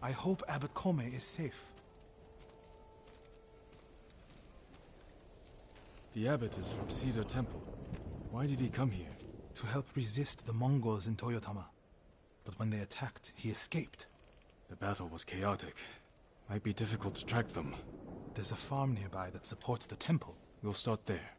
I hope Abbot Kome is safe. The abbot is from Cedar Temple. Why did he come here? To help resist the Mongols in Toyotama. But when they attacked, he escaped. The battle was chaotic. Might be difficult to track them. There's a farm nearby that supports the temple. We'll start there.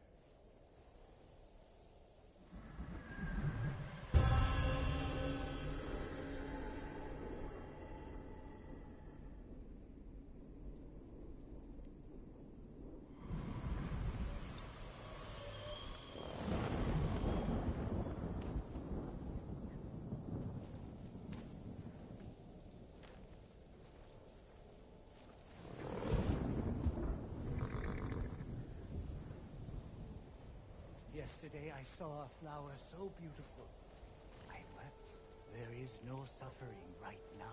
Yesterday I saw a flower so beautiful. I wept. There is no suffering right now.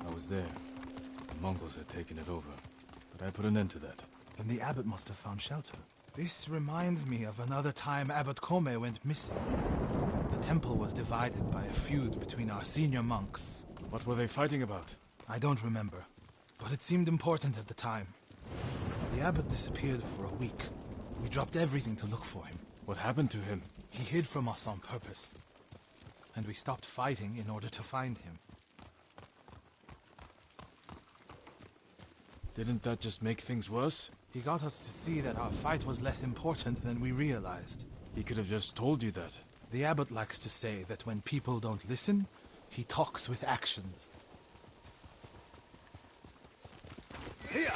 I was there. The Mongols had taken it over, but I put an end to that. Then the abbot must have found shelter. This reminds me of another time Abbot Kome went missing. The temple was divided by a feud between our senior monks. What were they fighting about? I don't remember, but it seemed important at the time. The abbot disappeared for a week. We dropped everything to look for him. What happened to him? He hid from us on purpose. And we stopped fighting in order to find him. Didn't that just make things worse? He got us to see that our fight was less important than we realized. He could have just told you that. The abbot likes to say that when people don't listen, he talks with actions. Here!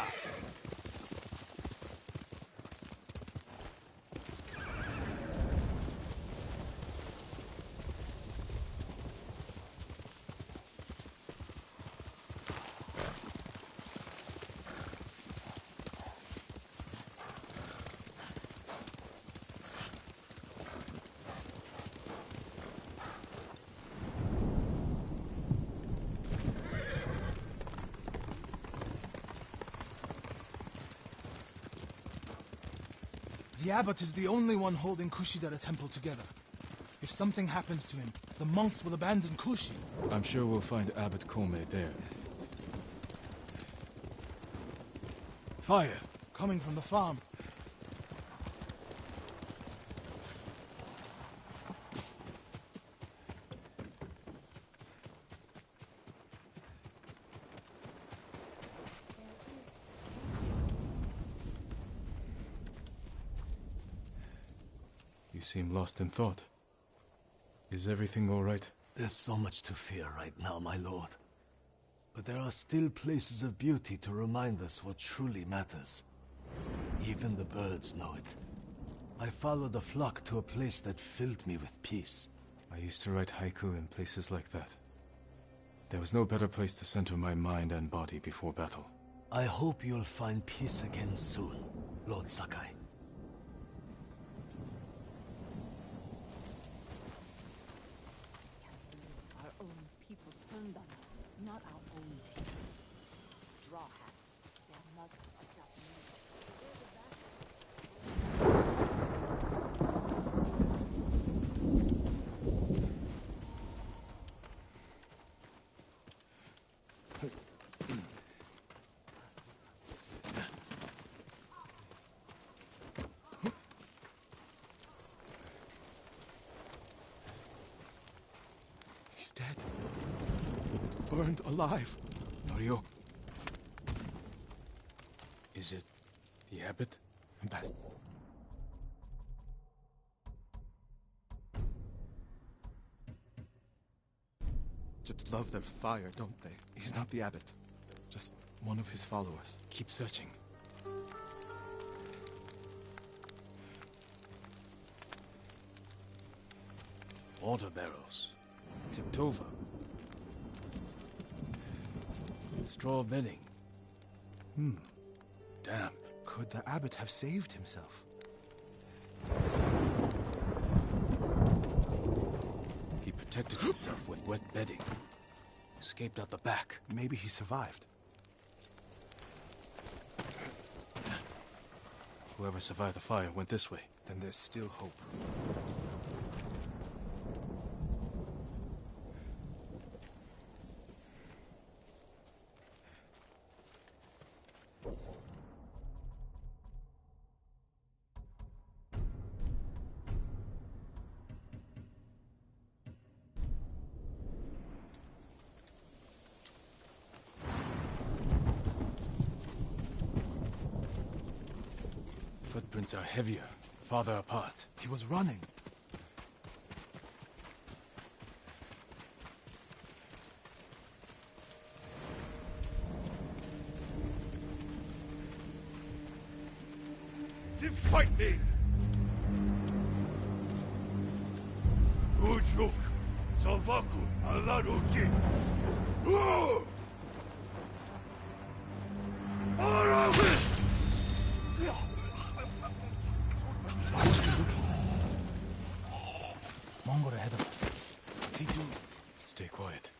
The abbot is the only one holding Kushidara Temple together. If something happens to him, the monks will abandon Kushi. I'm sure we'll find Abbot Kome there. Fire! Coming from the farm. You seem lost in thought. Is everything all right? There's so much to fear right now, my lord. But there are still places of beauty to remind us what truly matters. Even the birds know it. I followed a flock to a place that filled me with peace. I used to write haiku in places like that. There was no better place to center my mind and body before battle. I hope you'll find peace again soon, Lord Sakai. Our own people turned on us, not our own people. Straw hats, their mothers are Japanese. He's dead. Burned alive. Norio? Is it the abbot? Ambassador. Just love their fire, don't they? He's not the abbot. Just one of his followers. Keep searching. Water barrels. Tipped over. Straw bedding. Damp. Could the abbot have saved himself? He protected himself with wet bedding. Escaped out the back. Maybe he survived. Whoever survived the fire went this way. Then there's still hope. Footprints are heavier, farther apart. He was running. Sie fight me! Ujuk, Salvaku, Alaruki. Mongol ahead of us. What's he doing? Stay quiet.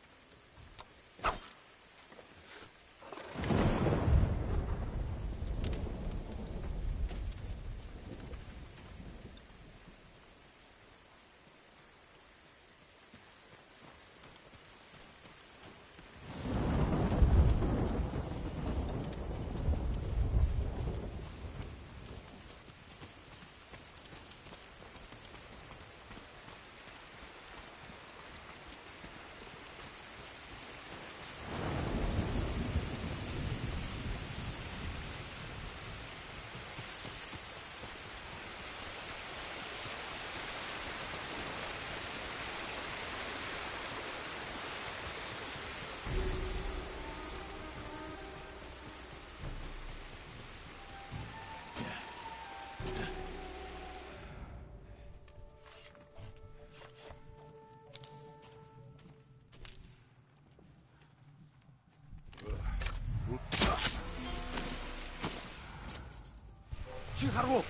Чихаргу!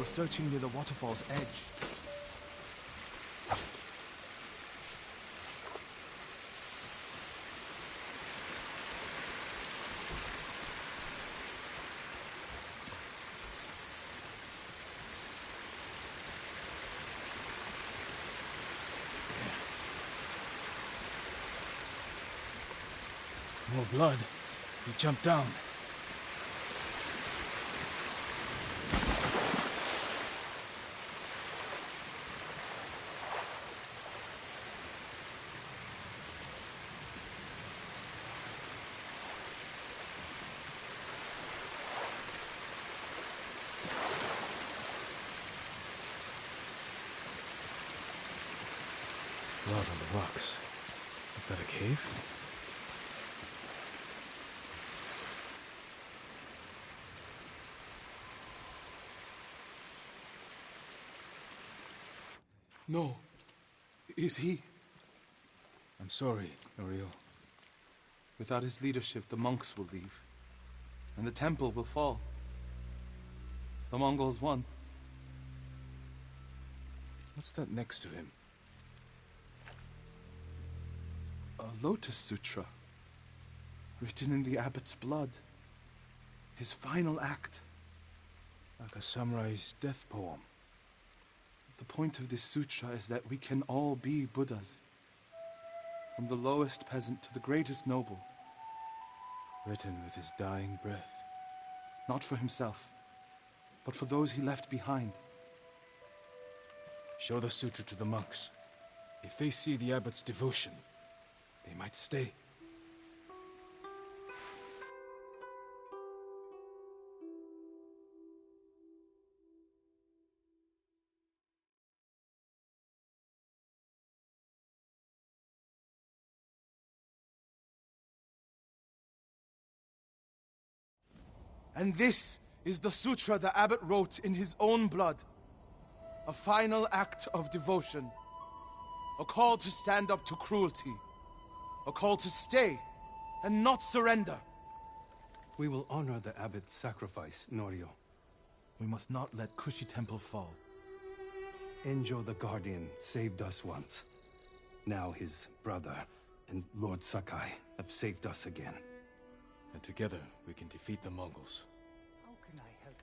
Searching near the waterfall's edge. More blood. He jumped down. Blood on the rocks. Is that a cave? No. Is he? I'm sorry, Ariel. Without his leadership, the monks will leave. And the temple will fall. The Mongols won. What's that next to him? A Lotus Sutra. Written in the abbot's blood. His final act. Like a samurai's death poem. The point of this sutra is that we can all be Buddhas. From the lowest peasant to the greatest noble. Written with his dying breath. Not for himself, but for those he left behind. Show the sutra to the monks. If they see the abbot's devotion, they might stay. And this is the sutra the abbot wrote in his own blood. A final act of devotion. A call to stand up to cruelty. A call to stay and not surrender. We will honor the abbot's sacrifice, Norio. We must not let Kushi Temple fall. Enjo the Guardian saved us once. Now his brother and Lord Sakai have saved us again. And together, we can defeat the Mongols. How can I help?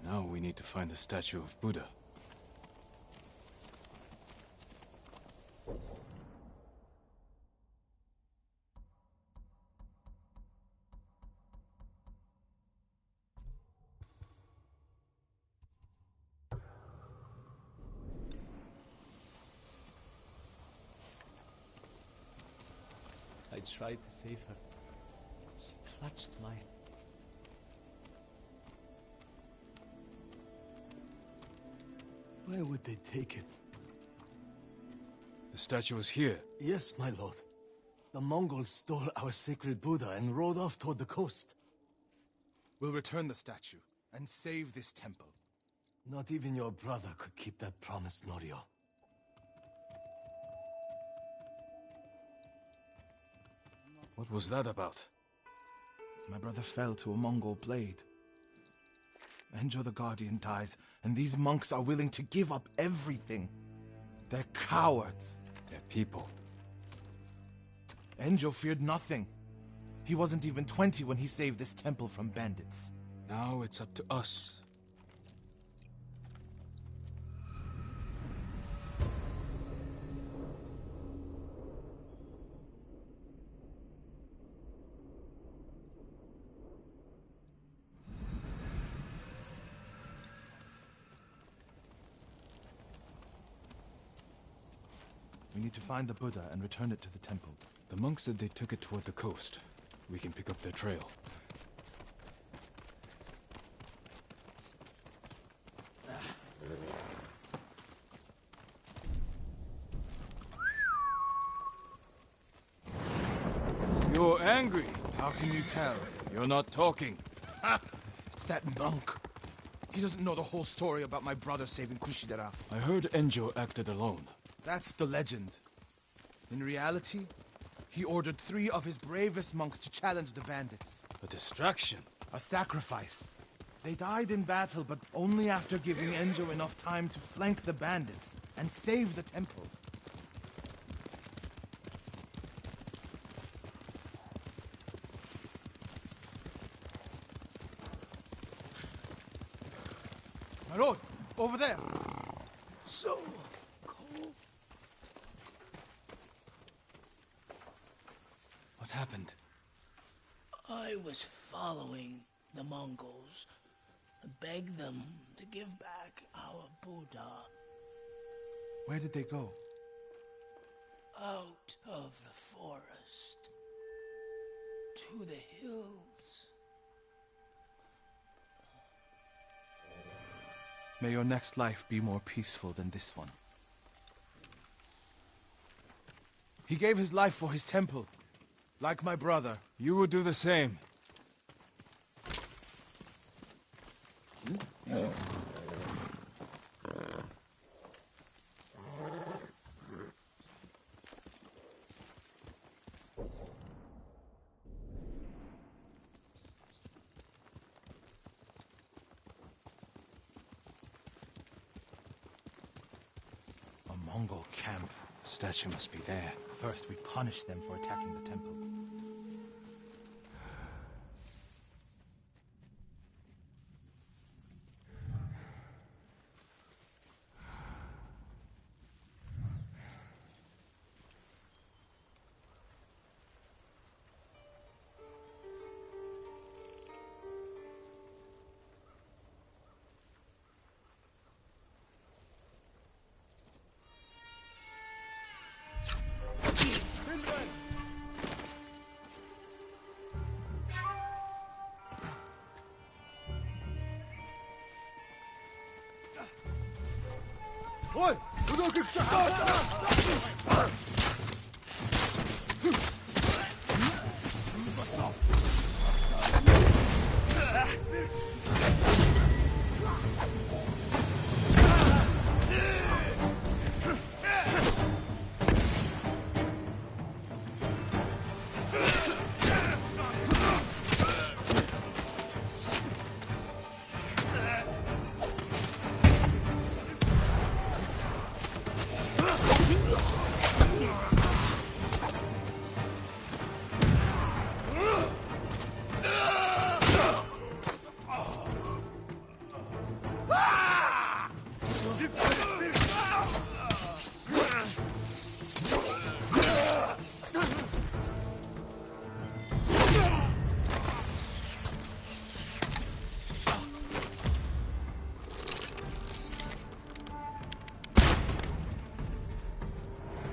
Now we need to find the statue of Buddha. I tried to save her. She clutched my... Where would they take it? The statue is here. Yes, my lord. The Mongols stole our sacred Buddha and rode off toward the coast. We'll return the statue and save this temple. Not even your brother could keep that promise, Norio. What was that about? My brother fell to a Mongol blade. Enjo the Guardian dies, and these monks are willing to give up everything. They're cowards. They're people. Enjo feared nothing. He wasn't even 20 when he saved this temple from bandits. Now it's up to us. We need to find the Buddha and return it to the temple. The monks said they took it toward the coast. We can pick up their trail. You're angry. How can you tell? You're not talking. It's that monk. He doesn't know the whole story about my brother saving Kushidera. I heard Enjo acted alone. That's the legend. In reality, he ordered 3 of his bravest monks to challenge the bandits. A distraction. A sacrifice. They died in battle, but only after giving Enjo enough time to flank the bandits and save the temple. My lord, over there. So cold. What happened? I was following the Mongols, begged them to give back our Buddha. Where did they go? Out of the forest, to the hills. May your next life be more peaceful than this one. He gave his life for his temple, like my brother. You would do the same. A Mongol camp. The statue must be there. First, we punish them for attacking the temple.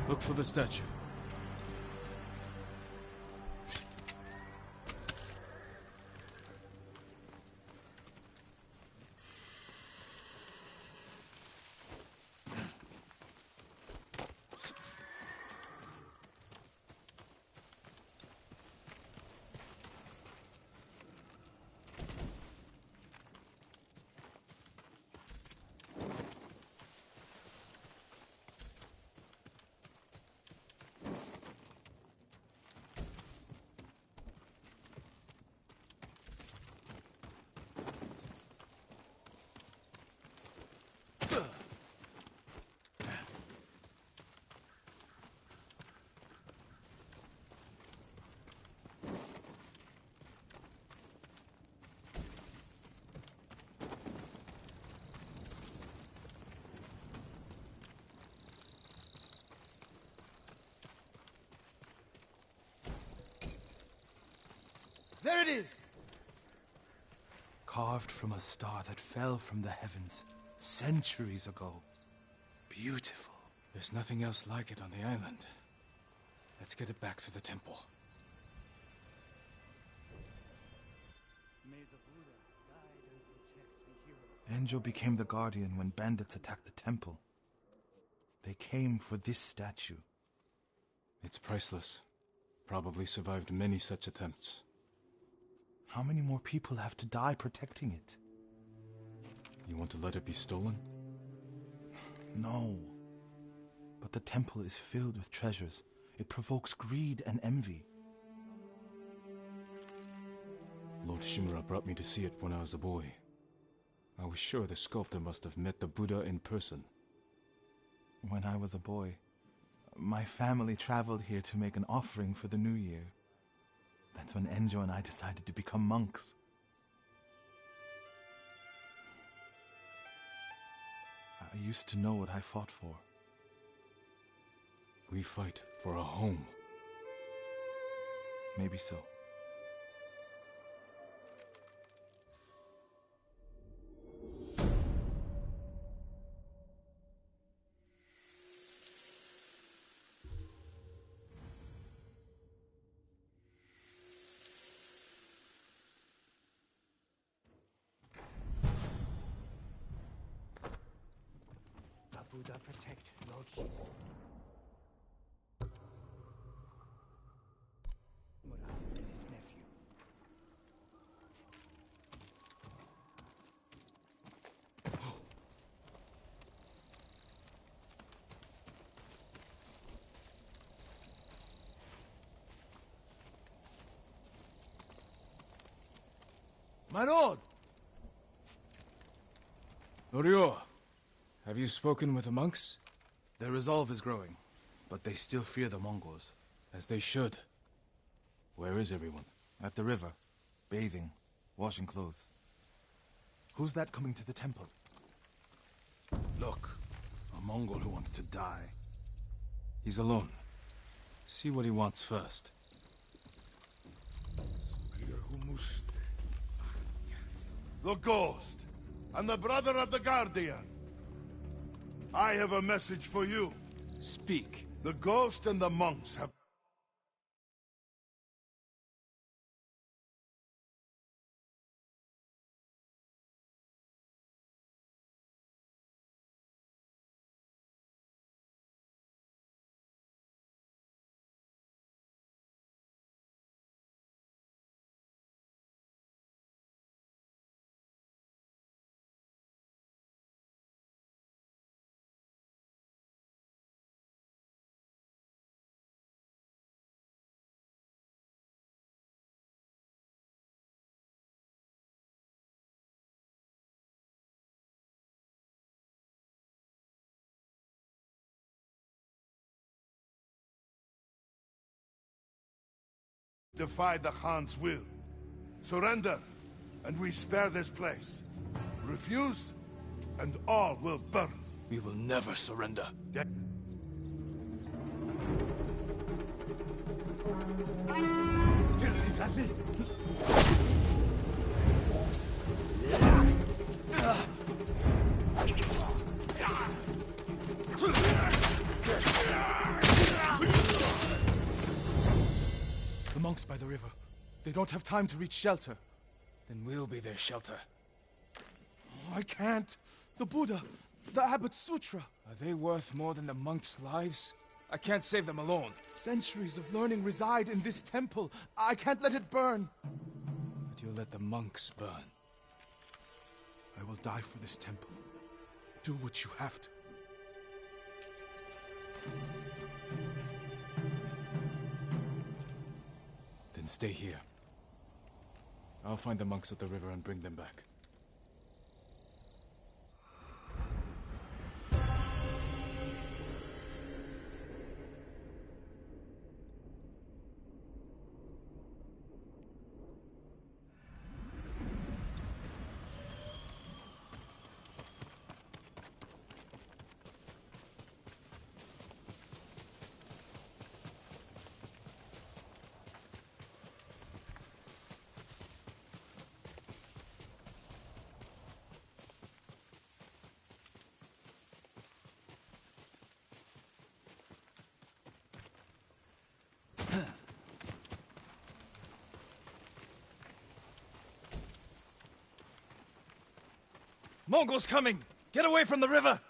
Look for the statue. There it is! Carved from a star that fell from the heavens centuries ago. Beautiful. There's nothing else like it on the island. Let's get it back to the temple. May the Buddha guide and protect the hero. Enjo became the guardian when bandits attacked the temple. They came for this statue. It's priceless. Probably survived many such attempts. How many more people have to die protecting it? You want to let it be stolen? No. But the temple is filled with treasures. It provokes greed and envy. Lord Shimura brought me to see it when I was a boy. I was sure the sculptor must have met the Buddha in person. When I was a boy, my family traveled here to make an offering for the new year. That's when Enjo and I decided to become monks. I used to know what I fought for. We fight for a home. Maybe so. The Buddha protect Lord Shimura. And his nephew. My lord! Norio, have you spoken with the monks? Their resolve is growing. but they still fear the Mongols. As they should. Where is everyone? At the river, bathing, washing clothes. Who's that coming to the temple? Look, a Mongol who wants to die. He's alone. See what he wants first. The Ghost, and the brother of the Guardian. I have a message for you. Speak. The Ghost and the monks have... defy the Khan's will. Surrender, and we spare this place. Refuse, and all will burn. We will never surrender. The monks by the river. They don't have time to reach shelter. Then we'll be their shelter. Oh, I can't. The Buddha, the Abbot's Sutra. Are they worth more than the monks' lives? I can't save them alone. Centuries of learning reside in this temple. I can't let it burn. But you'll let the monks burn. I will die for this temple. Do what you have to. Then stay here. I'll find the monks at the river and bring them back. Mongols coming! Get away from the river!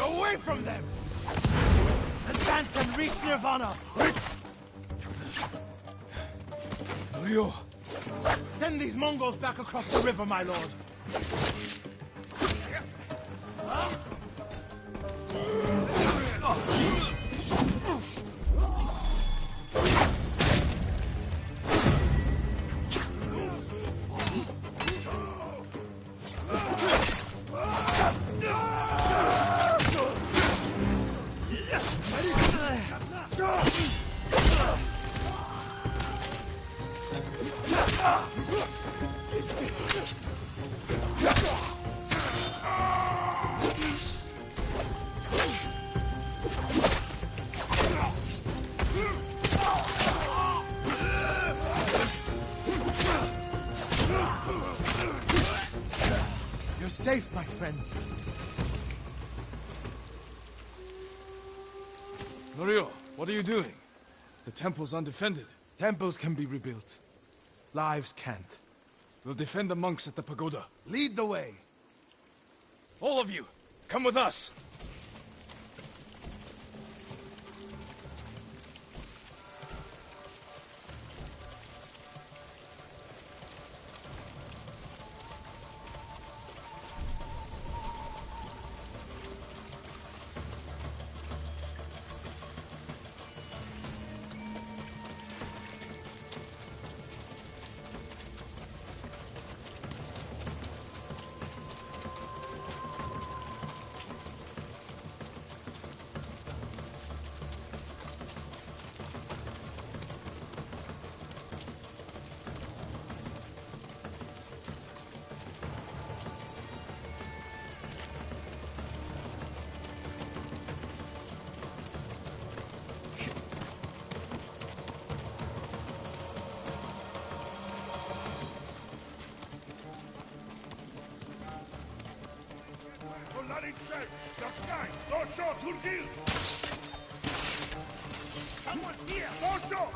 Away from them! Advance and reach Nirvana! Ryo! Send these Mongols back across the river, my lord! safe, my friends. Norio, what are you doing? The temple's undefended. Temples can be rebuilt. Lives can't. We'll defend the monks at the pagoda. Lead the way. All of you, come with us! Someone's here! Dosho!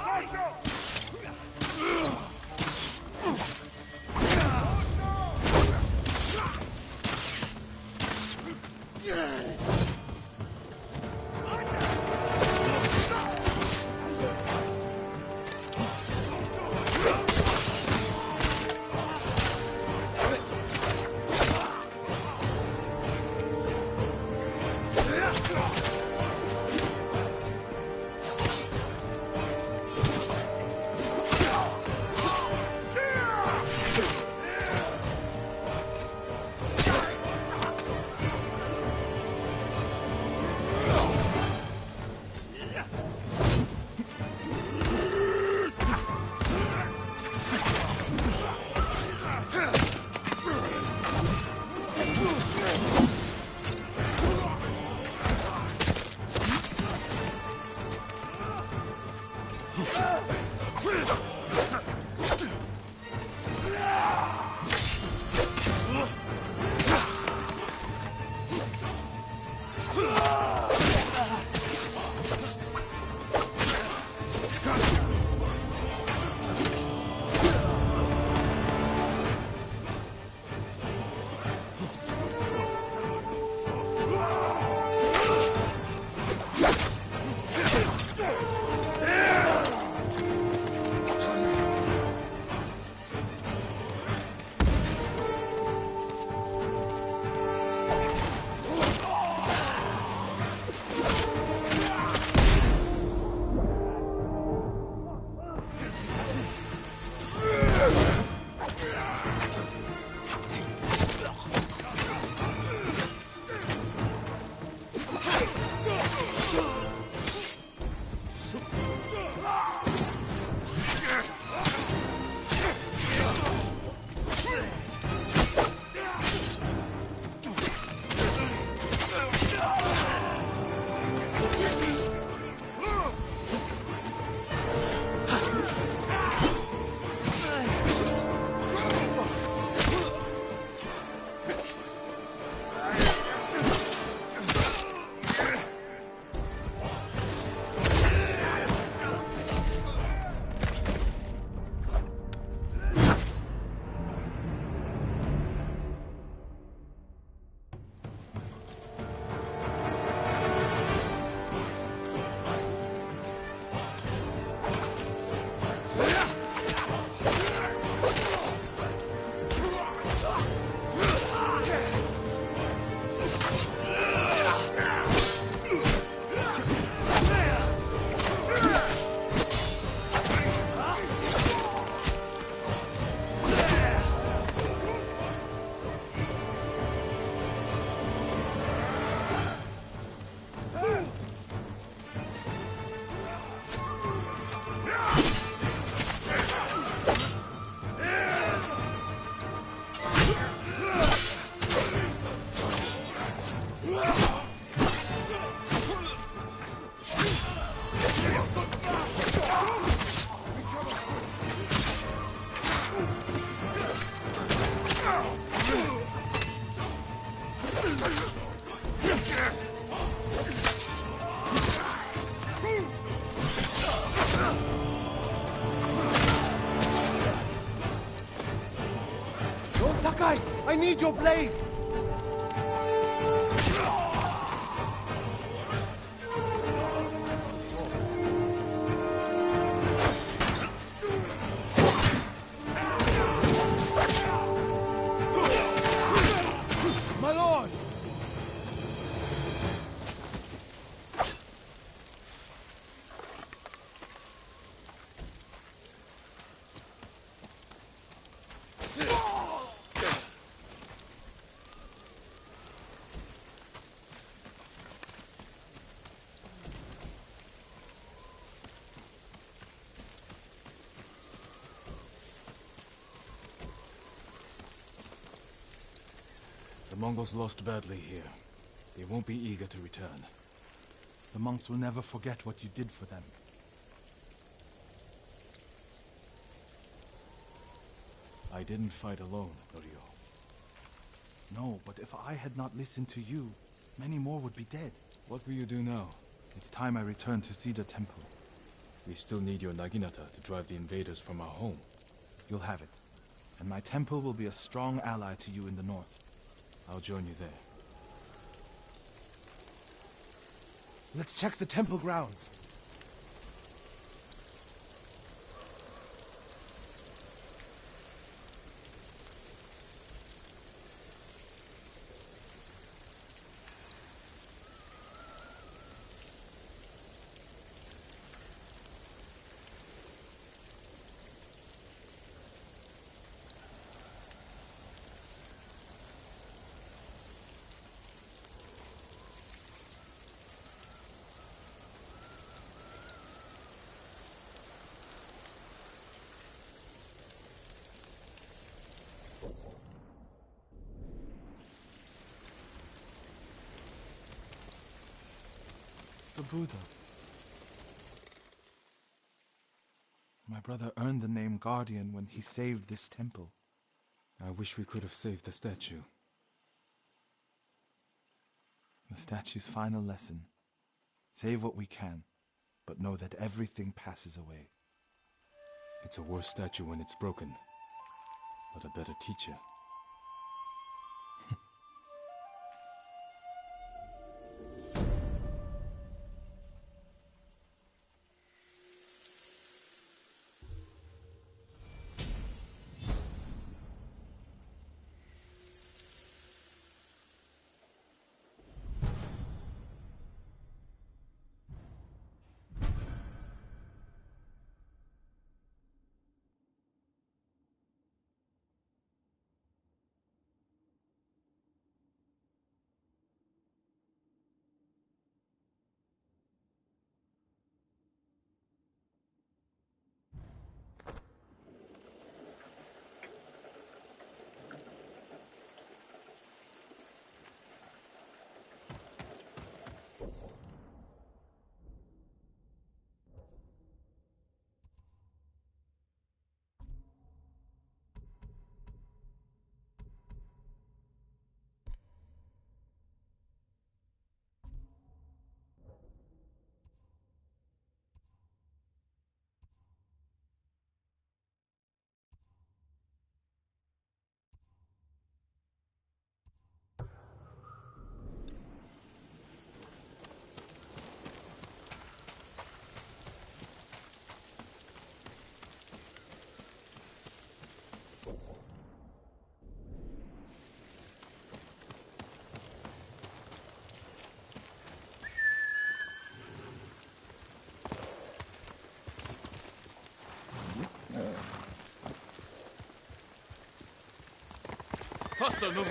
need your blade! My lord! The Mongols lost badly here. They won't be eager to return. The monks will never forget what you did for them. I didn't fight alone, Norio. No, but if I had not listened to you, many more would be dead. What will you do now? It's time I return to Cedar Temple. We still need your Naginata to drive the invaders from our home. You'll have it. And my temple will be a strong ally to you in the north. I'll join you there. Let's check the temple grounds. The Buddha. My brother earned the name Guardian when he saved this temple. I wish we could have saved the statue. The statue's final lesson. Save what we can, but know that everything passes away. It's a worse statue when it's broken, but a better teacher. Faster, Numu!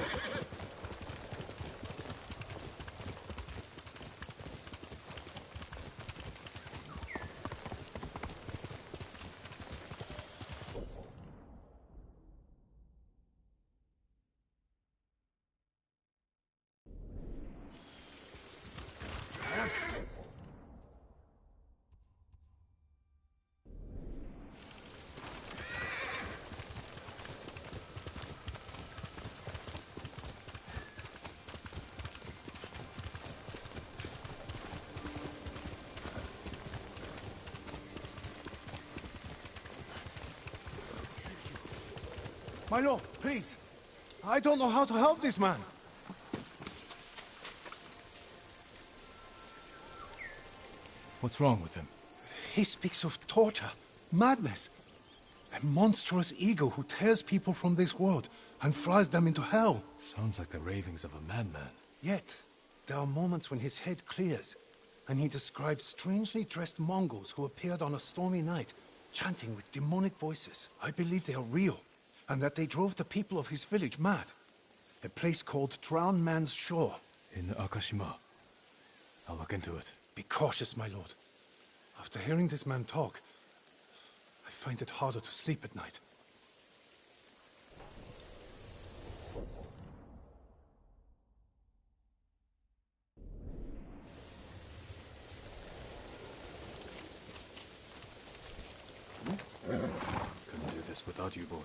My lord, please. I don't know how to help this man. What's wrong with him? He speaks of torture, madness, a monstrous ego who tears people from this world and flies them into hell. Sounds like the ravings of a madman. Yet, there are moments when his head clears, and he describes strangely dressed Mongols who appeared on a stormy night, chanting with demonic voices. I believe they are real, and that they drove the people of his village mad. A place called Drowned Man's Shore. In Akashima. I'll look into it. Be cautious, my lord. After hearing this man talk, I find it harder to sleep at night. Couldn't do this without you, boy.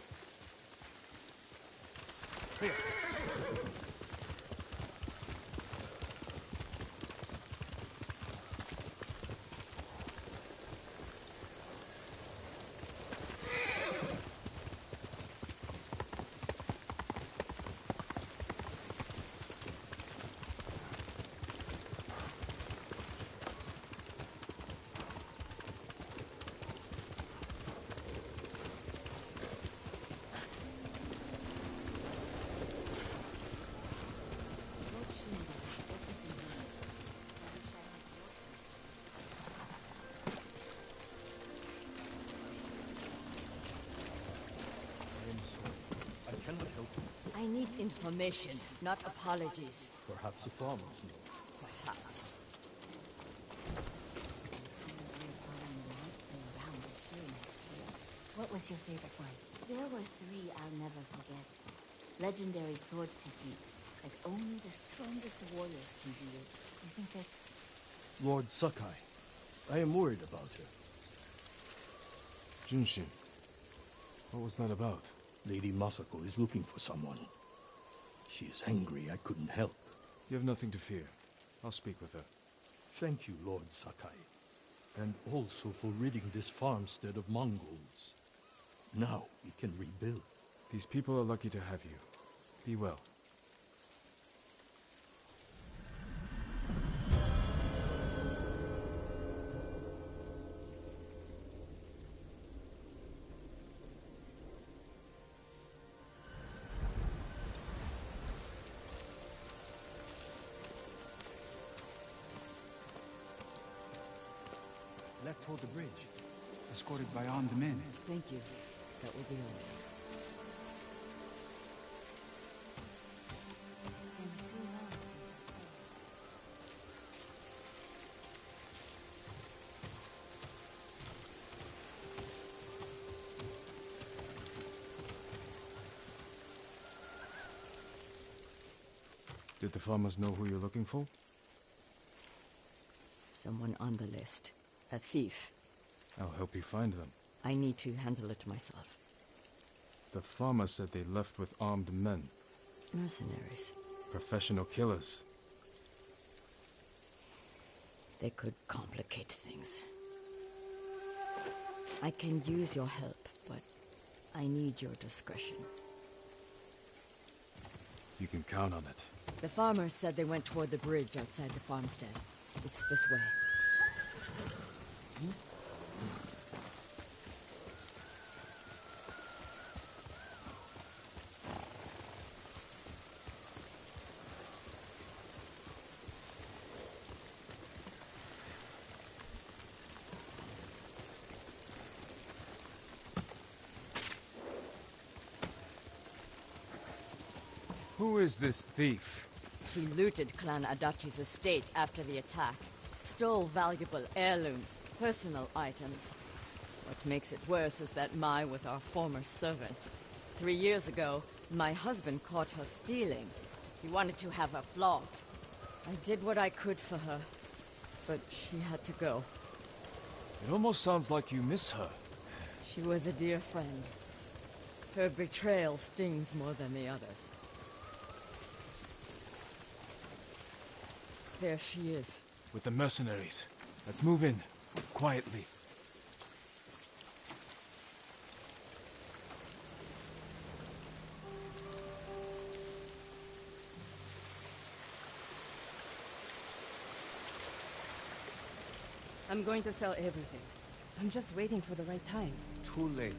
I need information, not apologies. Perhaps the farmers know. Perhaps. What was your favorite one? There were three I'll never forget. Legendary sword techniques that only the strongest warriors can wield. You think that... Lord Sakai. I am worried about her. Junshin. What was that about? Lady Masako is looking for someone. She is angry I couldn't help. You have nothing to fear. I'll speak with her. Thank you, Lord Sakai. And also for ridding this farmstead of Mongols. Now we can rebuild. These people are lucky to have you. Be well. Left toward the bridge, escorted by armed men. Thank you. That will be all. Been too long since I played. Did the farmers know who you're looking for? Someone on the list. A thief. I'll help you find them. I need to handle it myself. The farmer said they left with armed men. Mercenaries. Professional killers. They could complicate things. I can use your help, but I need your discretion. You can count on it. The farmers said they went toward the bridge outside the farmstead. It's this way. Who is this thief? He looted Clan Adachi's estate after the attack. Stole valuable heirlooms, personal items. What makes it worse is that Mai was our former servant. 3 years ago, my husband caught her stealing. He wanted to have her flogged. I did what I could for her, but she had to go. It almost sounds like you miss her. She was a dear friend. Her betrayal stings more than the others. There she is. With the mercenaries. Let's move in. Quietly. I'm going to sell everything. I'm just waiting for the right time. Too late.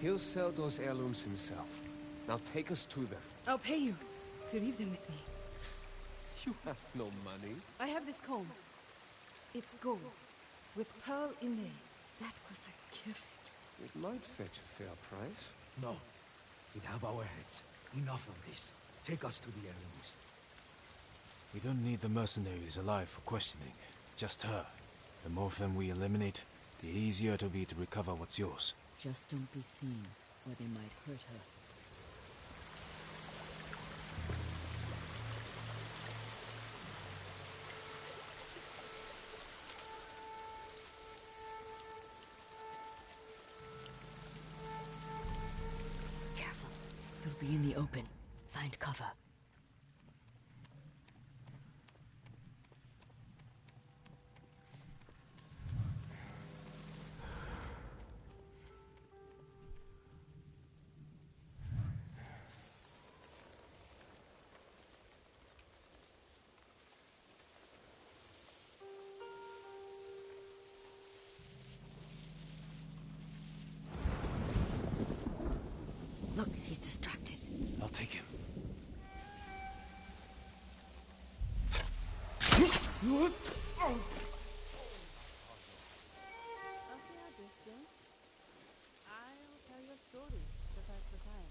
He'll sell those heirlooms himself. Now take us to them. I'll pay you to leave them with me. You have no money. I have this comb. It's gold, with pearl inlay. That was a gift. It might fetch a fair price. No. We'd have our heads. Enough of this. Take us to the heirlooms. We don't need the mercenaries alive for questioning. Just her. The more of them we eliminate, the easier it'll be to recover what's yours. Just don't be seen, or they might hurt her. Careful. You'll be in the open. Find cover. Look, he's distracted. I'll take him. I'll tell you a story to pass the time.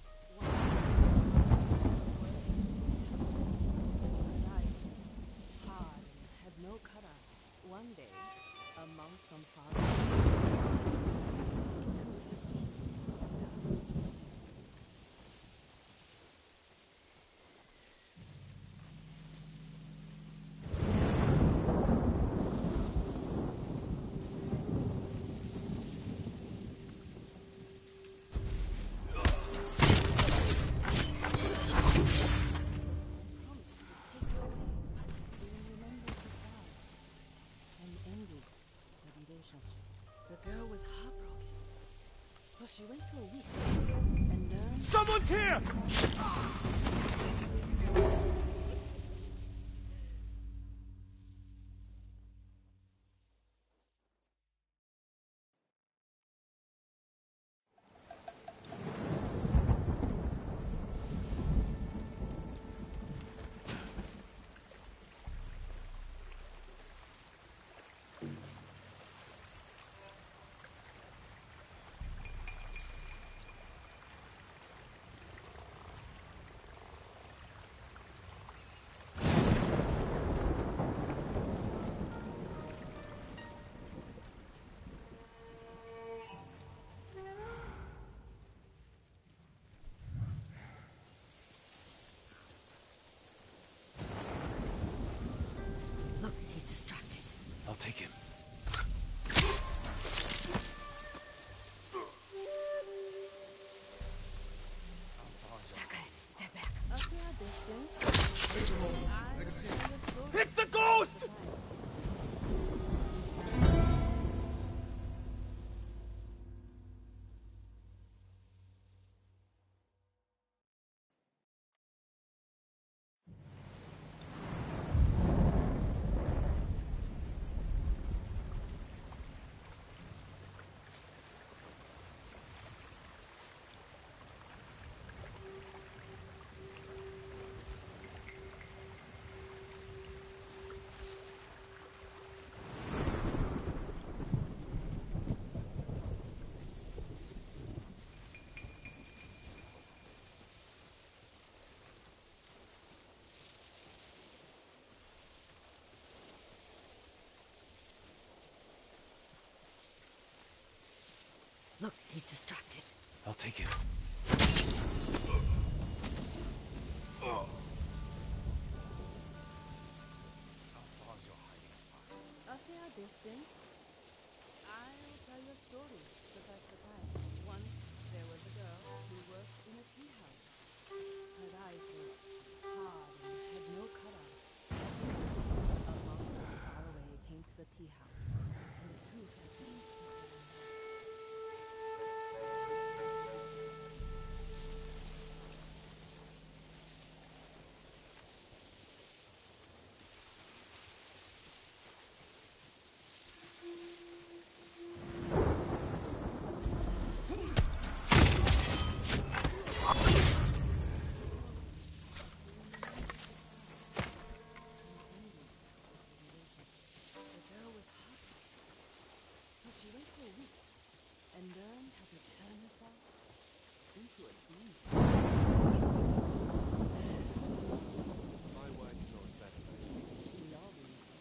Hard and had no cutout. One day, a monk from far the girl was heartbroken, so she went to a witch and learned... Someone's here! Look, he's distracted. I'll take him. Sakai, step back. A fair distance. It's the ghost! Look, he's distracted. I'll take him. A fair distance. I'll tell you a story to pass the time. Once there was a girl who worked in a tea house. Her eyes were hard and had no color. A monk from far away came to the tea house, and the two fell peace together. she went for a week and learned how to turn herself into a demon. My wife knows better than you. We all believe it.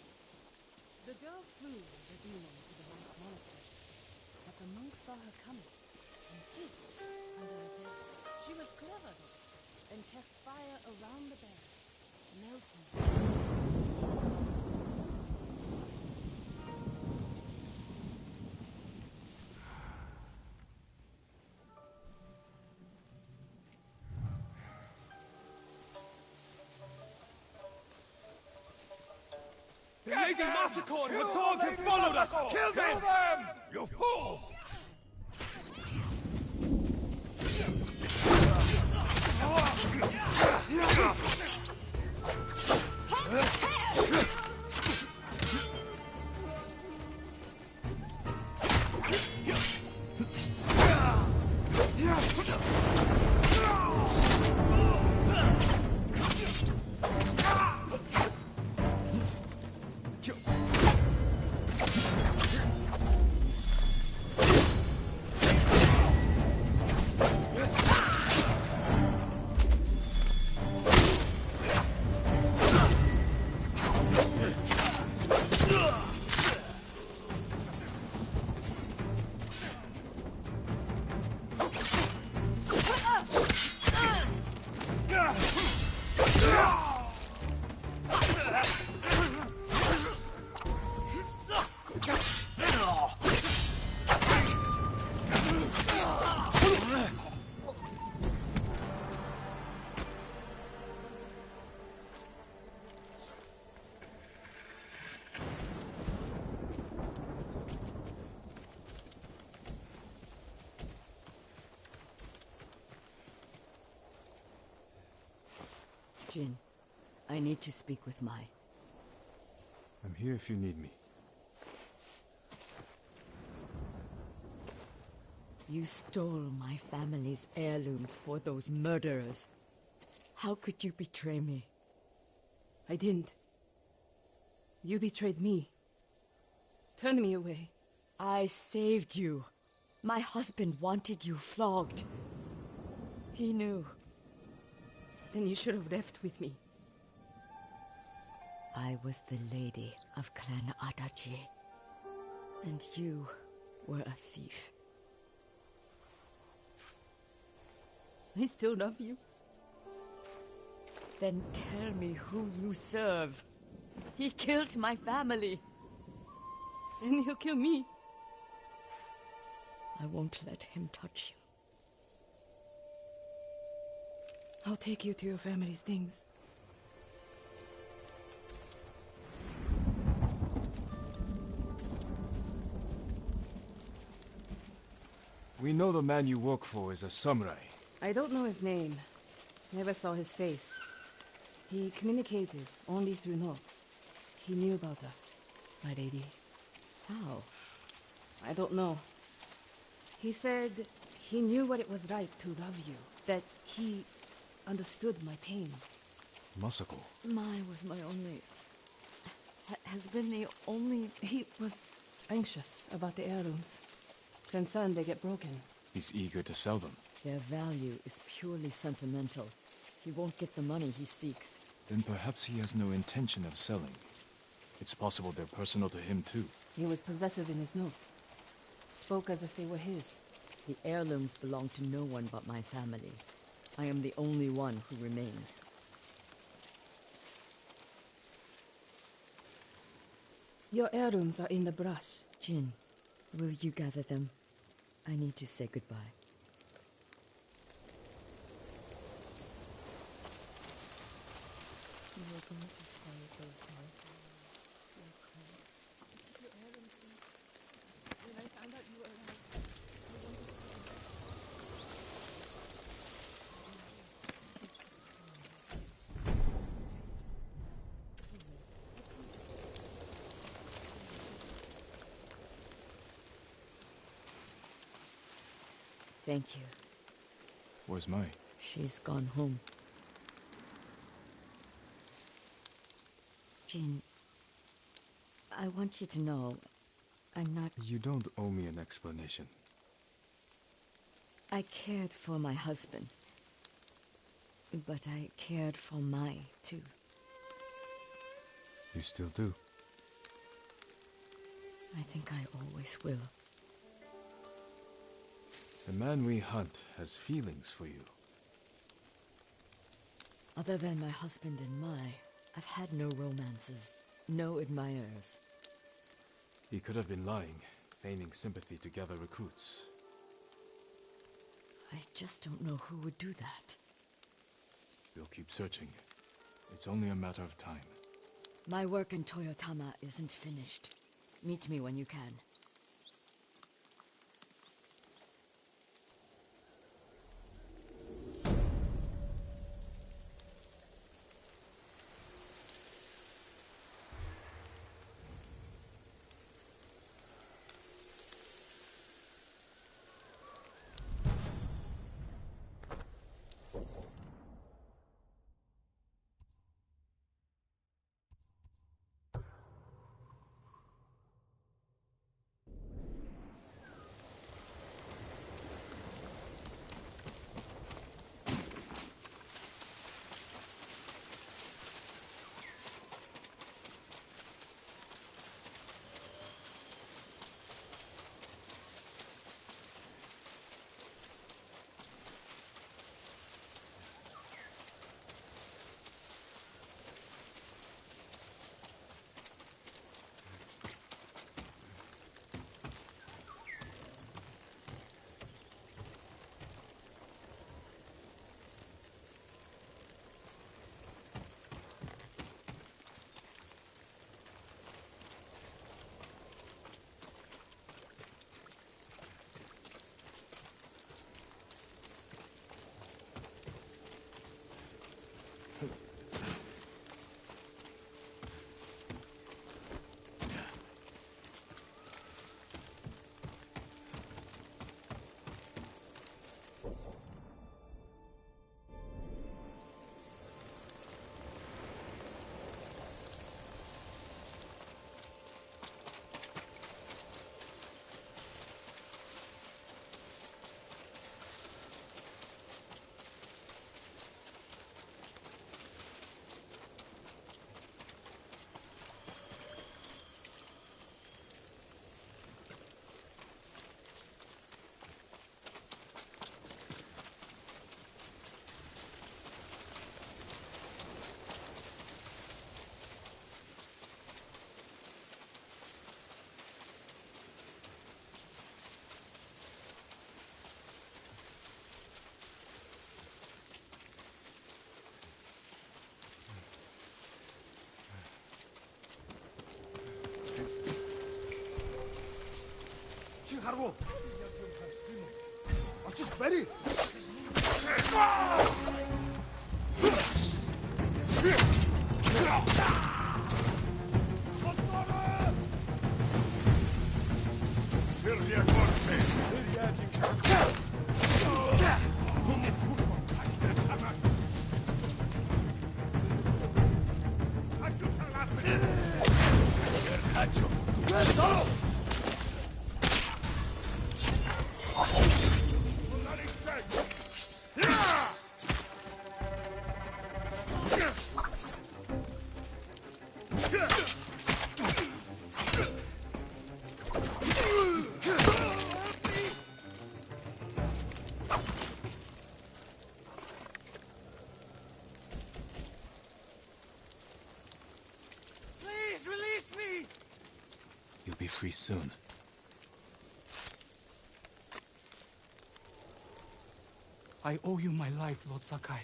The girl flew the demon to the monk monastery, but the monk saw her coming and hid under a bed. She was clever though, and cast fire around the bed, melting. The lady massacred and her dog have followed us! Kill them! You fools! Jin, I need to speak with Mai. I'm here if you need me. You stole my family's heirlooms for those murderers. How could you betray me? I didn't. You betrayed me. Turned me away. I saved you. My husband wanted you flogged. He knew. Then you should have left with me. I was the lady of Clan Adachi. And you were a thief. I still love you. Then tell me who you serve. He killed my family. And he'll kill me. I won't let him touch you. I'll take you to your family's things. We know the man you work for is a samurai. I don't know his name. Never saw his face. He communicated only through notes. He knew about us, my lady. How? I don't know. He said he knew what it was like to love you. That he understood my pain. Masako. Mai was my only... has been the only... He was anxious about the heirlooms. Concerned they get broken. He's eager to sell them. Their value is purely sentimental. He won't get the money he seeks. Then perhaps he has no intention of selling. It's possible they're personal to him too. He was possessive in his notes. Spoke as if they were his. The heirlooms belong to no one but my family. I am the only one who remains. Your heirlooms are in the brush. Jin, will you gather them? I need to say goodbye. You were going to say those nice your heirlooms. When I found out you were alive, I wanted to... Thank you. Where's Mai? She's gone home. Jin, I want you to know, I'm not... You don't owe me an explanation. I cared for my husband. But I cared for Mai, too. You still do? I think I always will. The man we hunt has feelings for you. Other than my husband and Mai, I've had no romances, no admirers. He could have been lying, feigning sympathy to gather recruits. I just don't know who would do that. We'll keep searching. It's only a matter of time. My work in Toyotama isn't finished. Meet me when you can. 하루 아주 베리 Please release me! You'll be free soon. I owe you my life, Lord Sakai.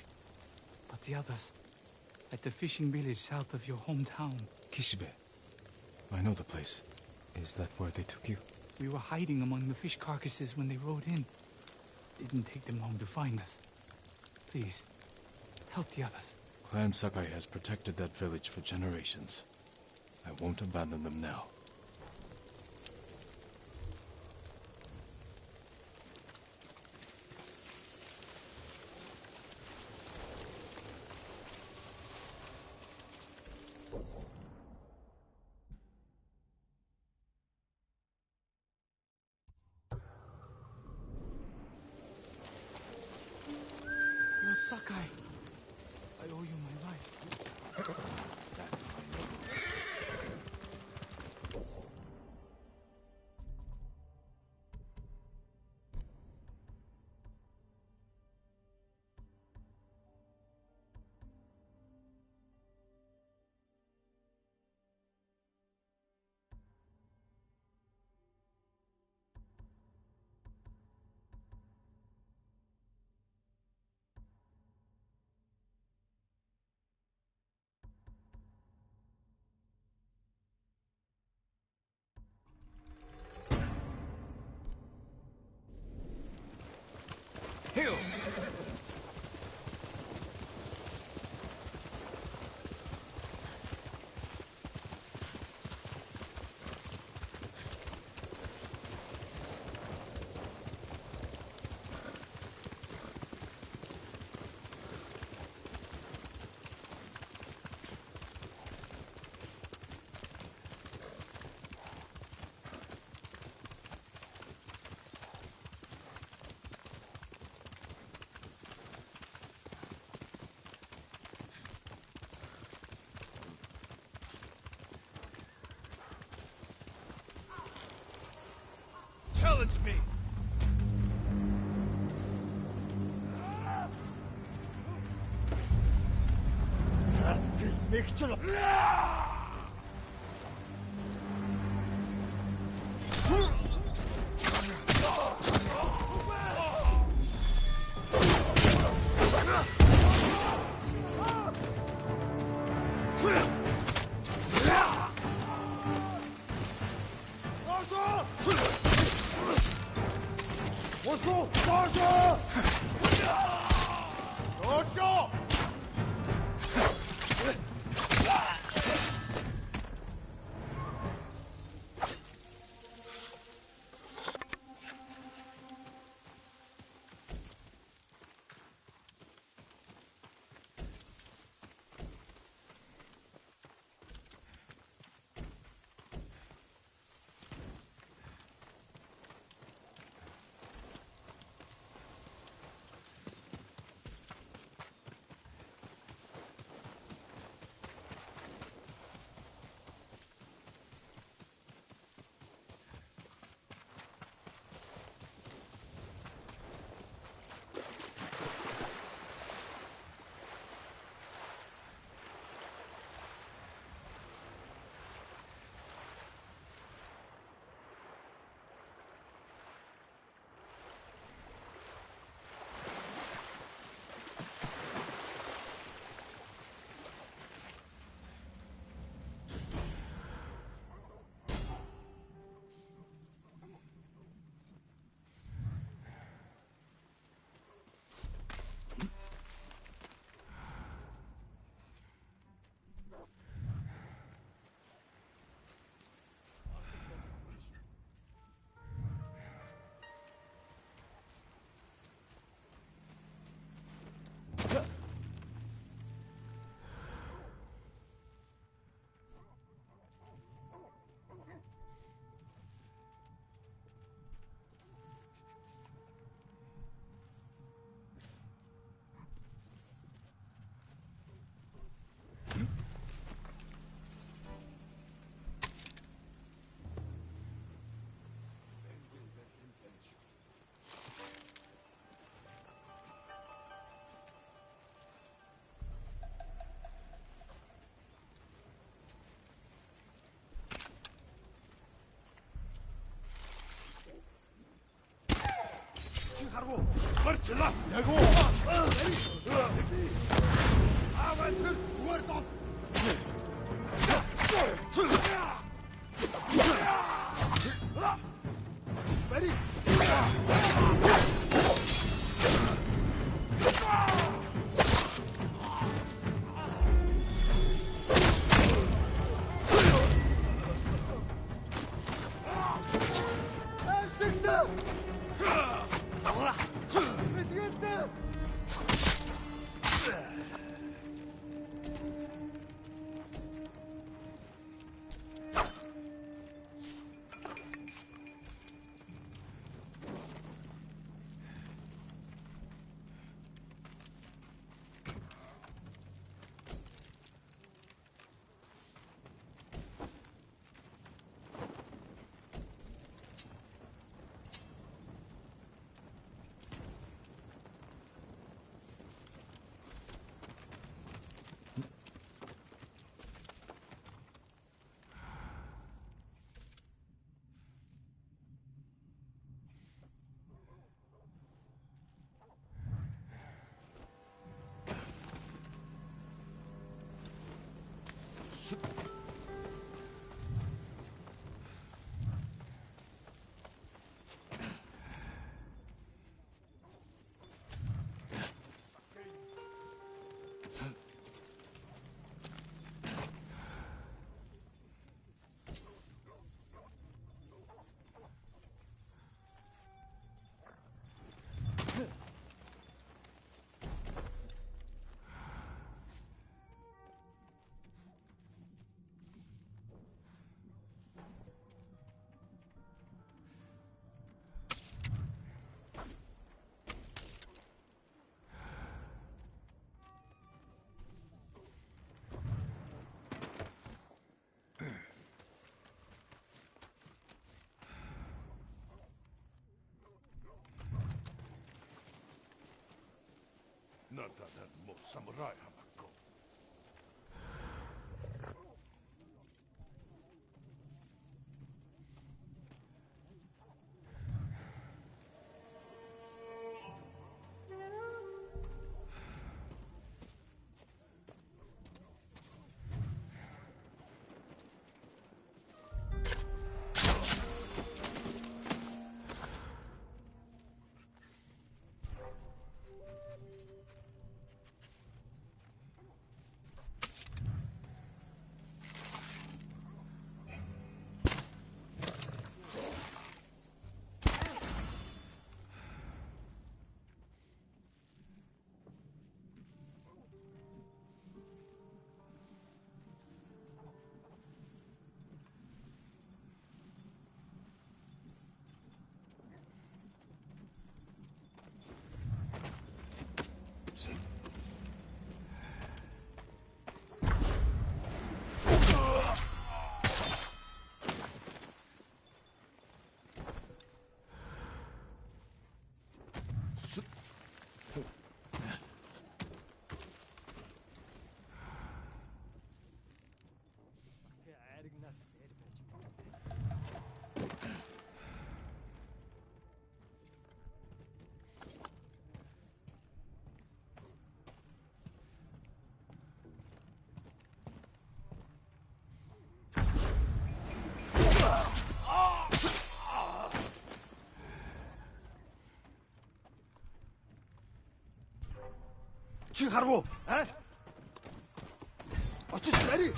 But the others, at the fishing village south of your hometown. Kishibe. I know the place. Is that where they took you? We were hiding among the fish carcasses when they rode in. Didn't take them long to find us. Please, help the others. Clan Sakai has protected that village for generations. I won't abandon them now. Sakai, I owe you my life. That's my name. Heal! Challenge me! Marcela! Avancer muertos! Ready? Not that most samurai hamako. Чи харав уу? А? Очиж барь.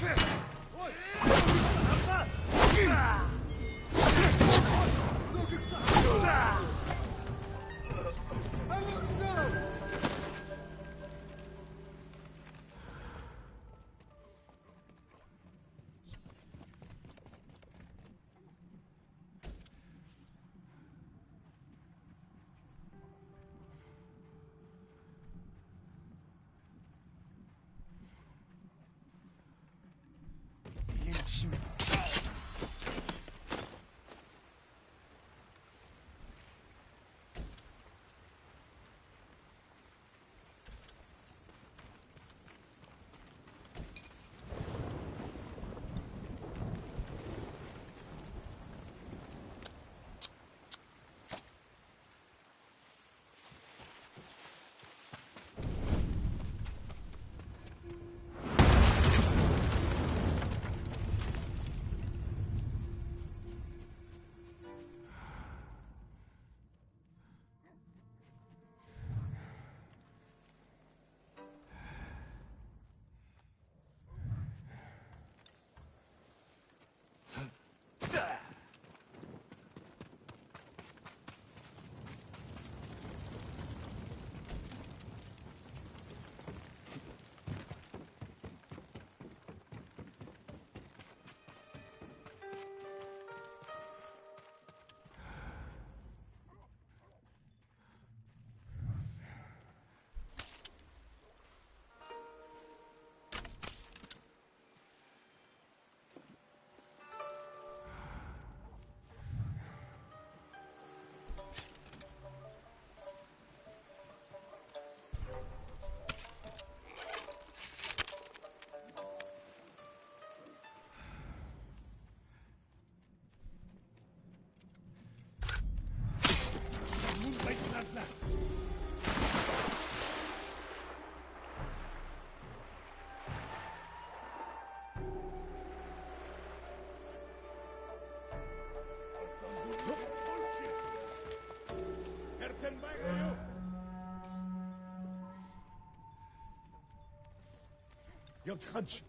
Yadhanch,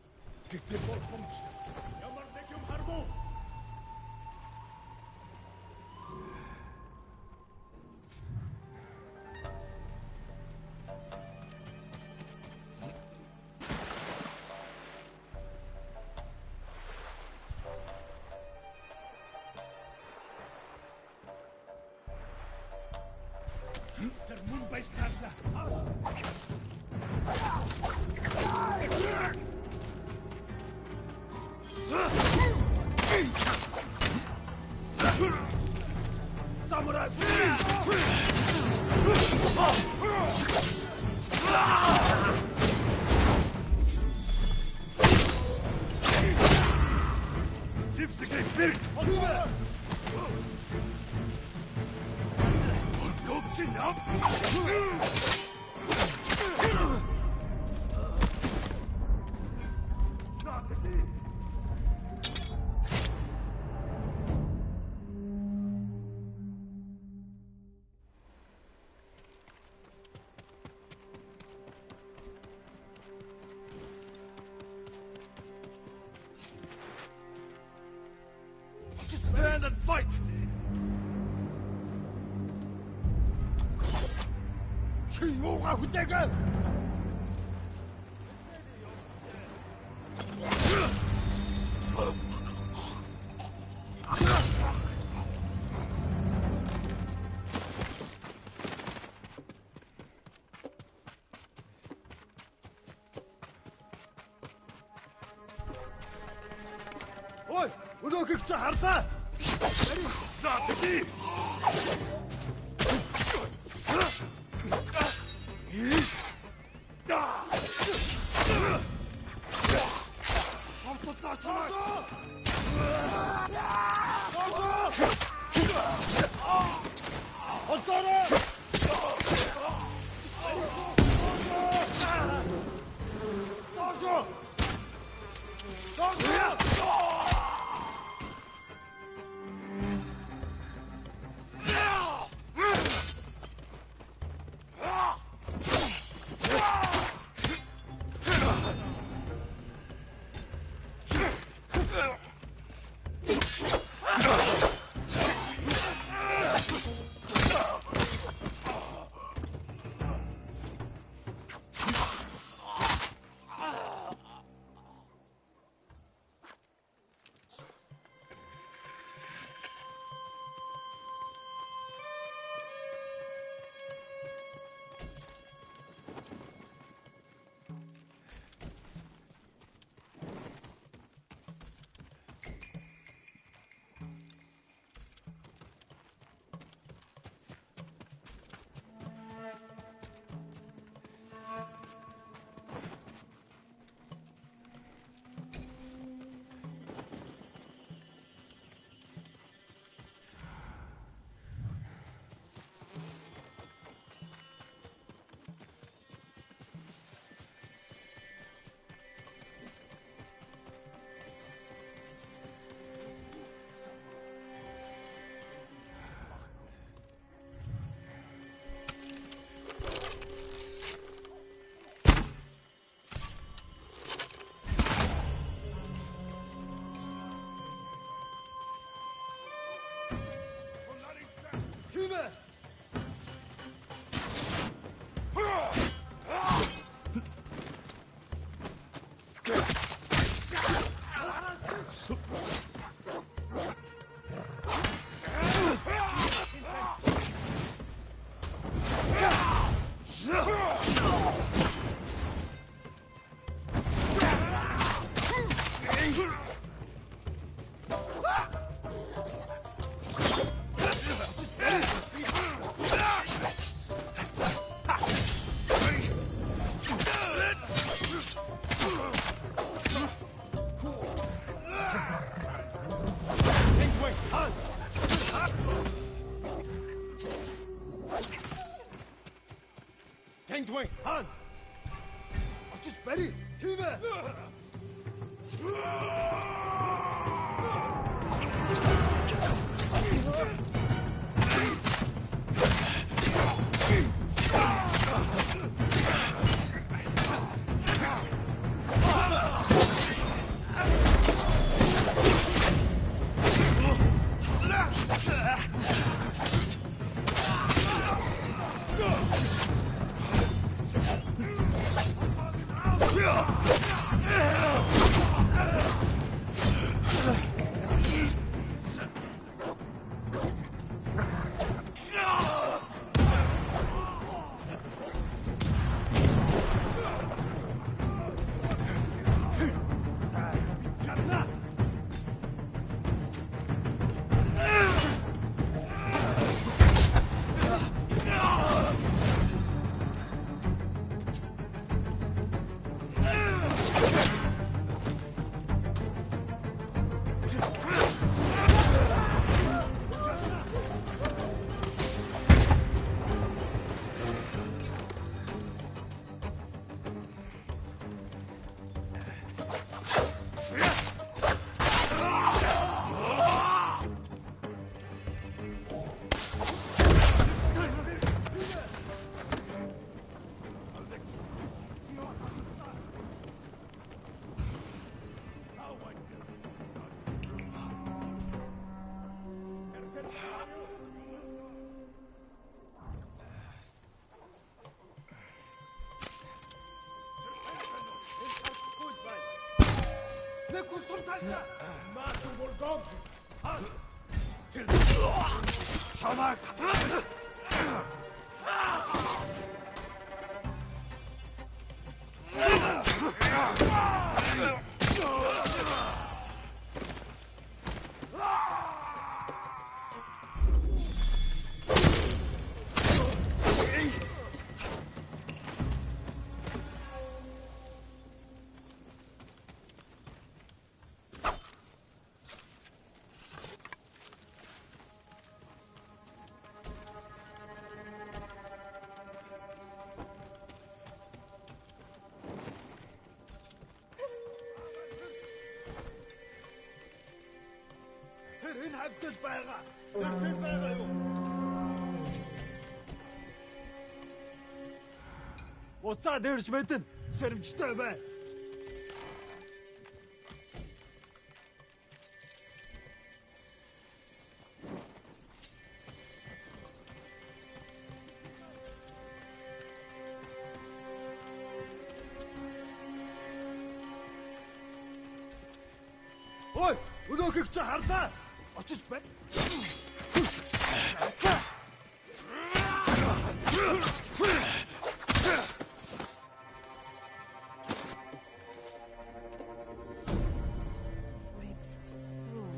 get the ball from Yamardekum Harbo. Der Mumbai Stadler. Samurai! Sipsike Birk! Chin up! Stand and fight! Chiyoga Hutega! Ой, өнөөгч харлаа. За тэгье. Tengdwing, Han! Just Betty! Tina! Энэ хавьтал байгаа. Тэр байгаа юу? Уцаад ирж мэдэн сэрэмжтэй бай. Ой, өнөөхийг чи харлаа. Очиж бай. Ribs are sore.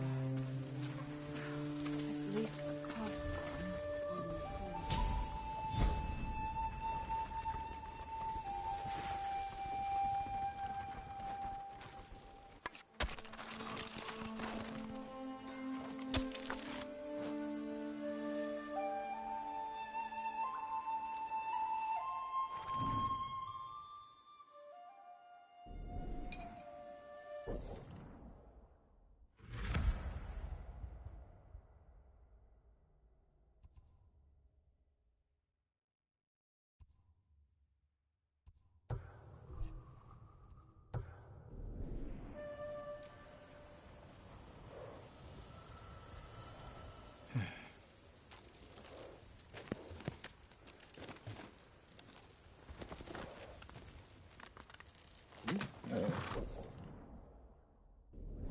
At least the cough's gone. Only sore.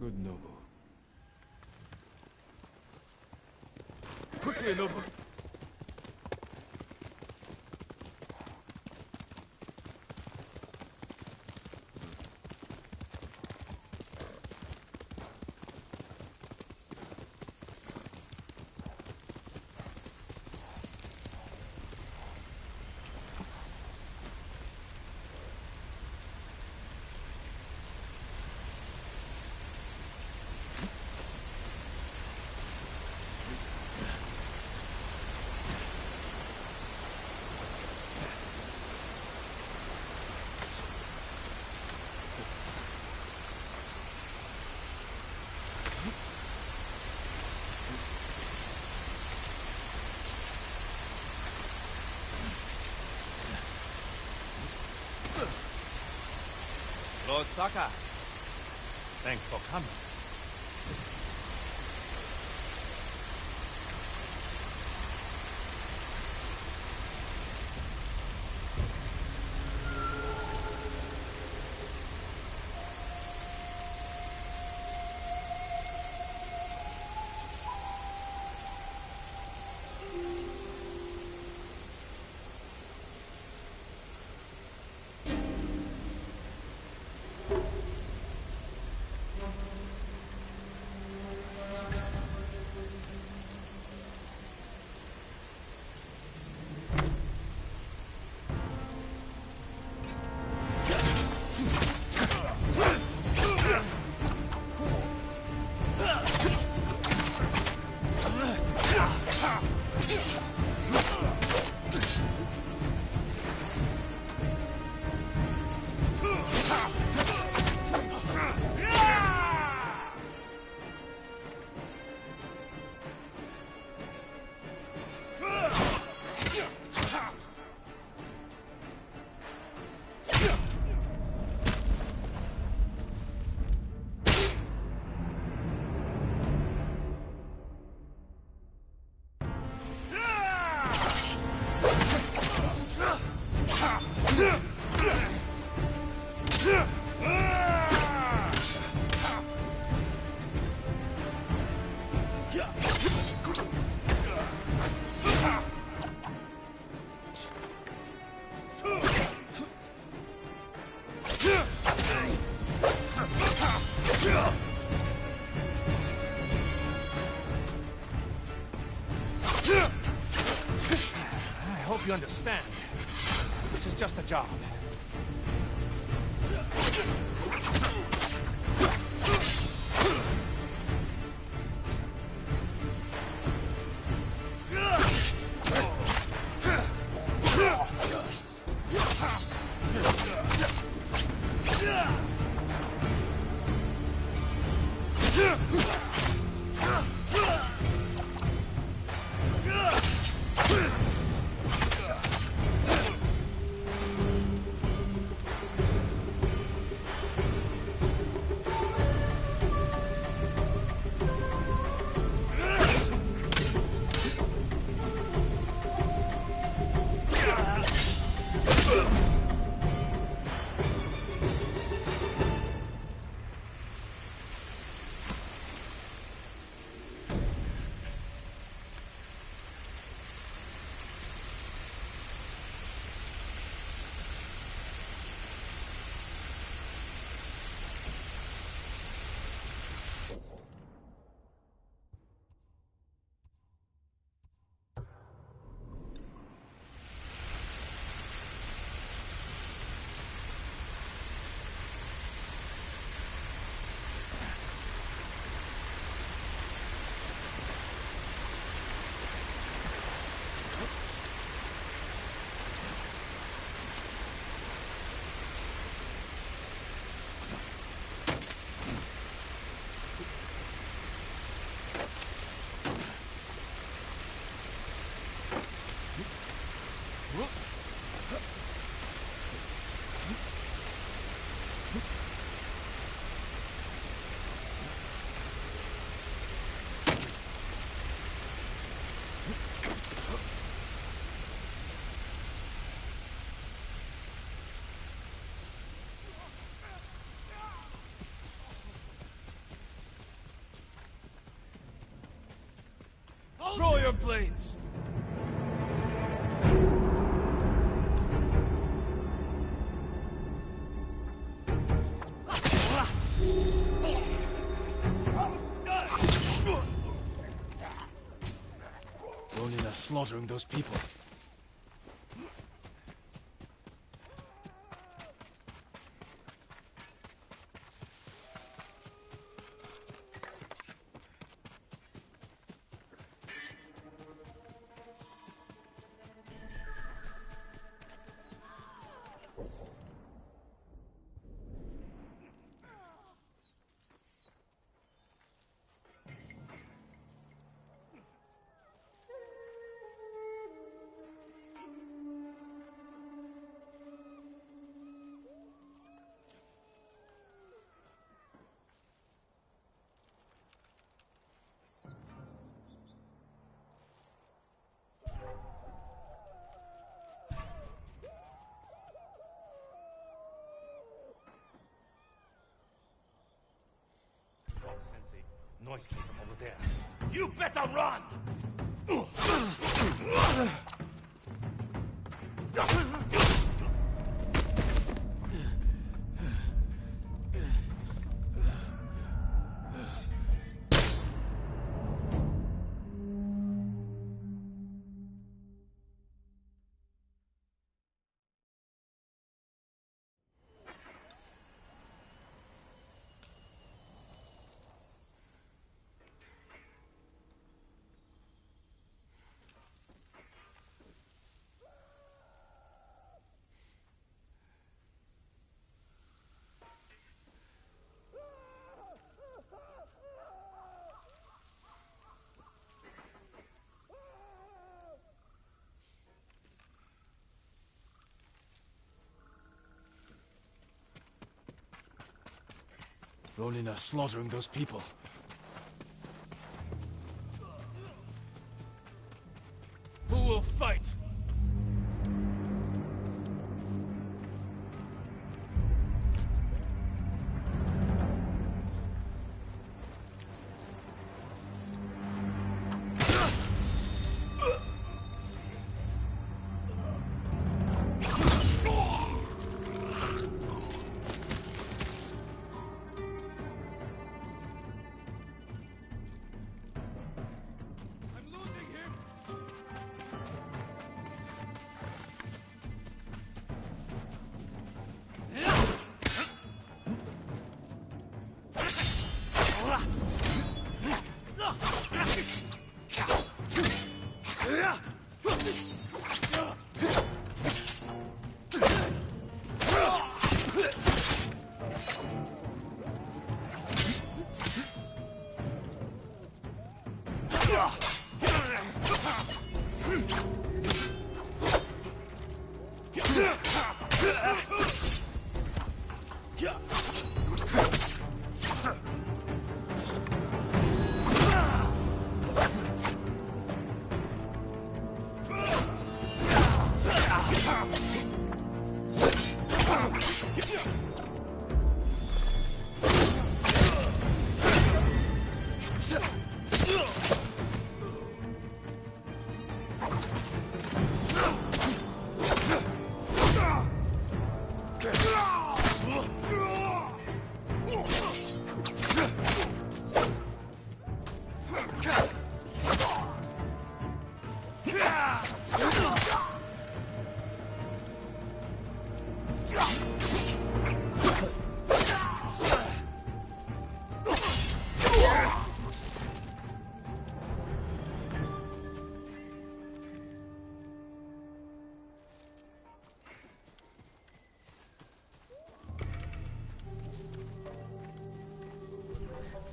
Good noble. Quickly, noble. Lord Sakai, thanks for coming. hope you understand. This is just a job. Draw your blades! Ronin are slaughtering those people. Sensei, noise came from over there. You better run! Ronin are slaughtering those people. Who will fight?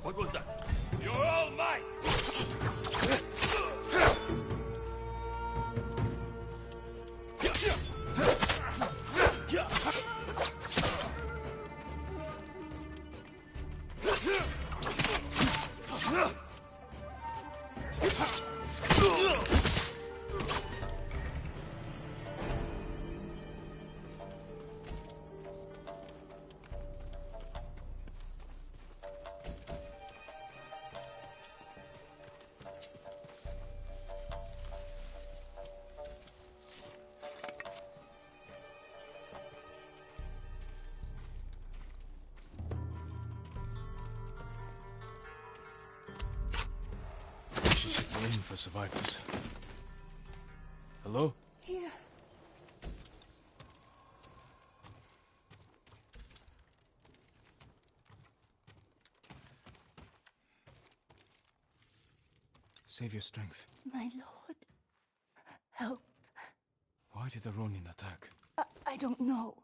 What was that? You're all mine! Aim for survivors. Hello? Here. Save your strength. My lord. Help. Why did the Ronin attack? I don't know.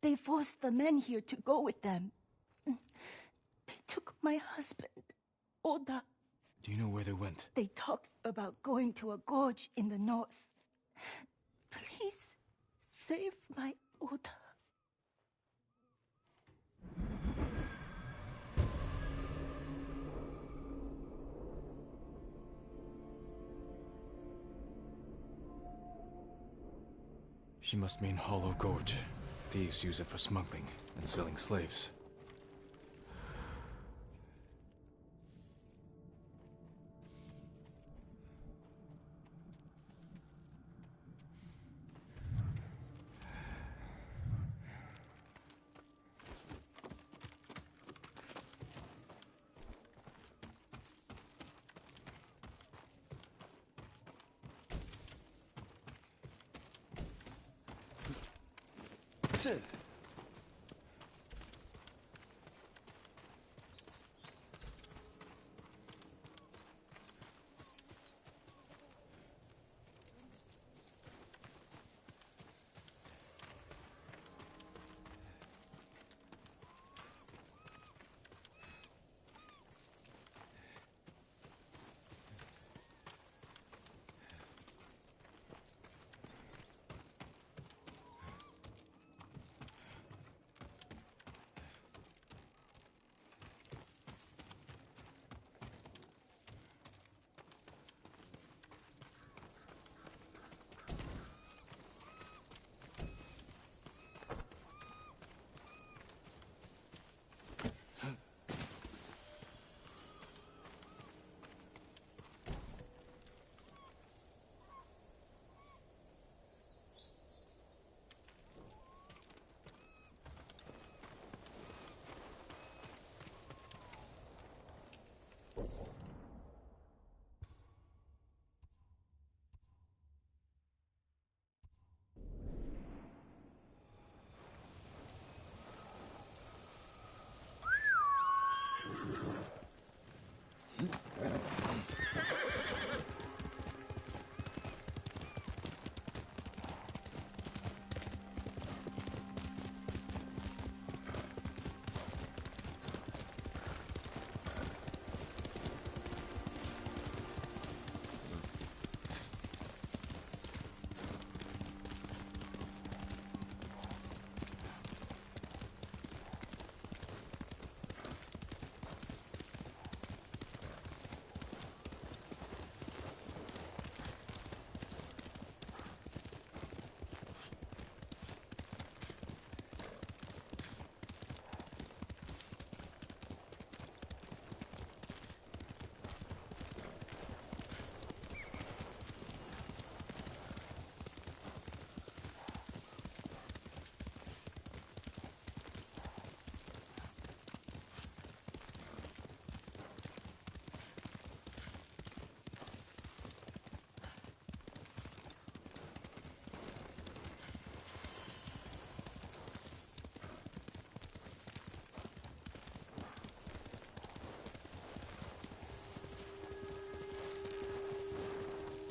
They forced the men here to go with them. They took my husband, Oda. Do you know where they went? They talked about going to a gorge in the north. Please, save my Oda. She must mean Hollow Gorge. Thieves use it for smuggling and selling slaves.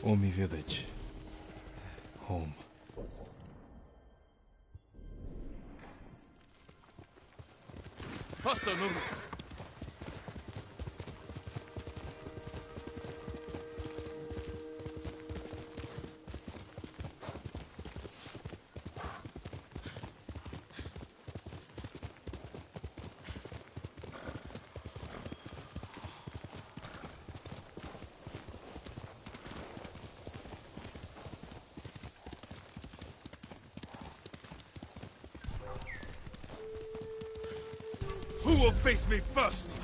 Omi village. Home. Faster, Nobu! Who will face me first?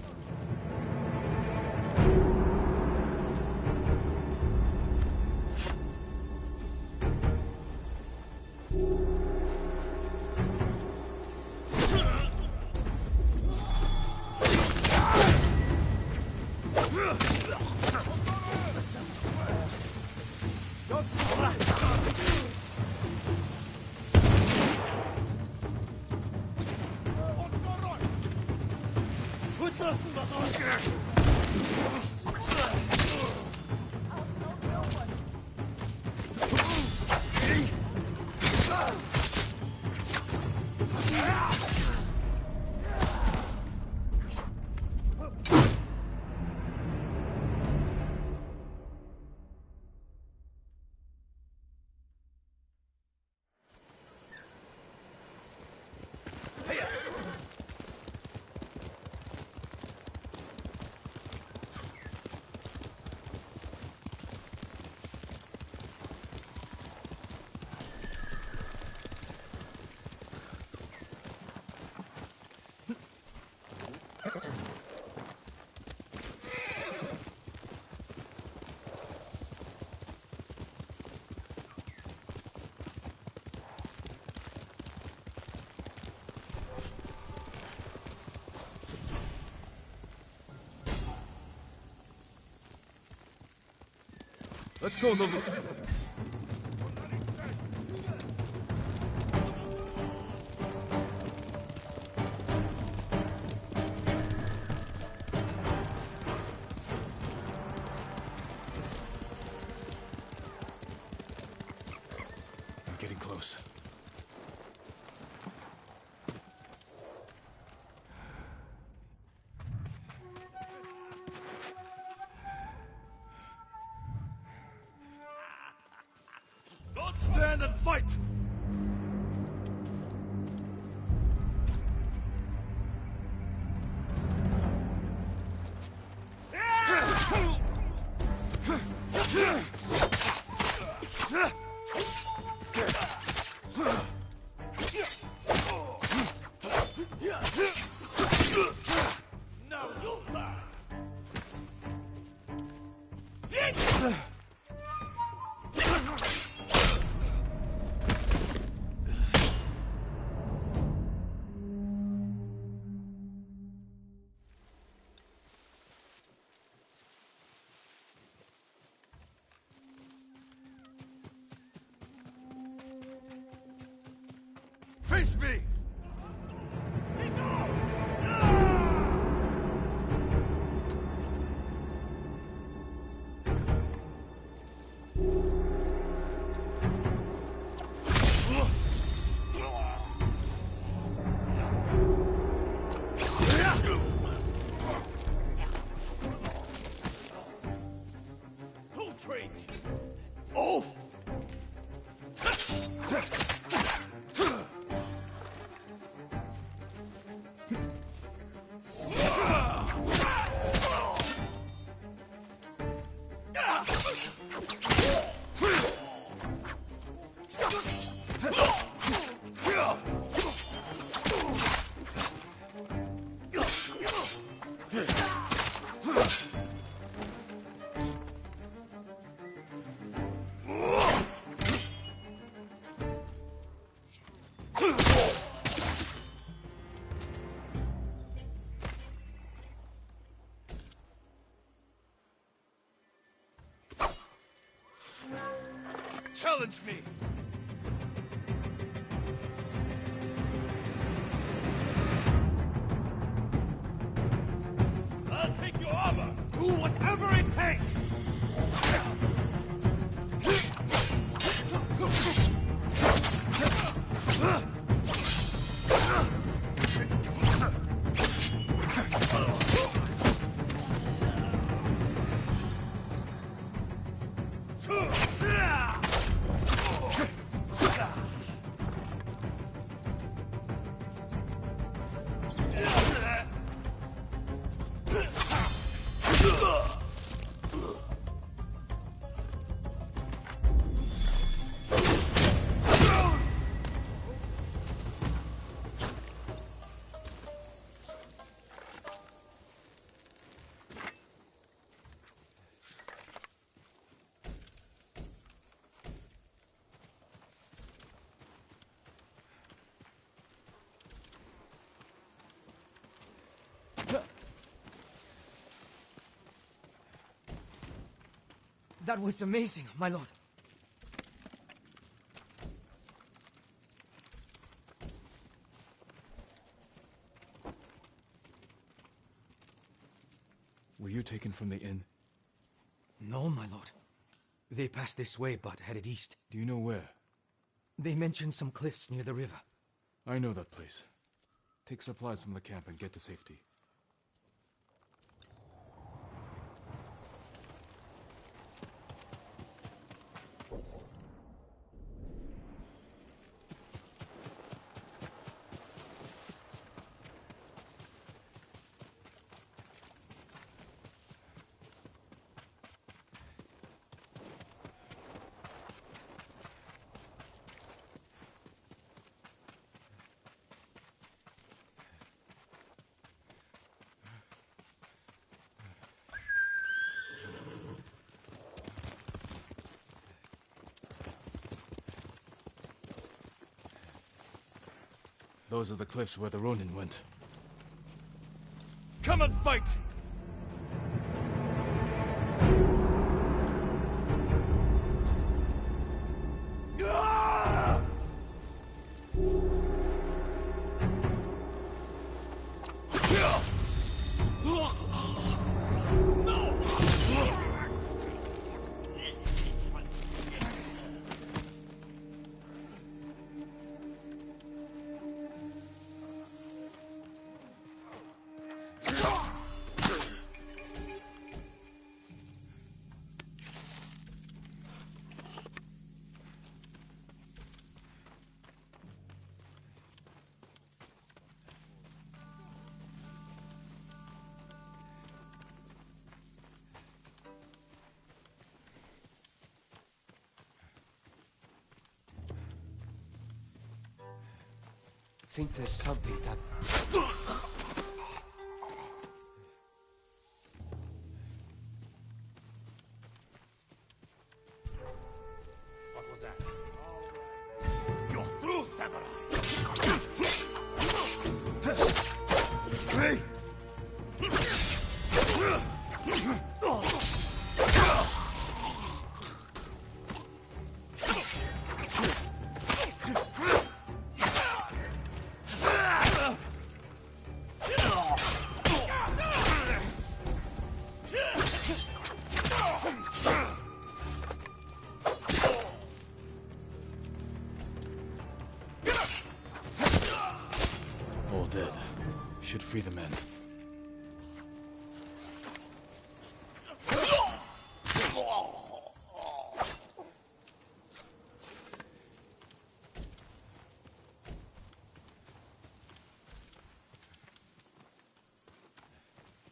Let's go, Nobu. I'm getting close. Don't stand and fight! Now you'll die! Face me! Who trained you? Off! Challenge me! I'll take your armor! Do whatever it takes! That was amazing, my lord. Were you taken from the inn? No, my lord. They passed this way, but headed east. Do you know where? They mentioned some cliffs near the river. I know that place. Take supplies from the camp and get to safety. Those are the cliffs where the Ronin went. Come and fight! Think there's something that... What was that? You're through, samurai! Hey! All dead. Should free the men.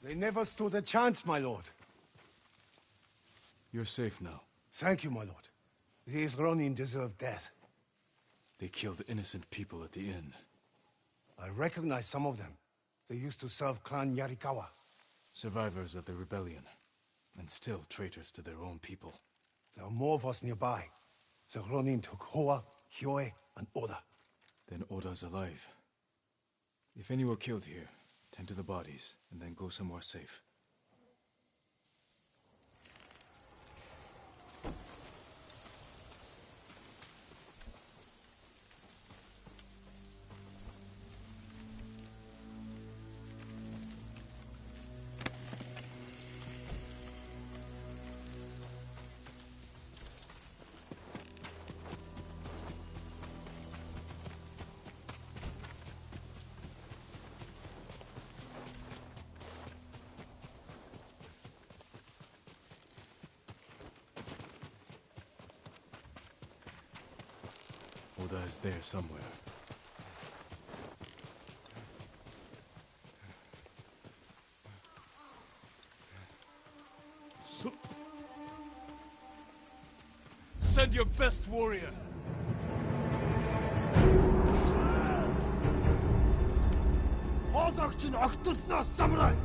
They never stood a chance, my lord. You're safe now. Thank you, my lord. These Ronin deserve death. They killed innocent people at the inn. I recognize some of them. They used to serve Clan Yarikawa. Survivors of the rebellion, and still traitors to their own people. There are more of us nearby. The Ronin took Hoa, Hyoe, and Oda. Then Oda's alive. If any were killed here, tend to the bodies, and then go somewhere safe. Oda is there somewhere. Send your best warrior. Одогч нь огтлноос самурай.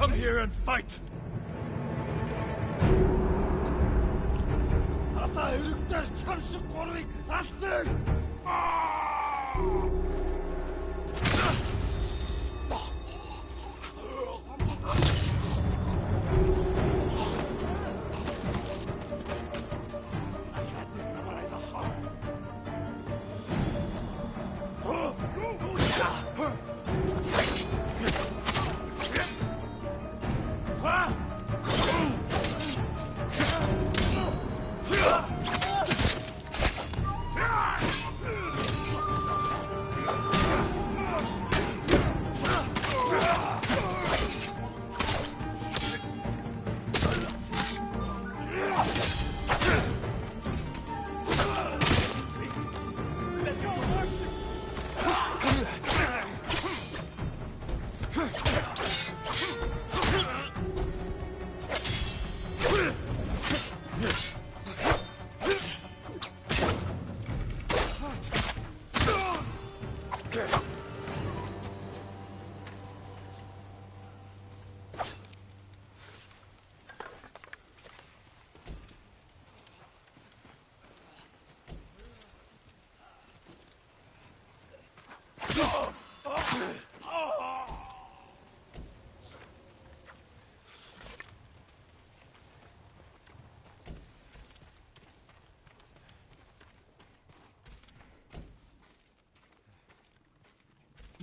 Come here and fight!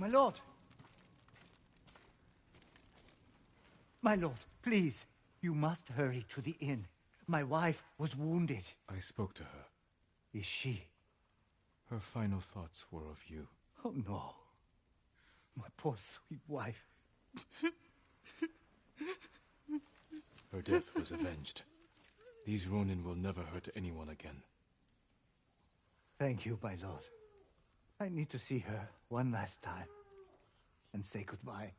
My lord! My lord, please, you must hurry to the inn. My wife was wounded. I spoke to her. Is she? Her final thoughts were of you. Oh, no. My poor sweet wife. Her death was avenged. These Ronin will never hurt anyone again. Thank you, my lord. I need to see her one last time and say goodbye.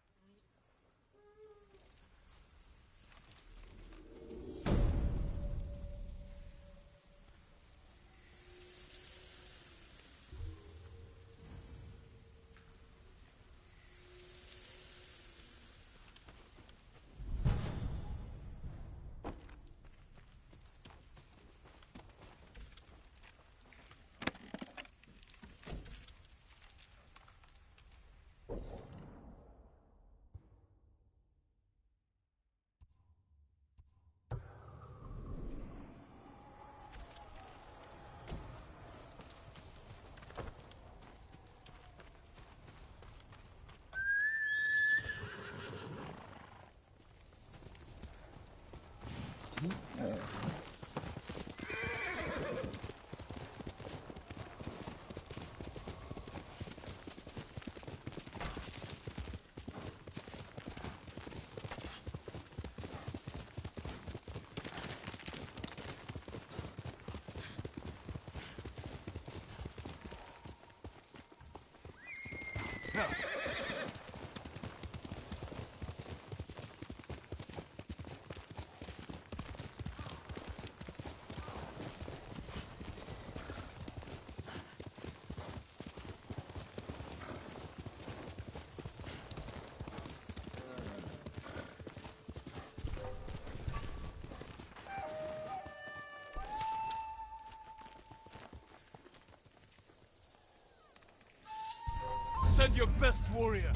Send your best warrior!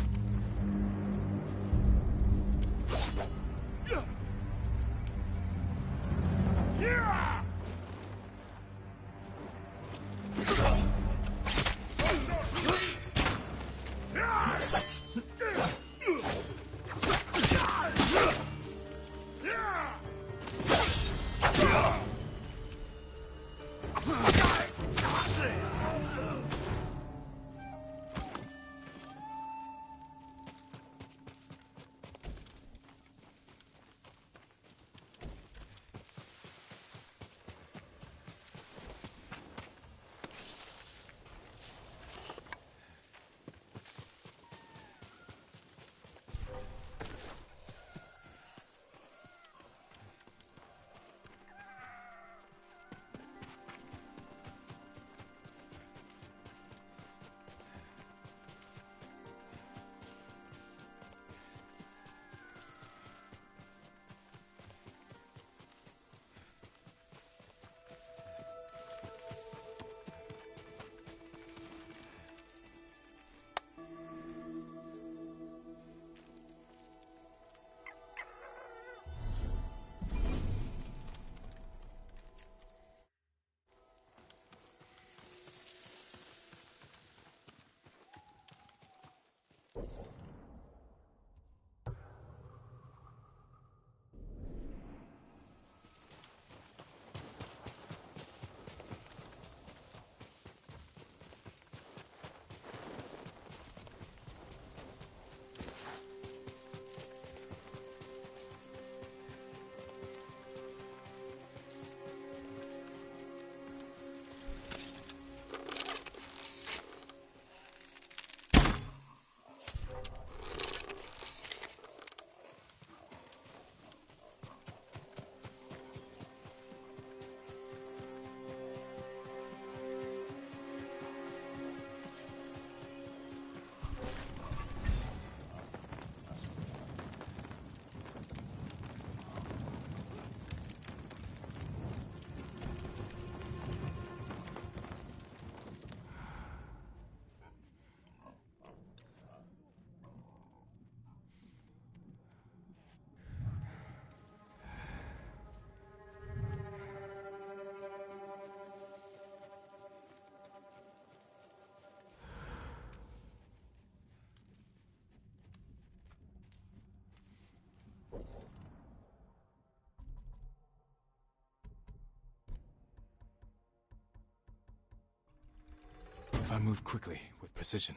I move quickly, with precision,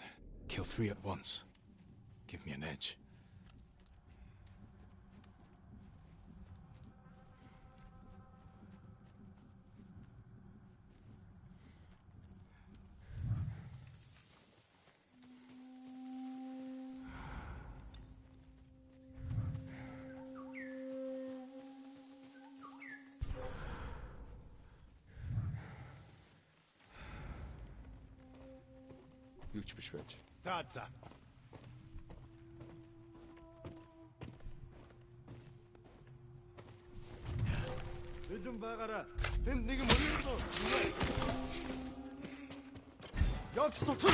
kill 3 at once, give me an edge. Już przyszedł. Tata. 요즘 봐가라. 넌 내게 몰렸어. 역시 또 출.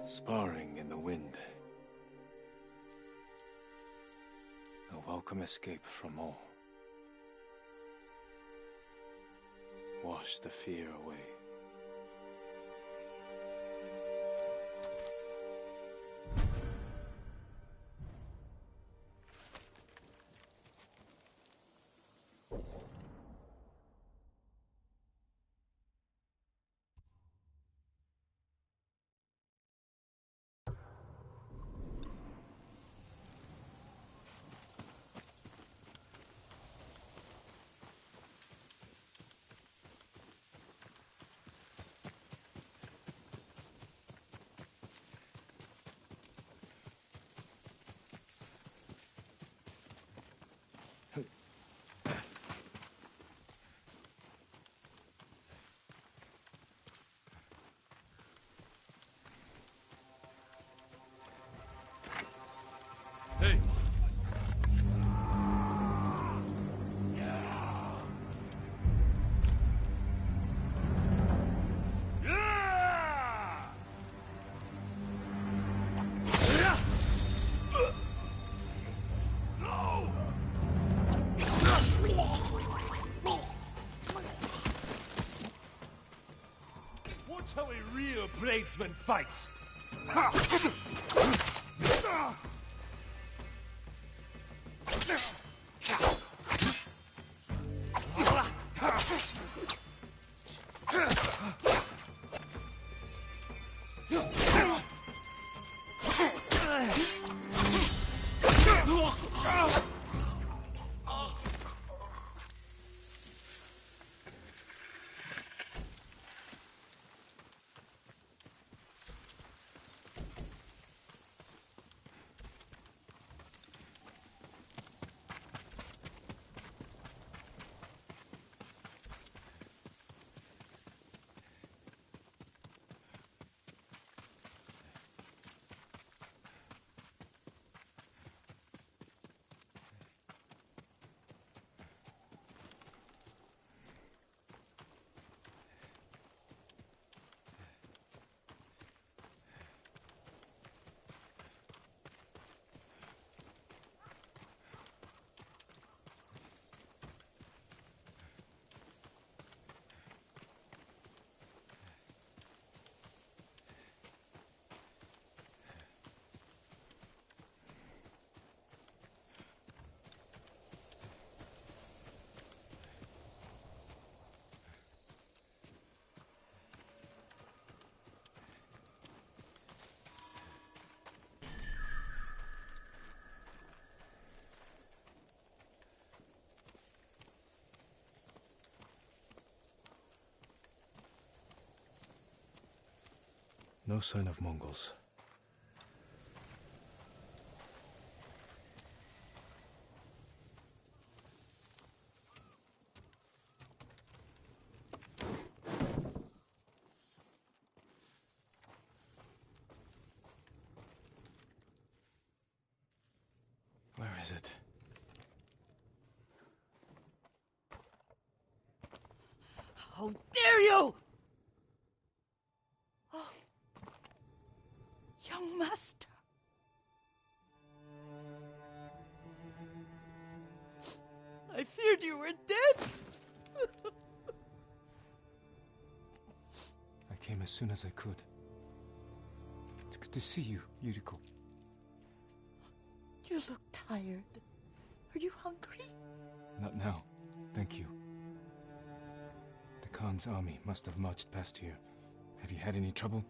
Sparring in the wind. A welcome escape from all. Wash the fear away. That's how a real bladesman fights! Ha! No sign of Mongols. Where is it? How dare you! Oh, young master. I feared you were dead. I came as soon as I could. It's good to see you, Yuriko. You look tired. Are you hungry? Not now, thank you. The Khan's army must have marched past here. Have you had any trouble?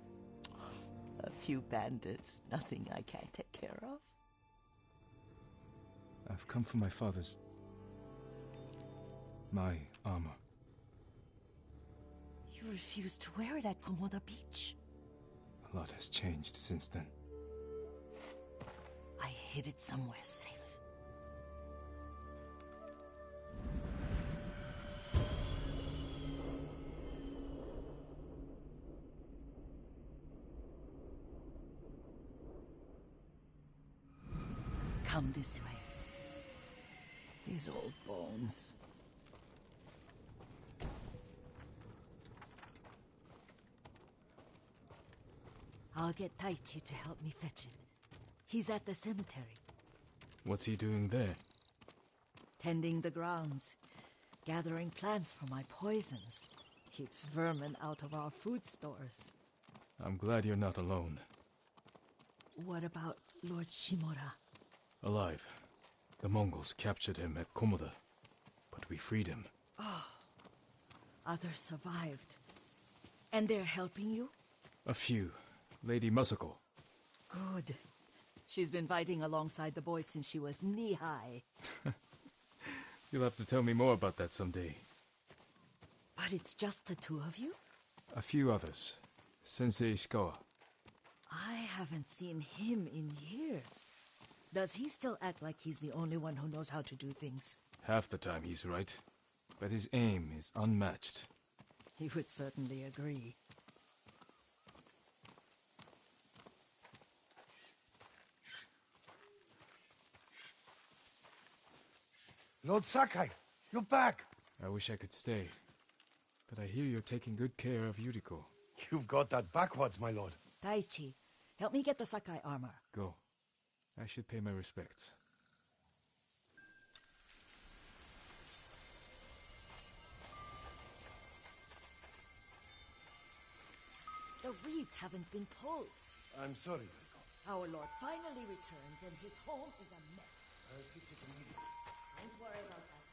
A few bandits, nothing I can't take care of. I've come for my father's... my armor. You refused to wear it at Komoda Beach. A lot has changed since then. I hid it somewhere safe. Come this way. These old bones. I'll get Taichi to help me fetch it. He's at the cemetery. What's he doing there? Tending the grounds. Gathering plants for my poisons. Keeps vermin out of our food stores. I'm glad you're not alone. What about Lord Shimura? Alive. The Mongols captured him at Komoda, but we freed him. Oh, others survived. And they're helping you? A few. Lady Masako. Good. She's been fighting alongside the boys since she was knee-high. You'll have to tell me more about that someday. But it's just the two of you? A few others. Sensei Ishikawa. I haven't seen him in years. Does he still act like he's the only one who knows how to do things? Half the time he's right, but his aim is unmatched. He would certainly agree. Lord Sakai, you're back. I wish I could stay, but I hear you're taking good care of Yuriko. You've got that backwards, my lord. Taichi, help me get the Sakai armor. Go. I should pay my respects. weeds haven't been pulled. I'm sorry, Draco. Our lord finally returns, and his home is a mess. I'll fix it immediately. Don't worry about that now.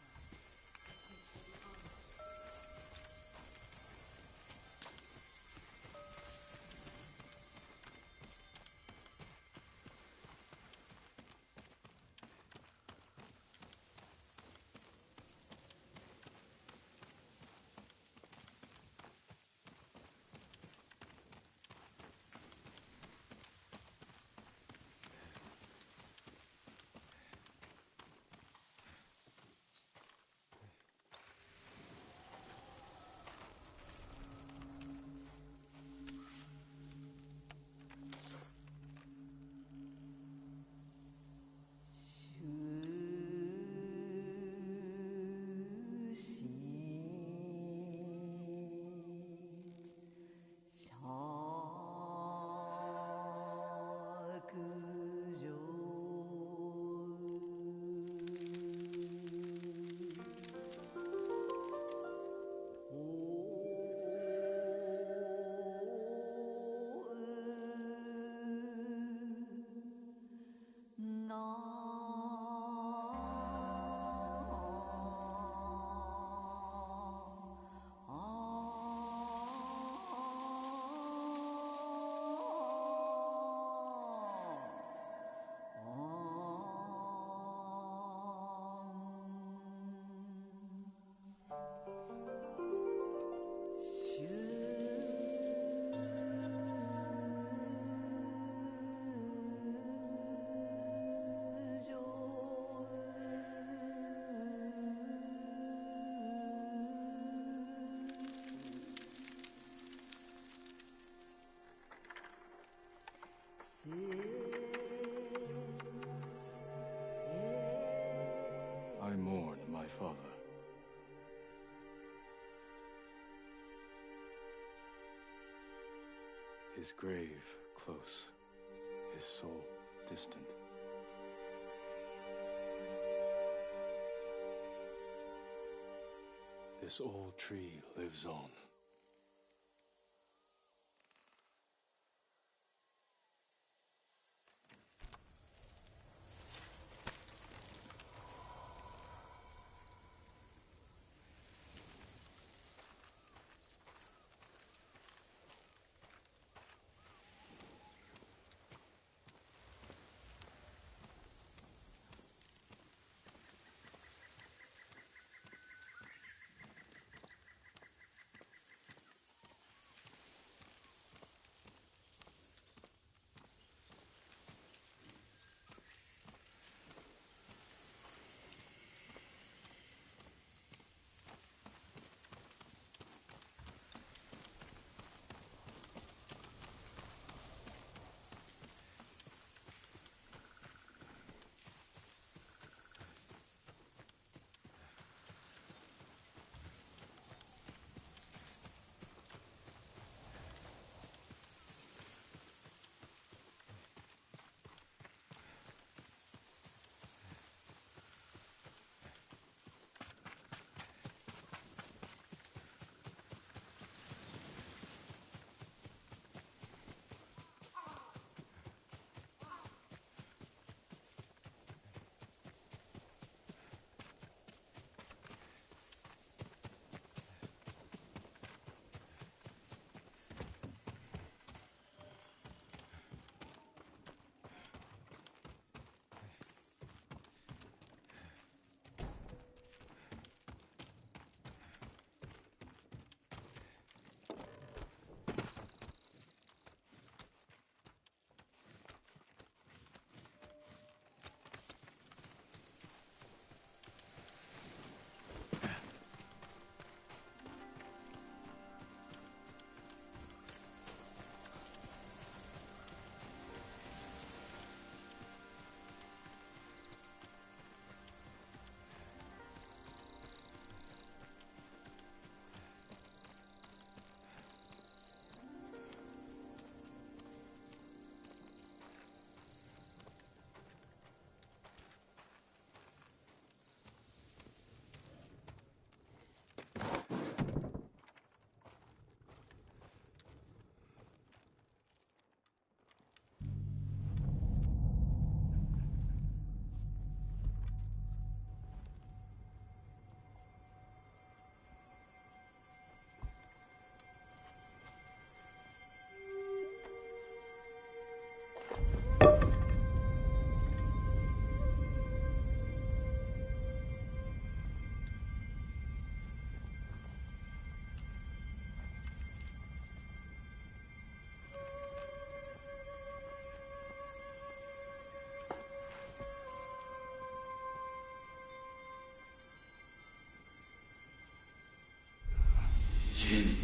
I mourn my father. His grave close, his soul distant. This old tree lives on. Jin,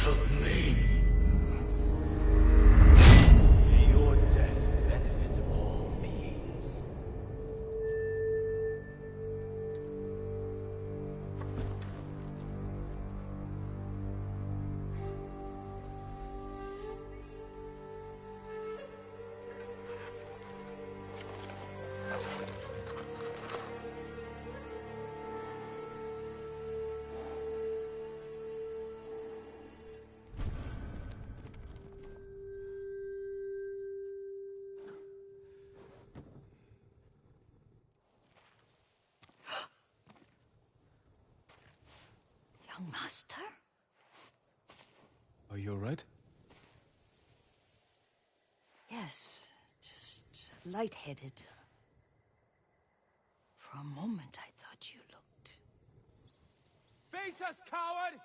help me. May your death benefit all beings. Young master? Are you alright? Yes, just lightheaded. For a moment, I thought you looked... Face us, coward!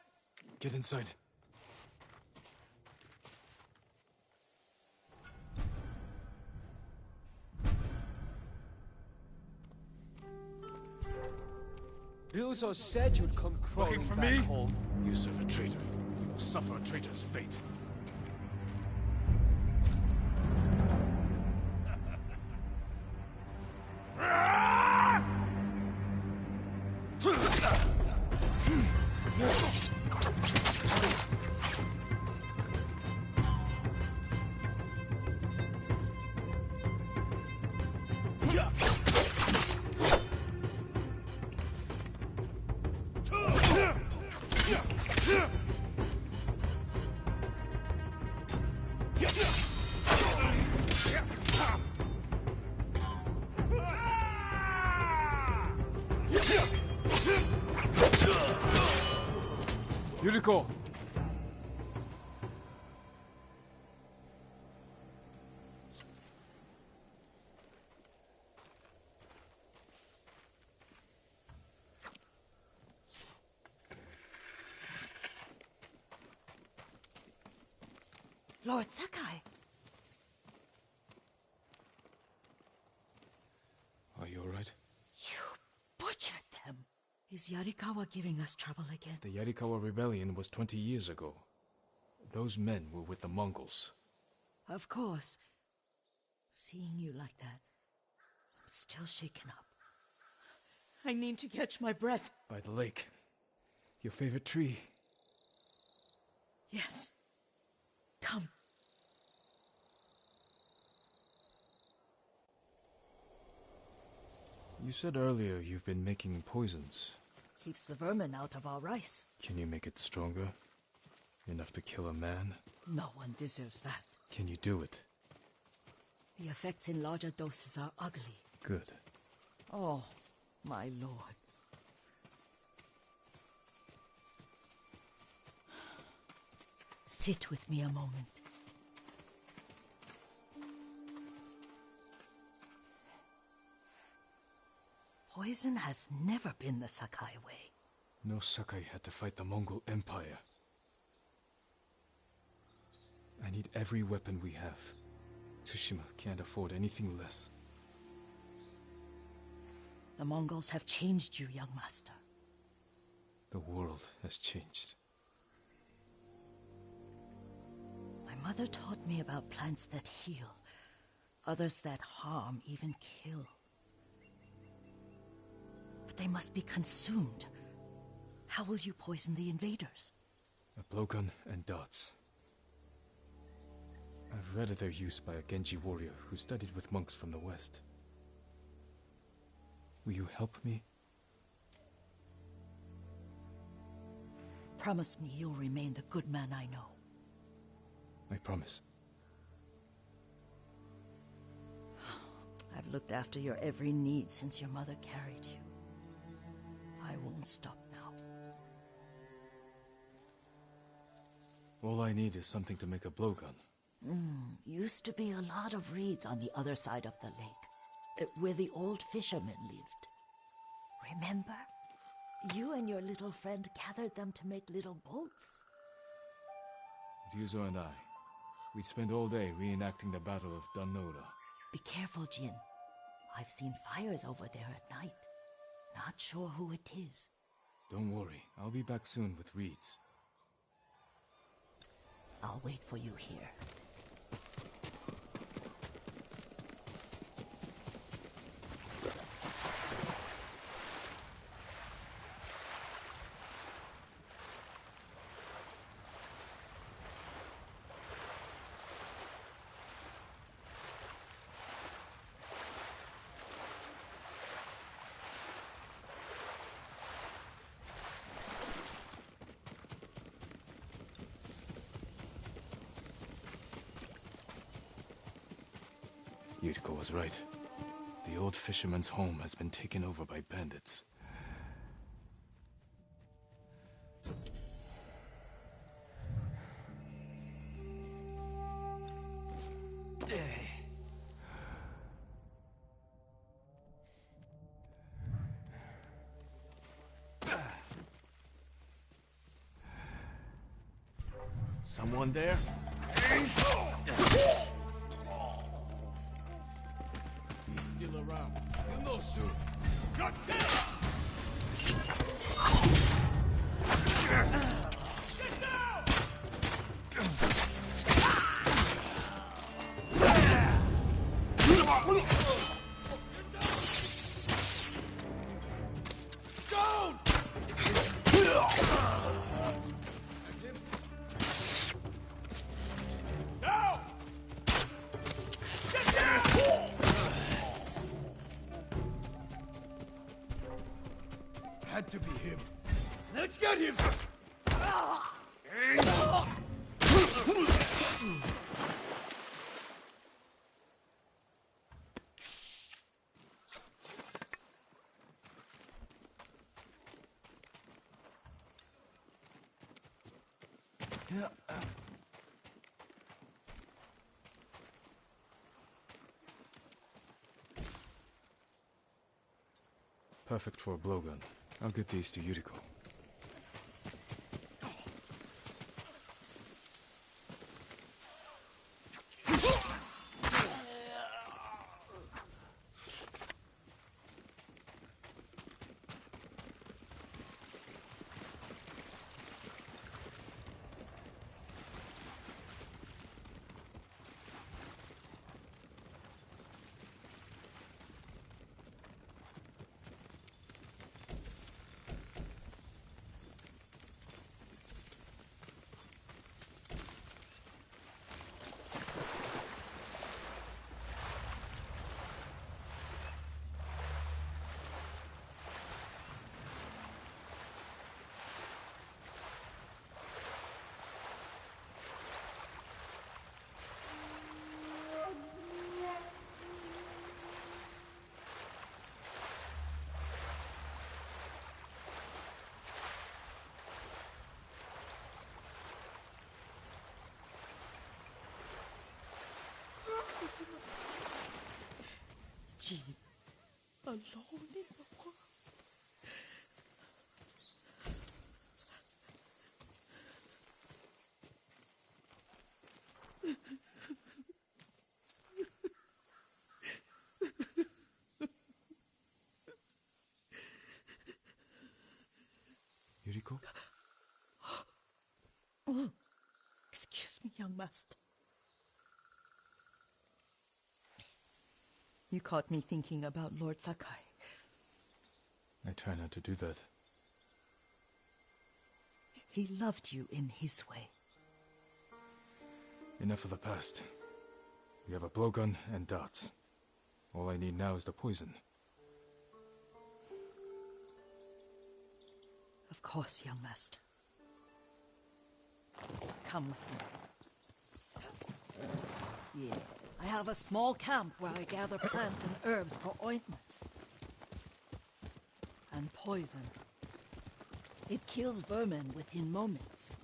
Get inside. Ryuzo said you'd come crawling Looking for back me? home. You serve a traitor. You will suffer a traitor's fate. Yuriko! Lord Sakai! Are you alright? You butchered them! Is Yarikawa giving us trouble again? The Yarikawa rebellion was 20 years ago. Those men were with the Mongols. Of course. Seeing you like that, I'm still shaken up. I need to catch my breath. By the lake. Your favorite tree. Yes. Come. You said earlier you've been making poisons. Keeps the vermin out of our rice. Can you make it stronger? Enough to kill a man? No one deserves that. Can you do it? The effects in larger doses are ugly. Good. Oh, my lord. Sit with me a moment. Poison has never been the Sakai way. No Sakai had to fight the Mongol Empire. I need every weapon we have. Tsushima can't afford anything less. The Mongols have changed you, young master. The world has changed. My mother taught me about plants that heal, others that harm, even kill. But they must be consumed. How will you poison the invaders? A blowgun and darts. I've read of their use by a Genji warrior who studied with monks from the west. Will you help me? Promise me you'll remain the good man I know. I promise. I've looked after your every need since your mother carried you. I won't stop now. All I need is something to make a blowgun. Used to be a lot of reeds on the other side of the lake, where the old fishermen lived. Remember? You and your little friend gathered them to make little boats. Ryuzo and I, we spent all day reenacting the Battle of Danora. Be careful, Jin. I've seen fires over there at night. Not sure who it is. Don't worry, I'll be back soon with reeds. I'll wait for you here. Yuriko was right. The old fisherman's home has been taken over by bandits. Someone there? He's still around. He'll know soon. Got down! Get down! Stone! Now! Get down! Had to be him. Let's get him! Perfect for a blowgun. I'll get these to Yuriko. Jean, alone in the world. Yuriko? Oh, excuse me, young master. You caught me thinking about Lord Sakai. I try not to do that. He loved you in his way. Enough of the past. We have a blowgun and darts. All I need now is the poison. Of course, young master. Come with me. Yes, I have a small camp where I gather plants and herbs for ointments. And poison. It kills vermin within moments.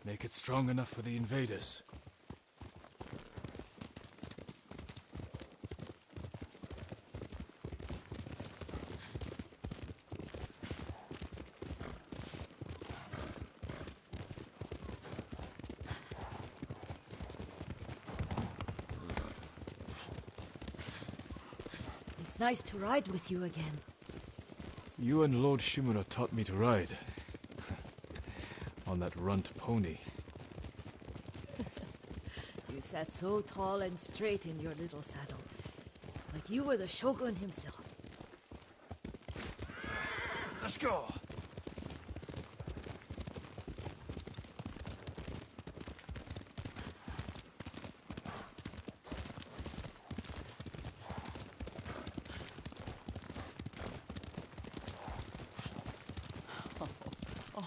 Make it strong enough for the invaders. It's nice to ride with you again. You and Lord Shimura taught me to ride. On that runt pony. You sat so tall and straight in your little saddle, like you were the Shogun himself. Let's go.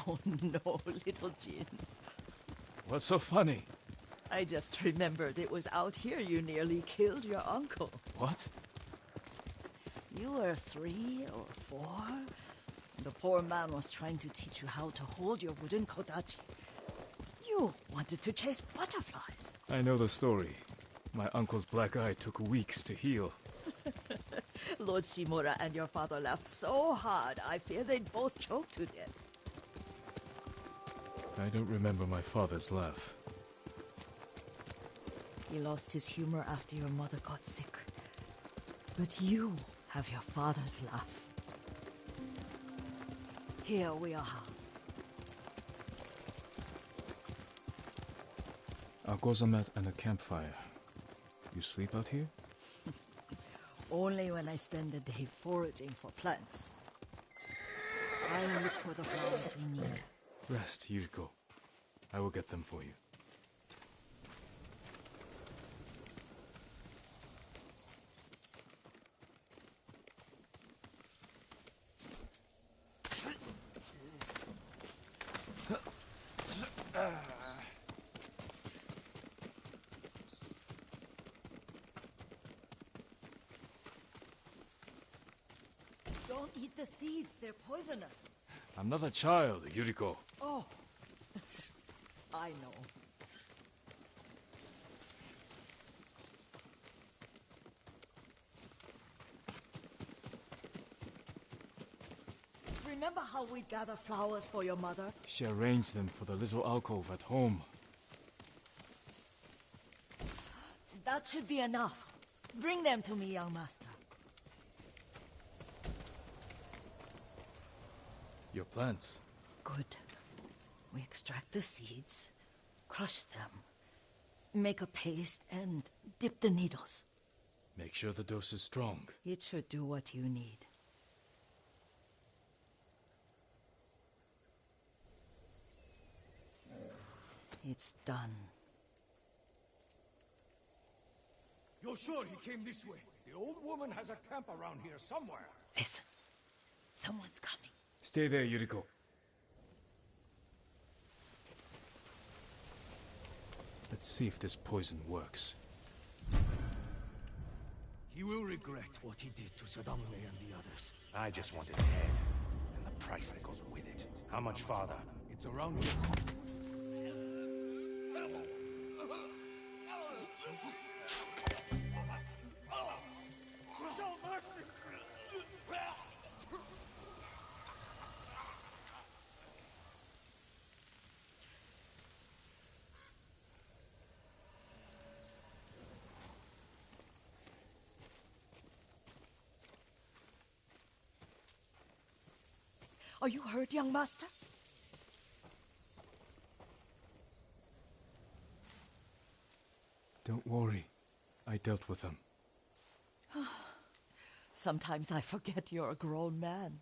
Oh no, little Jin. What's so funny? I just remembered it was out here you nearly killed your uncle. What? You were 3 or 4. The poor man was trying to teach you how to hold your wooden kodachi. You wanted to chase butterflies. I know the story. My uncle's black eye took weeks to heal. Lord Shimura and your father laughed so hard, I fear they'd both choke to death. I don't remember my father's laugh. He lost his humor after your mother got sick. But you have your father's laugh. Here we are. A gozamat and a campfire. You sleep out here? Only when I spend the day foraging for plants. I look for the flowers we need. Rest, Yuriko. I will get them for you. Don't eat the seeds, they're poisonous. I'm not a child, Yuriko. Oh, I know. Remember how we'd gather flowers for your mother? She arranged them for the little alcove at home. That should be enough. Bring them to me, young master. Your plants. Good. We extract the seeds, crush them, make a paste, and dip the needles. Make sure the dose is strong. It should do what you need. It's done. You're sure he came this way? The old woman has a camp around here somewhere. Listen. Someone's coming. Stay there, Yuriko. Let's see if this poison works. He will regret what he did to Sadamune and the others. I just want his head, and the price that goes with it. How much farther? It's around here. Are you hurt, young master? Don't worry. I dealt with them. Sometimes I forget you're a grown man.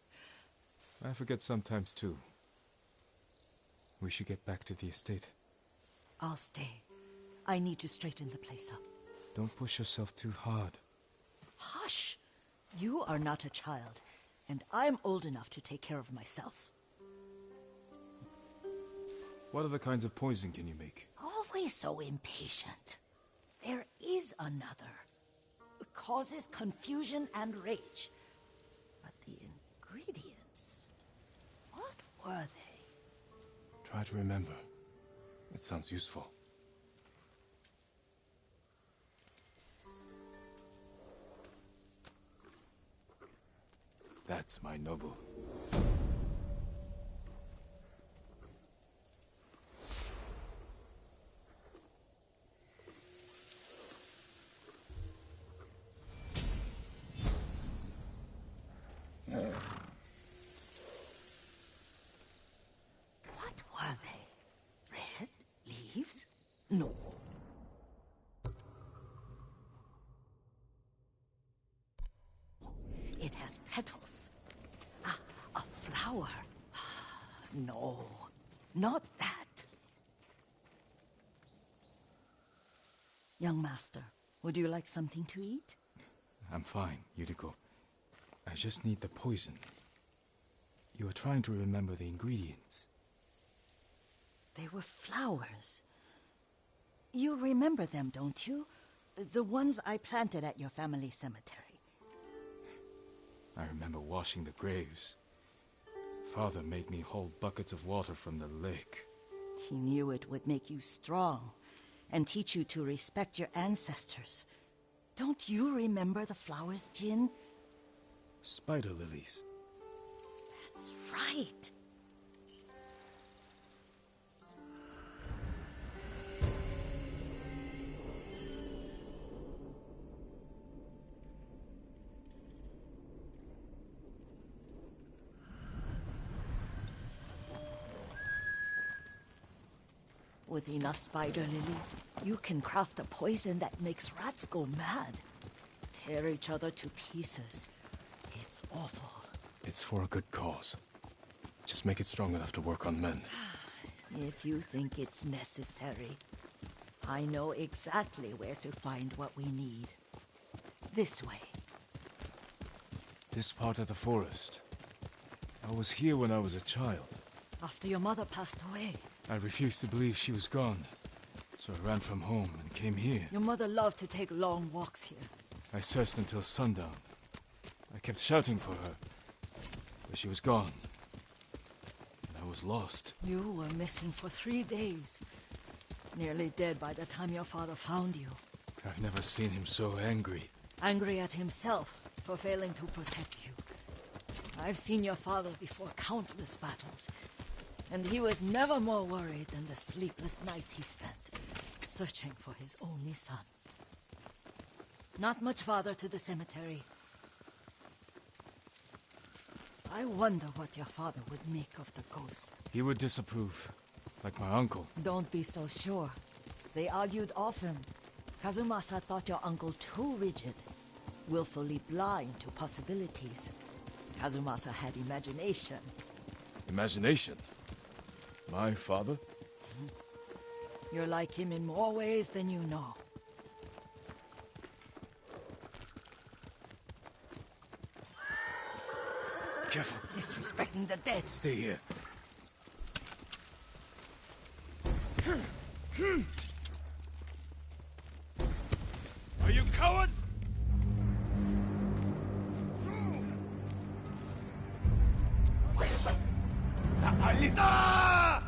I forget sometimes too. We should get back to the estate. I'll stay. I need to straighten the place up. Don't push yourself too hard. Hush! You are not a child, and I'm old enough to take care of myself. What other kinds of poison can you make? Always so impatient. There is another. It causes confusion and rage. But the ingredients... what were they? Try to remember. It sounds useful. That's my noble. No. It has petals. Ah, a flower. No, not that. Young master, would you like something to eat? I'm fine, Yuriko. I just need the poison. You are trying to remember the ingredients. They were flowers. You remember them, don't you? The ones I planted at your family cemetery. I remember washing the graves. Father made me hold buckets of water from the lake. He knew it would make you strong and teach you to respect your ancestors. Don't you remember the flowers, Jin? Spider lilies. That's right. With enough spider lilies, you can craft a poison that makes rats go mad. Tear each other to pieces. It's awful. It's for a good cause. Just make it strong enough to work on men. If you think it's necessary, I know exactly where to find what we need. This way. This part of the forest. I was here when I was a child. After your mother passed away. I refused to believe she was gone, so I ran from home and came here. Your mother loved to take long walks here. I searched until sundown. I kept shouting for her, but she was gone. And I was lost. You were missing for 3 days. Nearly dead by the time your father found you. I've never seen him so angry. Angry at himself for failing to protect you. I've seen your father before countless battles, and he was never more worried than the sleepless nights he spent searching for his only son. Not much farther to the cemetery. I wonder what your father would make of the ghost. He would disapprove, like my uncle. Don't be so sure. They argued often. Kazumasa thought your uncle too rigid, willfully blind to possibilities. Kazumasa had imagination. Imagination? My father? You're like him in more ways than you know. Careful. Disrespecting the dead. Stay here. Are you cowards? Zakalita!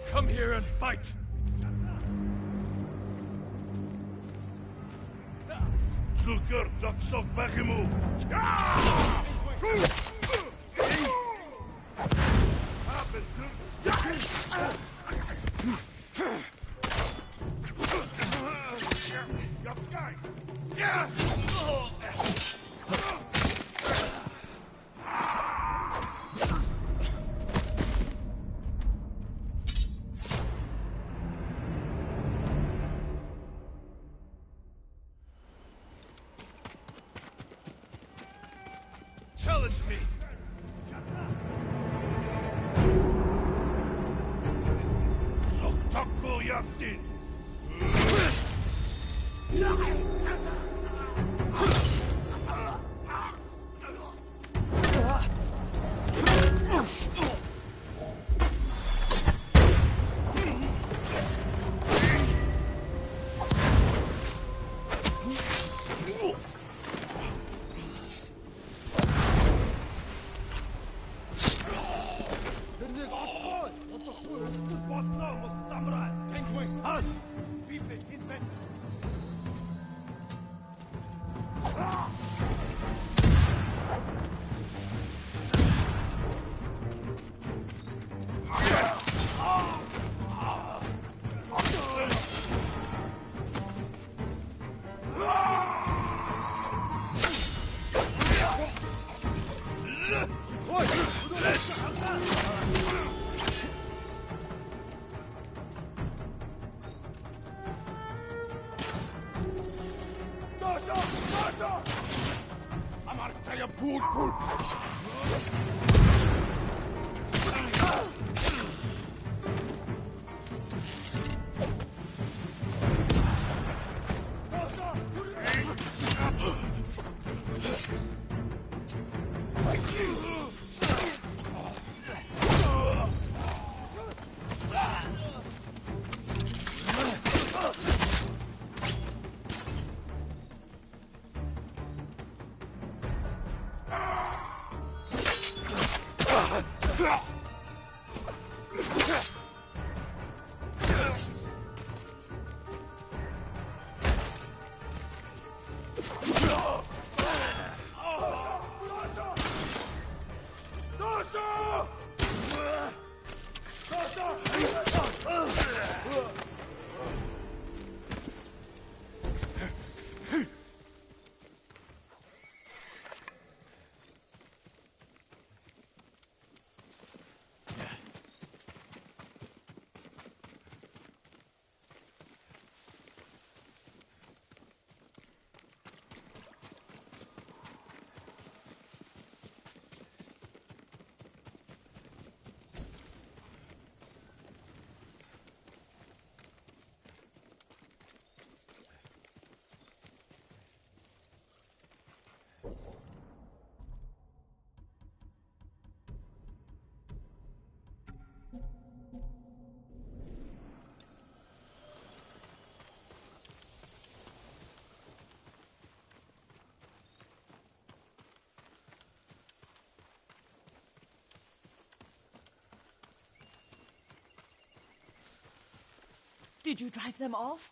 Come here and fight! Sulker, Doksok, Bagimu! Challenge me! Soktaku Yasin! Did you drive them off?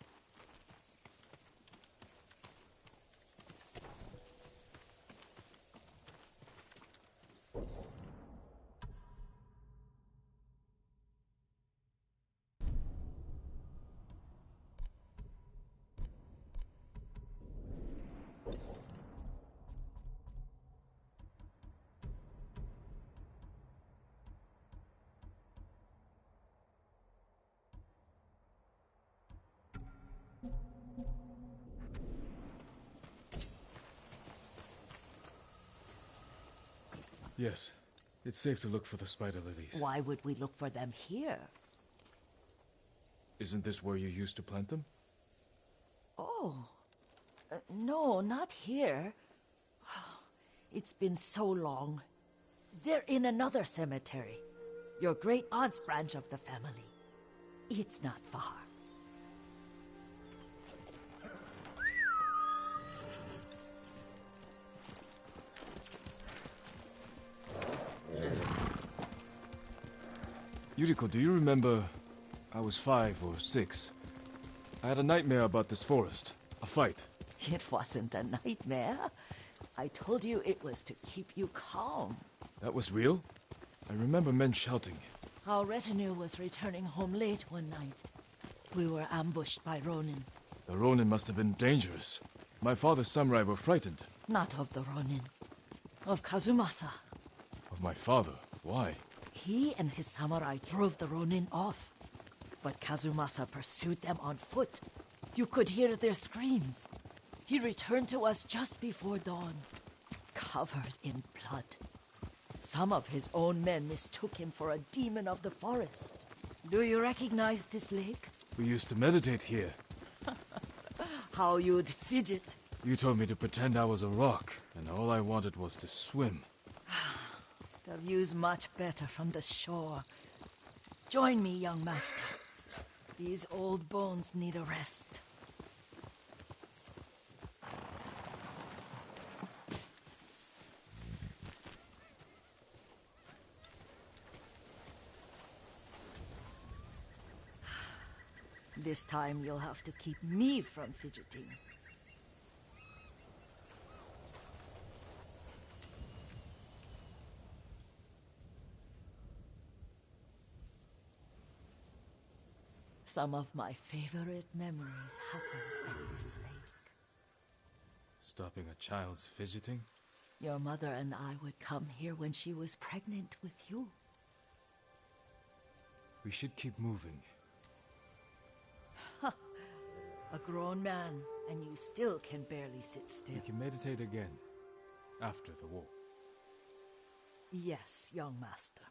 Yes. It's safe to look for the spider lilies. Why would we look for them here? Isn't this where you used to plant them? Oh. No, not here. It's been so long. They're in another cemetery. Your great-aunt's branch of the family. It's not far. Yuriko, do you remember... I was 5 or 6. I had a nightmare about this forest. A fight. It wasn't a nightmare. I told you it was to keep you calm. That was real? I remember men shouting. Our retinue was returning home late one night. We were ambushed by Ronin. The Ronin must have been dangerous. My father's samurai were frightened. Not of the Ronin. Of Kazumasa. Of my father? Why? He and his samurai drove the Ronin off. But Kazumasa pursued them on foot. You could hear their screams. He returned to us just before dawn, covered in blood. Some of his own men mistook him for a demon of the forest. Do you recognize this lake? We used to meditate here. How you'd fidget. You told me to pretend I was a rock, and all I wanted was to swim. The view's much better from the shore. Join me, young master. These old bones need a rest. This time you'll have to keep me from fidgeting. Some of my favorite memories happened at this lake. Stopping a child's fidgeting? Your mother and I would come here when she was pregnant with you. We should keep moving. A grown man, and you still can barely sit still. We can meditate again, after the war. Yes, young master.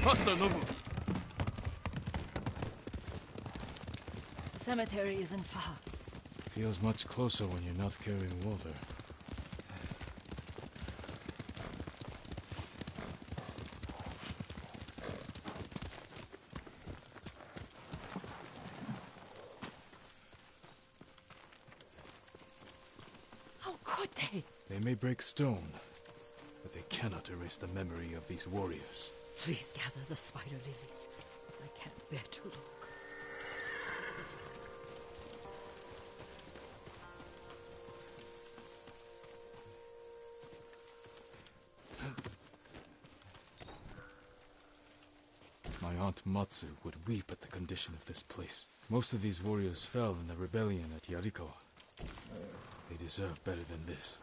Faster, Nobu! The cemetery isn't far. Feels much closer when you're not carrying water. How could they? They may break stone, but they cannot erase the memory of these warriors. Please gather the spider lilies. I can't bear to look. My Aunt Matsu would weep at the condition of this place. Most of these warriors fell in the rebellion at Yarikawa. They deserve better than this.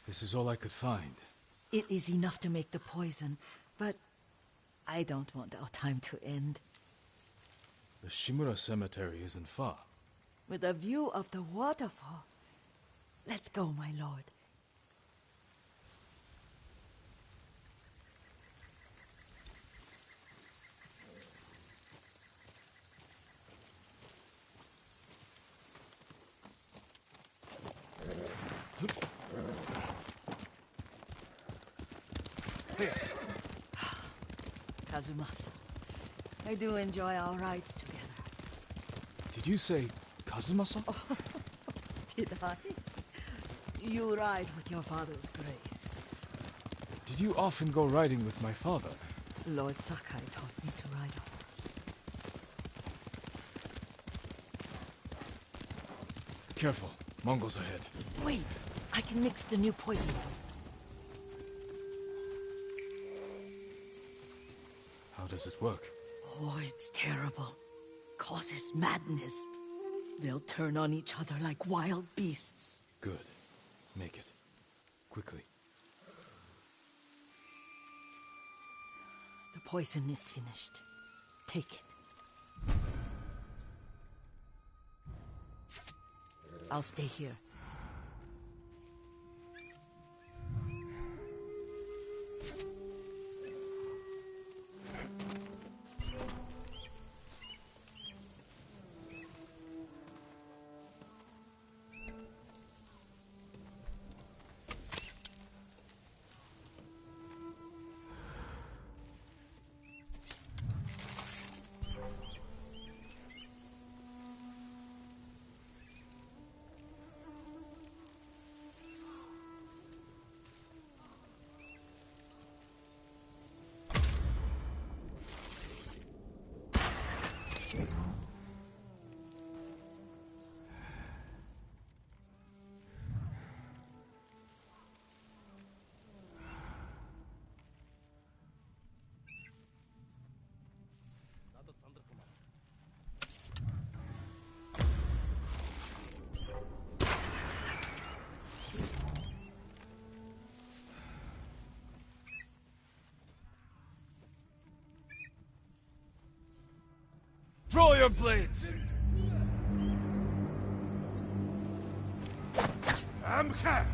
This is all I could find. It is enough to make the poison, but I don't want our time to end. The Shimura Cemetery isn't far. With a view of the waterfall. Let's go, my lord. Kazumasa, I do enjoy our rides together. Did you say Kazumasa? Oh, did I? You ride with your father's grace. Did you often go riding with my father? Lord Sakai taught me to ride a horse. Careful, Mongols ahead. Wait, I can mix the new poison. How does it work? Oh, it's terrible. Causes madness. They'll turn on each other like wild beasts. Good. Make it. Quickly. The poison is finished. Take it. I'll stay here. Draw your blades! Amka!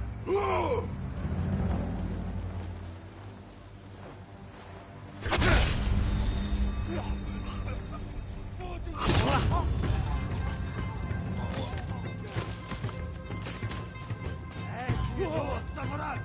Samurai!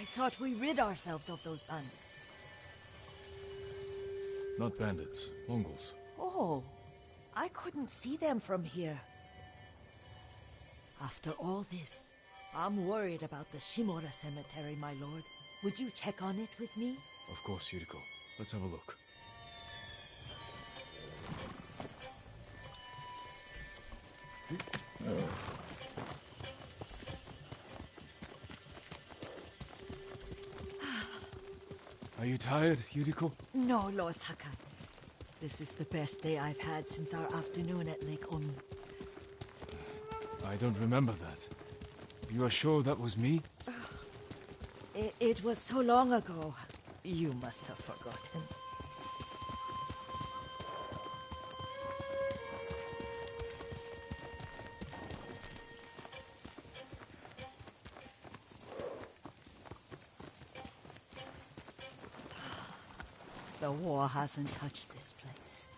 I thought we rid ourselves of those bandits. Not bandits, Mongols. Oh, I couldn't see them from here. After all this, I'm worried about the Shimura cemetery, my lord. Would you check on it with me? Of course, Yuriko. Let's have a look. Are you tired, Yuriko? No, Lord Sakai. This is the best day I've had since our afternoon at Lake Oni. I don't remember that. You are sure that was me? It was so long ago. You must have forgotten. The war hasn't touched this place.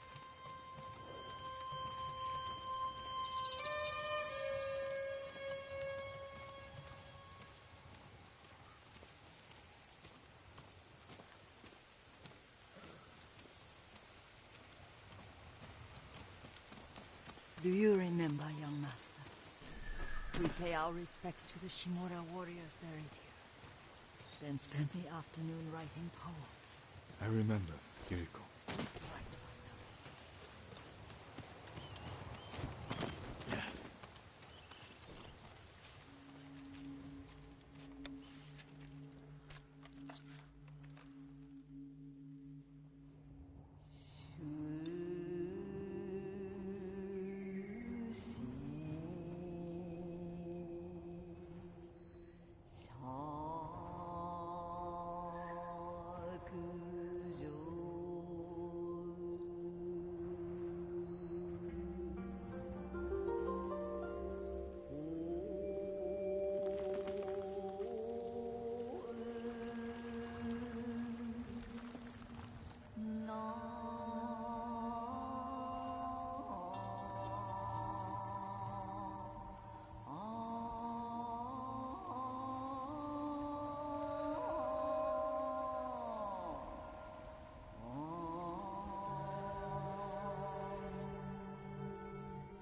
Do you remember, young master? We pay our respects to the Shimura warriors buried here, then spend the afternoon writing poems. I remember, Yuriko. That's right.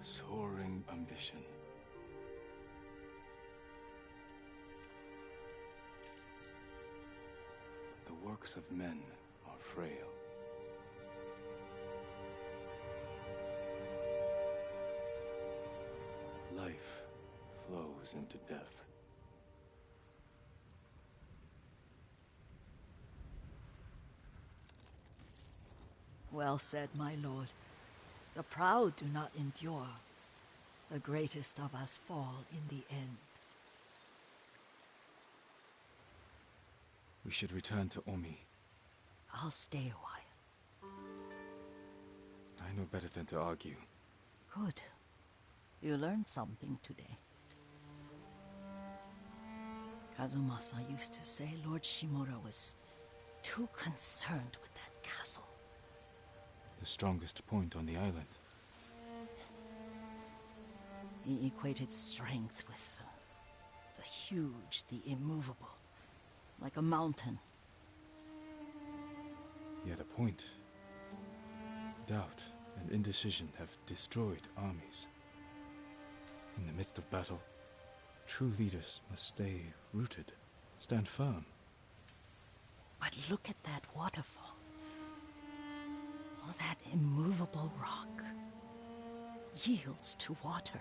Soaring ambition. The works of men are frail. Life flows into death. Well said, my lord. The proud do not endure. The greatest of us fall in the end. We should return to Omi. I'll stay a while. I know better than to argue. Good. You learned something today. Kazumasa used to say Lord Shimura was too concerned with that castle. The strongest point on the island. He equated strength with the huge, the immovable, like a mountain. Yet a point. Doubt and indecision have destroyed armies. In the midst of battle, true leaders must stay rooted, stand firm. But look at that waterfall. All that immovable rock yields to water.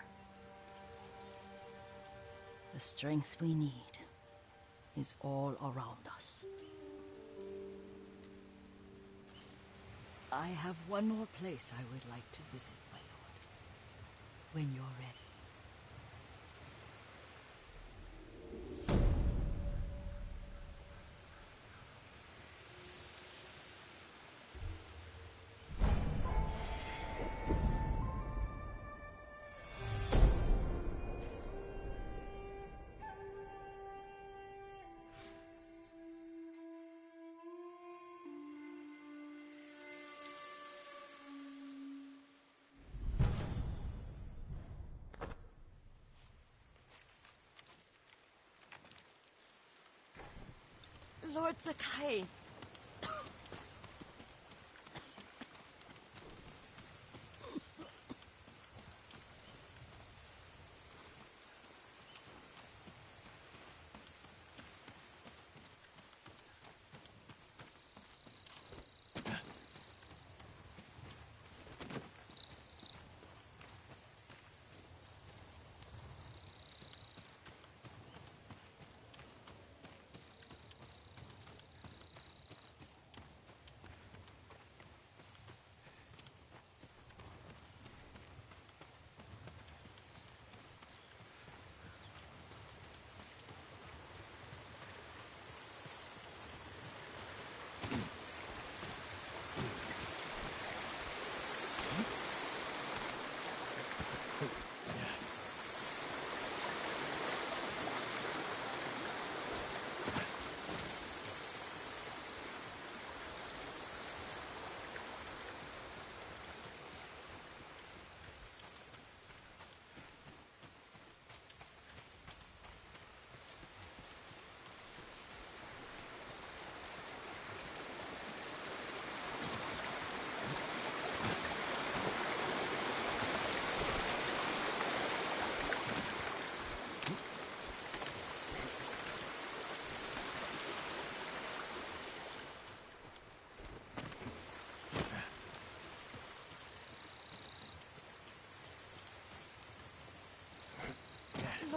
The strength we need is all around us. I have one more place I would like to visit, my lord. When you're ready. Lord Sakai.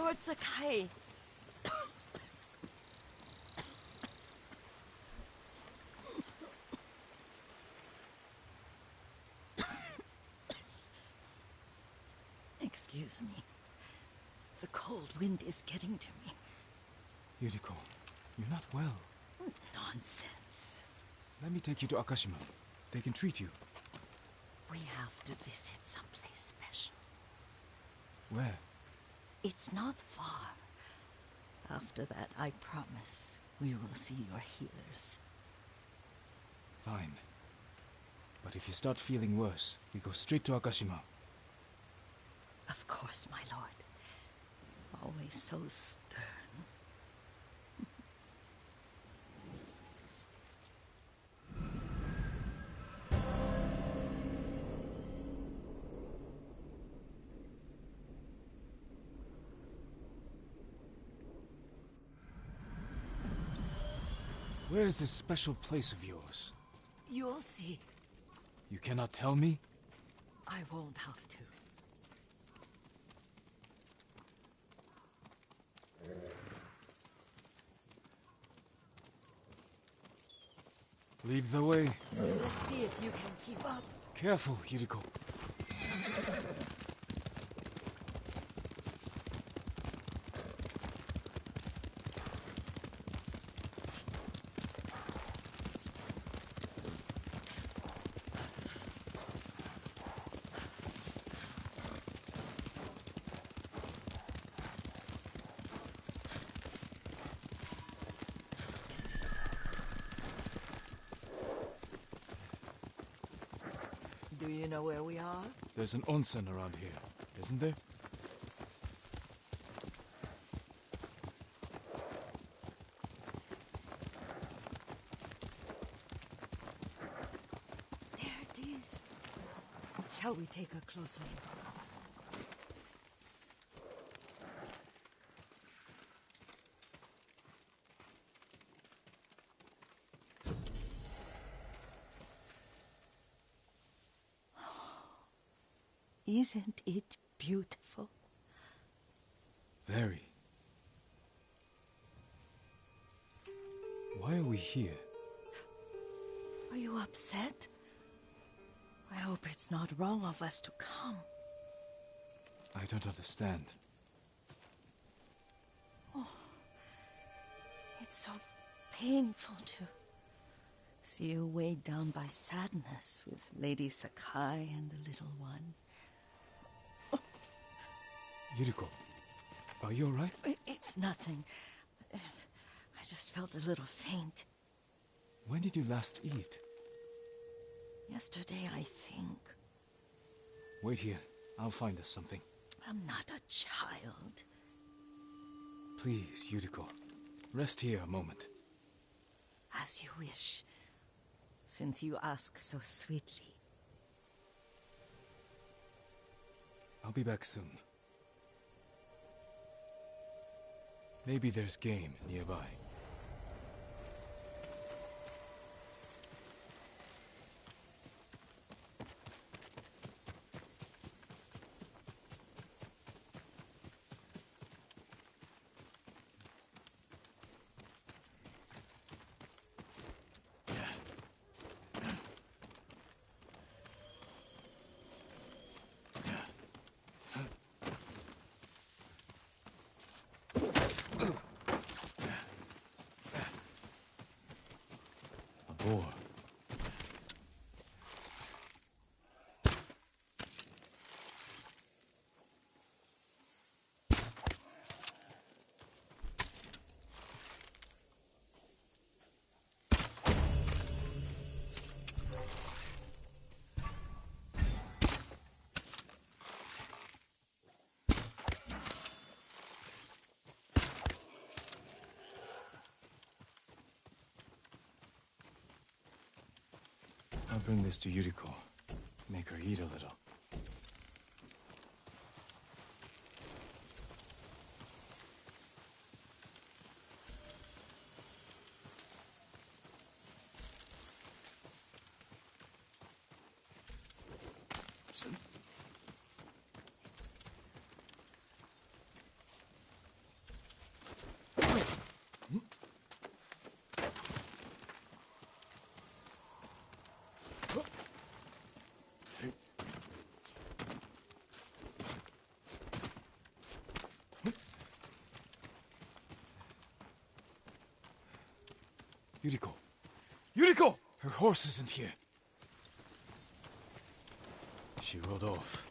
Lord Sakai. Excuse me. The cold wind is getting to me. Yuriko, you're not well. Nonsense. Let me take you to Akashima. They can treat you. We have to visit someplace special. Where? It's not far. After that, I promise, we will see your healers. Fine. But if you start feeling worse, we go straight to Akashima. Of course, my lord. Always so stern. Where is this special place of yours? You'll see. You cannot tell me? I won't have to. Lead the way. Let's see if you can keep up. Careful, Yuriko. Do you know where we are? There's an onsen around here, isn't there? There it is. Shall we take a closer look? Isn't it beautiful? Very. Why are we here? Are you upset? I hope it's not wrong of us to come. I don't understand. Oh, it's so painful to see you weighed down by sadness with Lady Sakai and the little one. Yuriko, are you alright? It's nothing. I just felt a little faint. When did you last eat? Yesterday, I think. Wait here. I'll find us something. I'm not a child. Please, Yuriko. Rest here a moment. As you wish, since you ask so sweetly. I'll be back soon. Maybe there's game nearby. Boar. I'll bring this to Yuriko. Make her eat a little. Yuriko! Yuriko! Her horse isn't here. She rode off.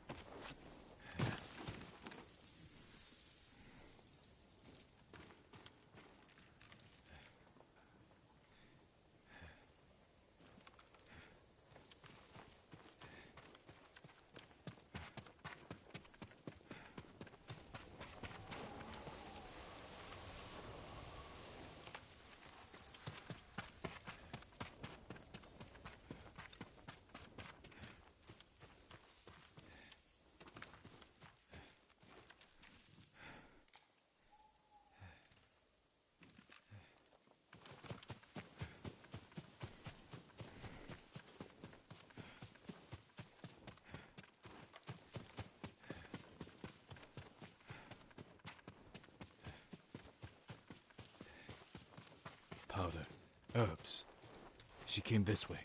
Powder. Herbs. She came this way.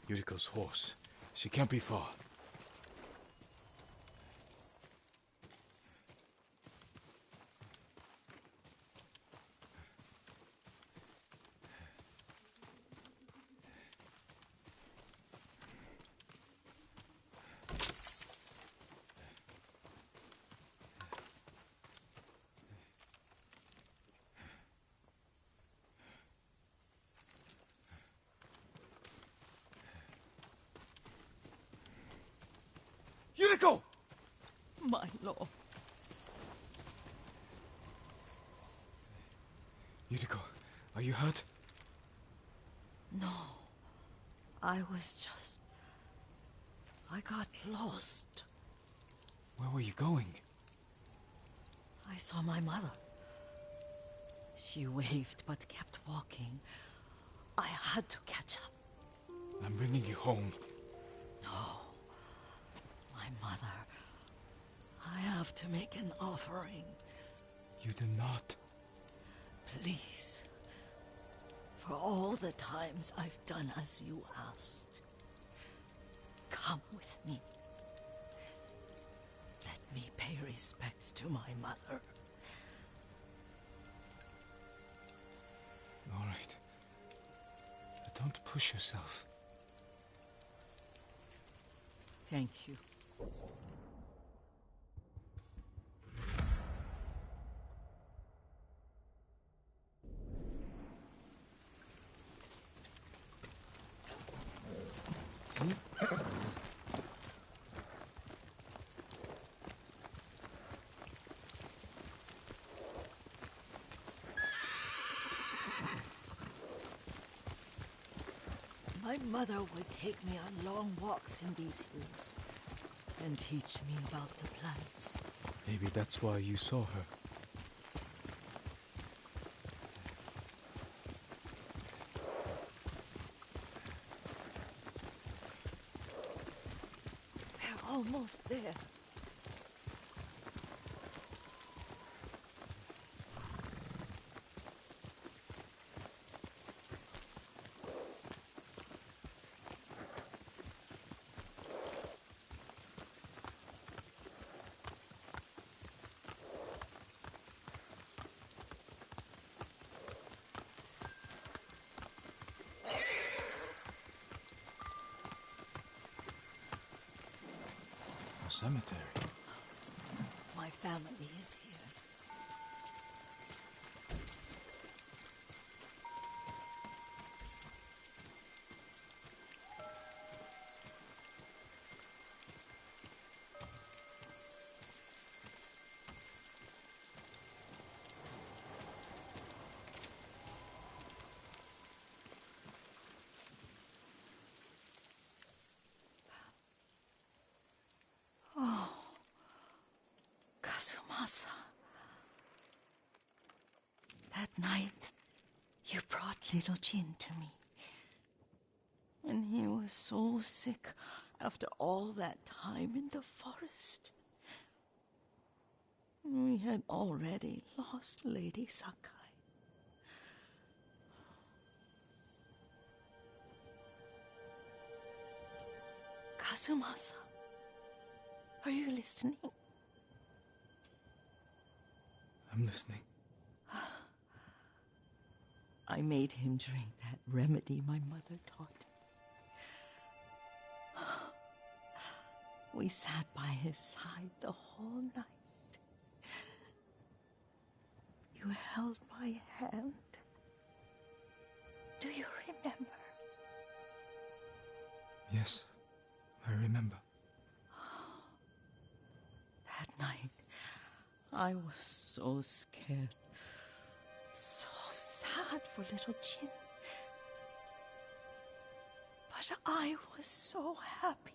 Yuriko's horse. She can't be far. Yuriko! My lord. Yuriko, are you hurt? No. I got lost. Where were you going? I saw my mother. She waved but kept walking. I had to catch up. I'm bringing you home. No. My mother. I have to make an offering. You do not. Please. For all the times I've done as you asked. Come with me. Let me pay respects to my mother. All right. But don't push yourself. Thank you. My mother would take me on long walks in these hills and teach me about the plants. Maybe that's why you saw her. We're almost there. A cemetery. My family is here. Oh, Kazumasa. That night, you brought little Jin to me. And he was so sick after all that time in the forest. We had already lost Lady Sakai. Kazumasa, are you listening? I'm listening. I made him drink that remedy my mother taught me. We sat by his side the whole night. You held my hand. Do you remember? Yes, I remember. That night, I was so scared, so sad for little Jin. But I was so happy.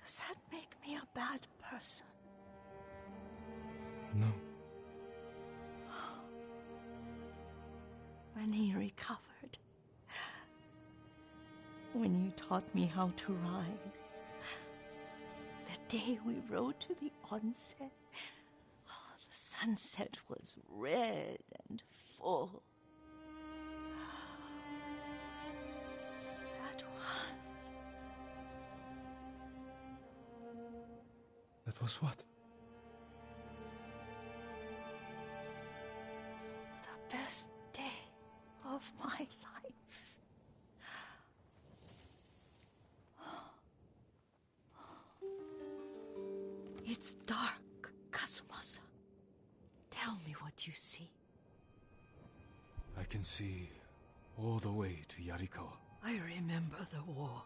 Does that make me a bad person? No. When he recovered, when you taught me how to ride, the day we rode to the onsen, the sunset was red and full. That was what? The best day of my life. It's dark, Kazumasa. Tell me what you see. I can see all the way to Yarikawa. I remember the war.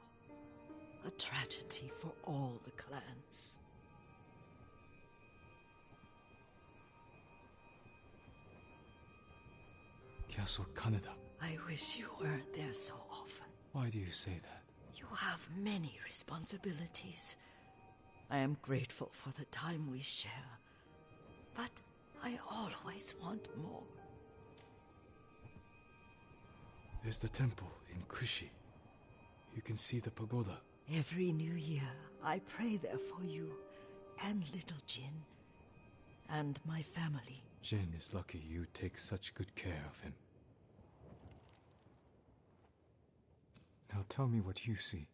A tragedy for all the clans. Castle Kaneda. I wish you weren't there so often. Why do you say that? You have many responsibilities. I am grateful for the time we share, but I always want more. There's the temple in Kushi. You can see the pagoda. Every new year, I pray there for you and little Jin and my family. Jin is lucky you take such good care of him. Now tell me what you see.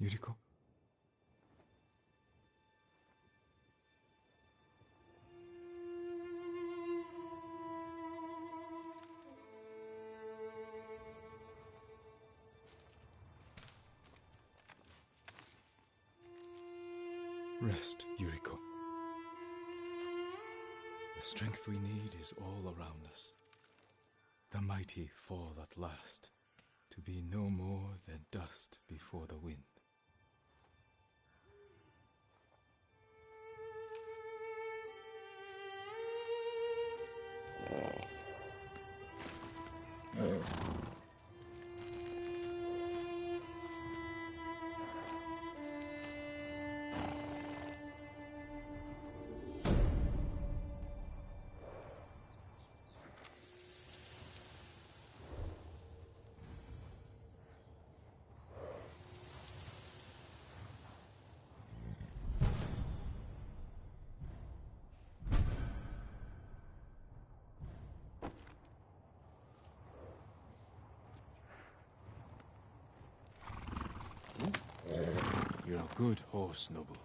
Yuriko? Rest, Yuriko. The strength we need is all around us. The mighty fall at last, to be no more than dust before the wind. You're a good horse, Noble.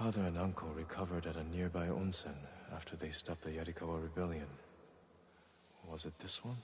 Father and uncle recovered at a nearby onsen after they stopped the Yarikawa rebellion. Was it this one?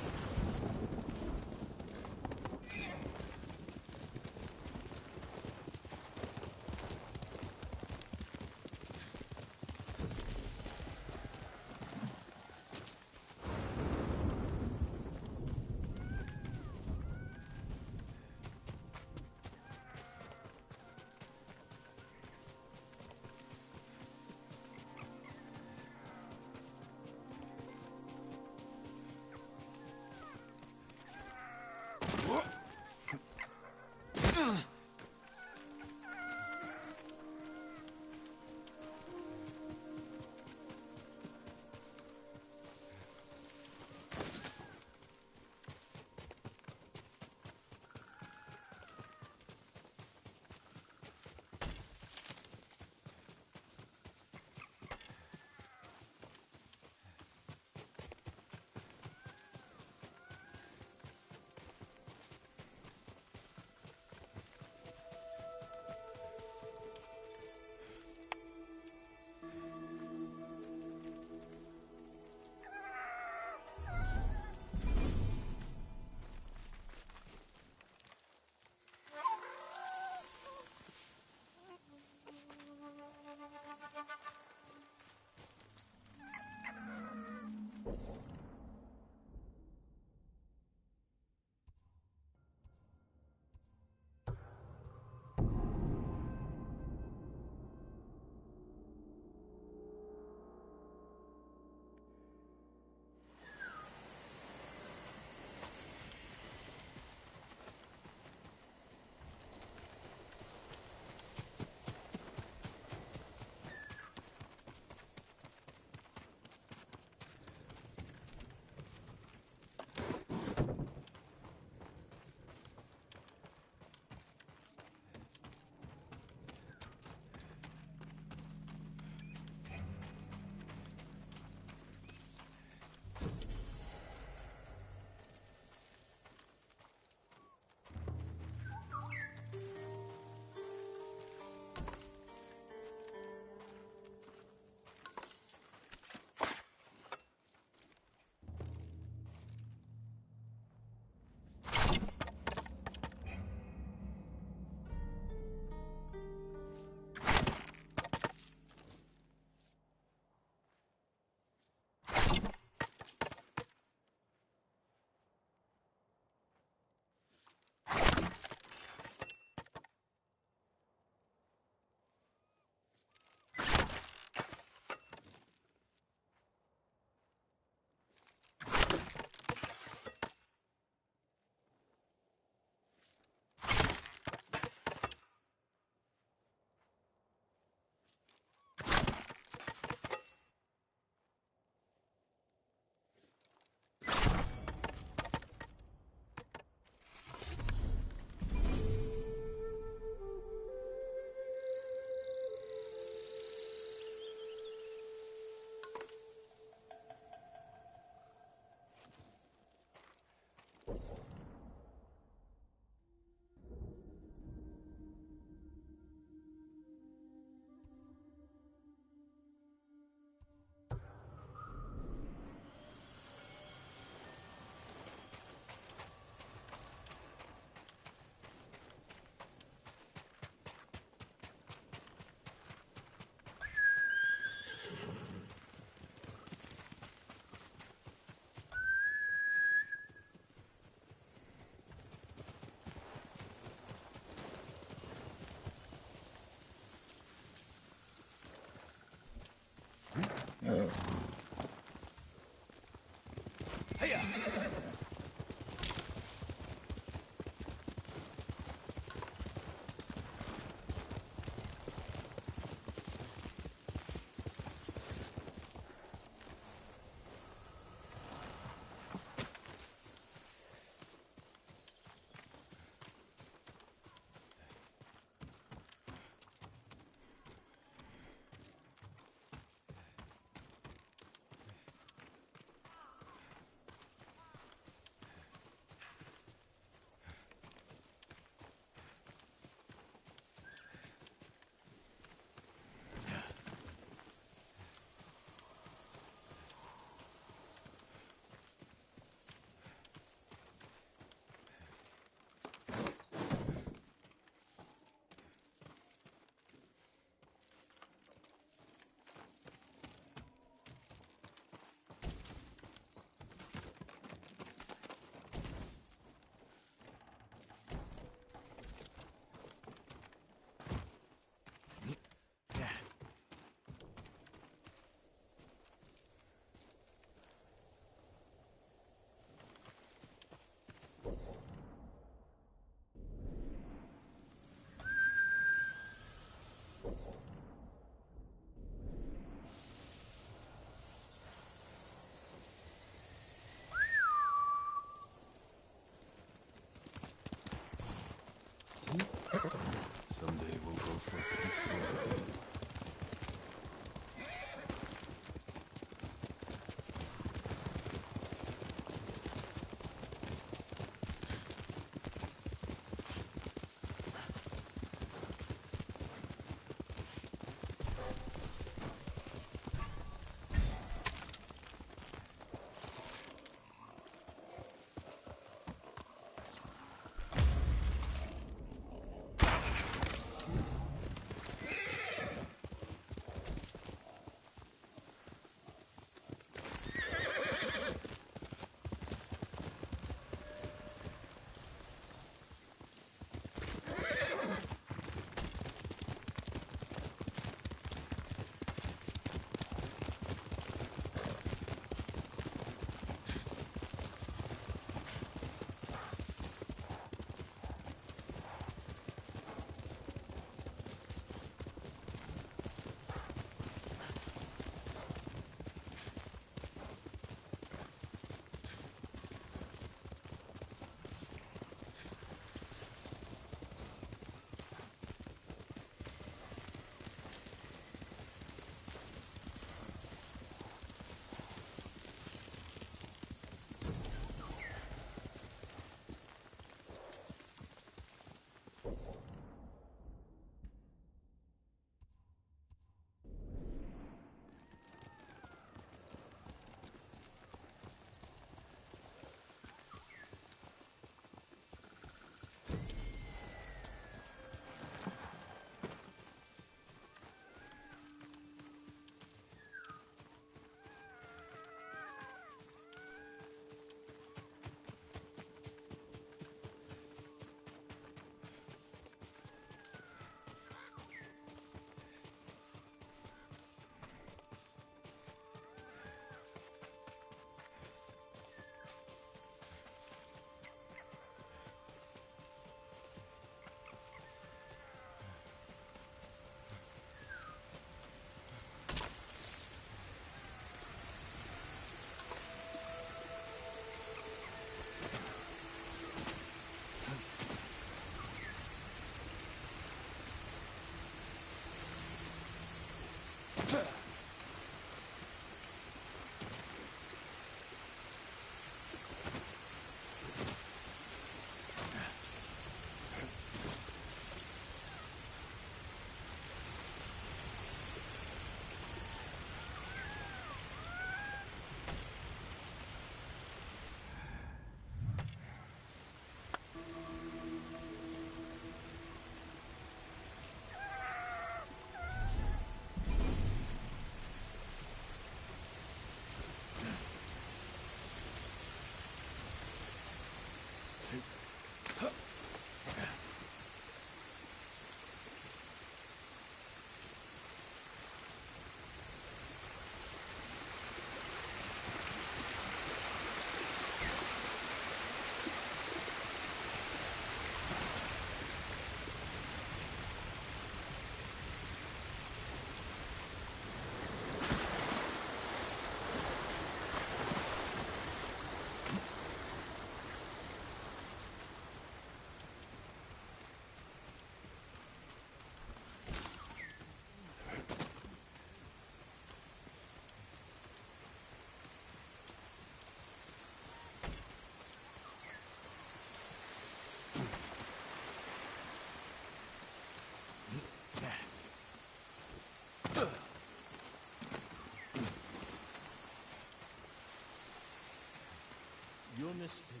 mistaken.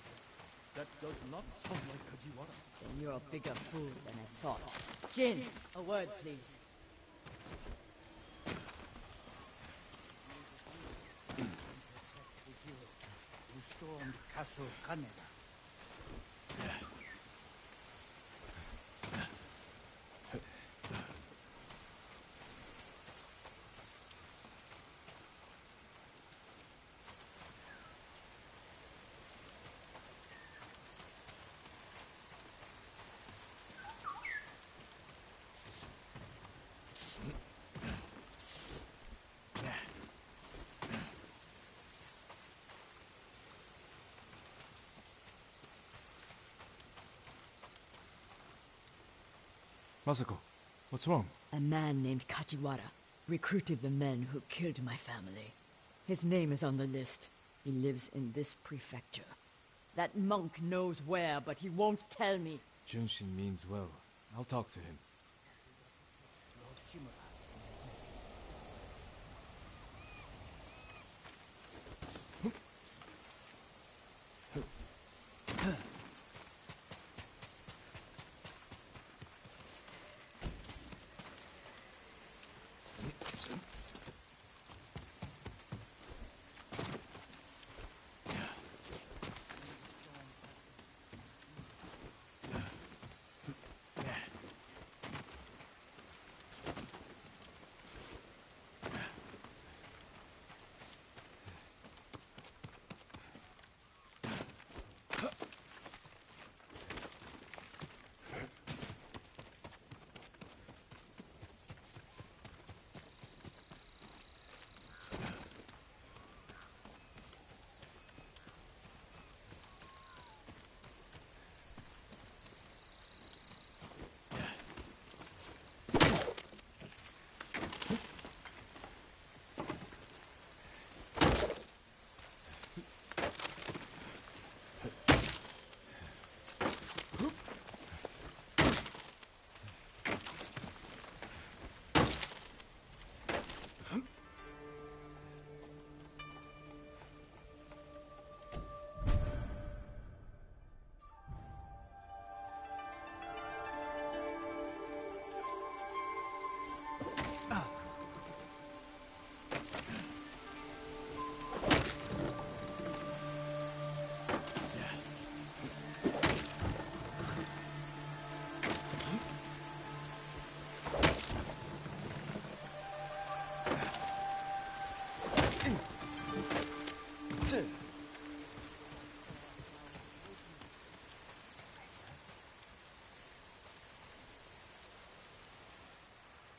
That does not sound like Kajiwara. Then you're a bigger fool than I thought. Jin, a word, please. Who stormed Castle Kaneda. Masako, what's wrong? A man named Kajiwara recruited the men who killed my family. His name is on the list. He lives in this prefecture. That monk knows where, but he won't tell me. Junshin means well. I'll talk to him. Lord Shimura in his name.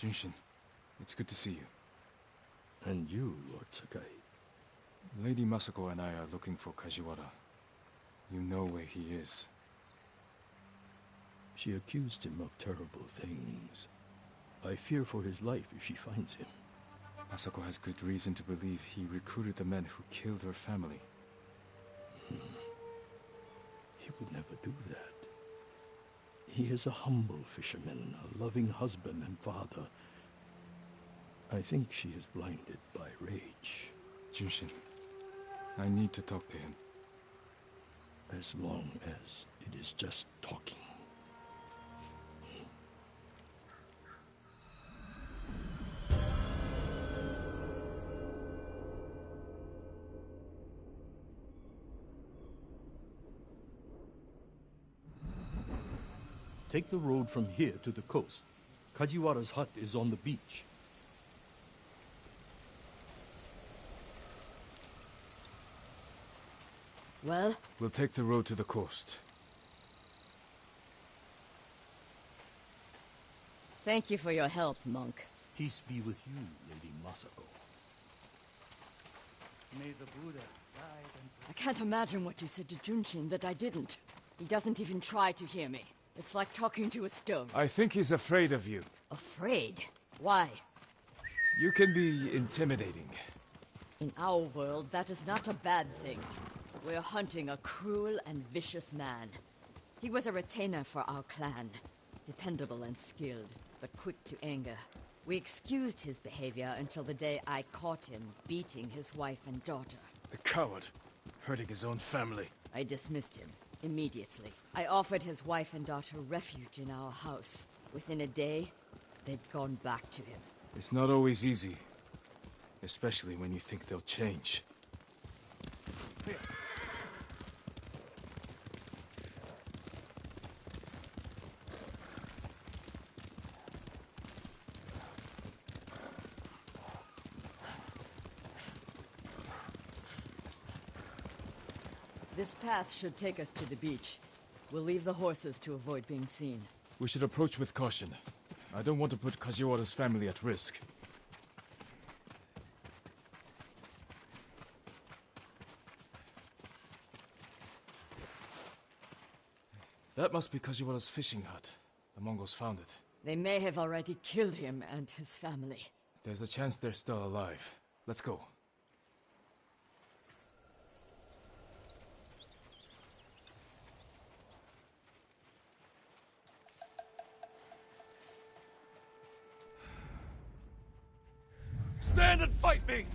Junshin, it's good to see you. And you, Lord Sakai. Lady Masako and I are looking for Kajiwara. You know where he is. She accused him of terrible things. I fear for his life if she finds him. Masako has good reason to believe he recruited the men who killed her family. He would never do that. He is a humble fisherman, a loving husband and father. I think she is blinded by rage. Junshin, I need to talk to him. As long as it is just talking. Take the road from here to the coast. Kajiwara's hut is on the beach. Well? We'll take the road to the coast. Thank you for your help, monk. Peace be with you, Lady Masako. May the Buddha guide and... I can't imagine what you said to Junshin that I didn't. He doesn't even try to hear me. It's like talking to a stone. I think he's afraid of you. Afraid? Why? You can be intimidating. In our world, that is not a bad thing. We're hunting a cruel and vicious man. He was a retainer for our clan. Dependable and skilled, but quick to anger. We excused his behavior until the day I caught him beating his wife and daughter. The coward. hurting his own family. I dismissed him immediately. I offered his wife and daughter refuge in our house. Within a day, they'd gone back to him. It's not always easy, especially when you think they'll change. This path should take us to the beach. We'll leave the horses to avoid being seen. We should approach with caution. I don't want to put Kajiwara's family at risk. That must be Kajiwara's fishing hut. The Mongols found it. They may have already killed him and his family. There's a chance they're still alive. Let's go. Stand and fight me!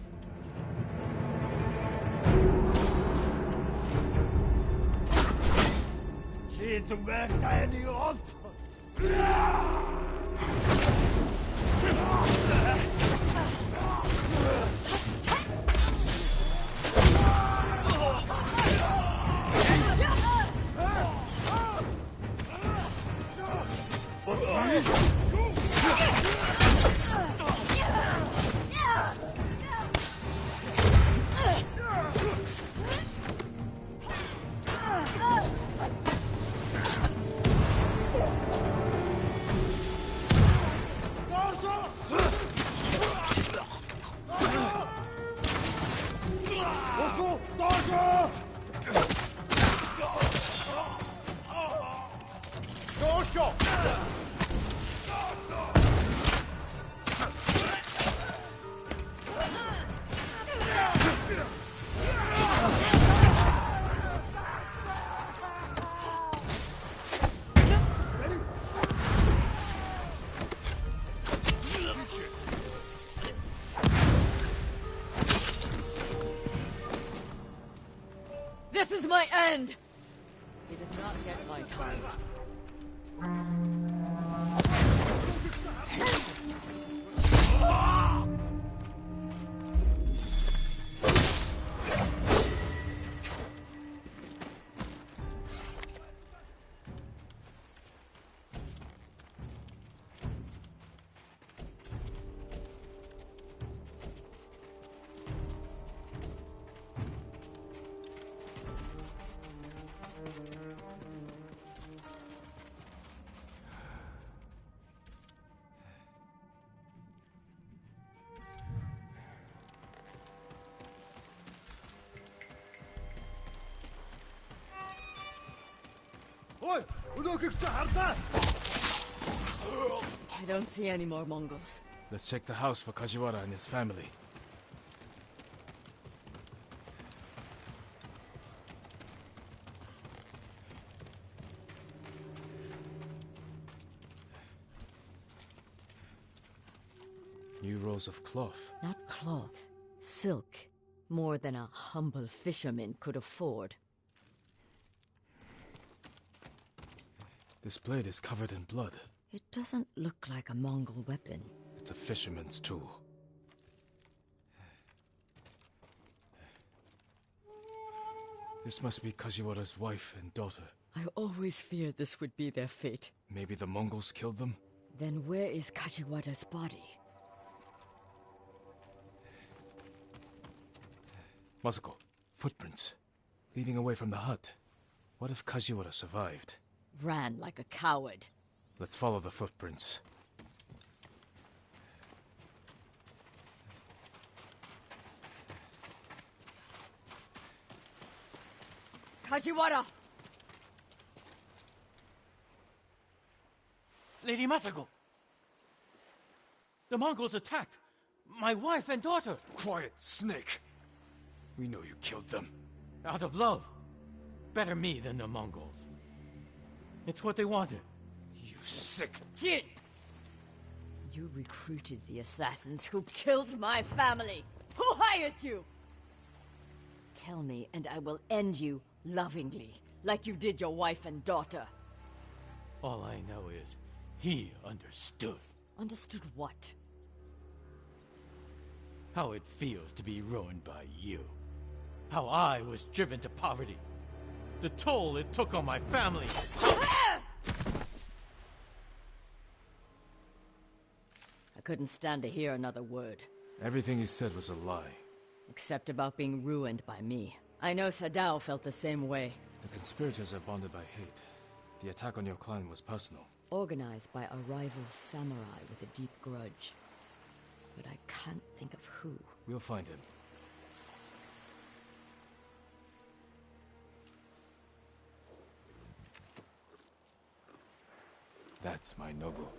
This is my end! He does not get my time. I don't see any more Mongols. Let's check the house for Kajiwara and his family. New rolls of cloth. Not cloth. Silk. More than a humble fisherman could afford. This blade is covered in blood. It doesn't look like a Mongol weapon. It's a fisherman's tool. This must be Kajiwara's wife and daughter. I always feared this would be their fate. Maybe the Mongols killed them? Then where is Kajiwara's body? Masako, footprints. Leading away from the hut. What if Kajiwara survived? Ran like a coward. Let's follow the footprints. Kajiwara! Lady Masako! The Mongols attacked my wife and daughter! Quiet, snake! We know you killed them. Out of love. Better me than the Mongols. It's what they wanted. You sick... Jin! You recruited the assassins who killed my family! Who hired you? tell me, and I will end you lovingly, like you did your wife and daughter. All I know is, he understood. Understood what? How it feels to be ruined by you. How I was driven to poverty. The toll it took on my family. I couldn't stand to hear another word. Everything he said was a lie. Except about being ruined by me. I know Sadao felt the same way. The conspirators are bonded by hate. The attack on your clan was personal. Organized by a rival samurai with a deep grudge. But I can't think of who. We'll find him. That's my noble.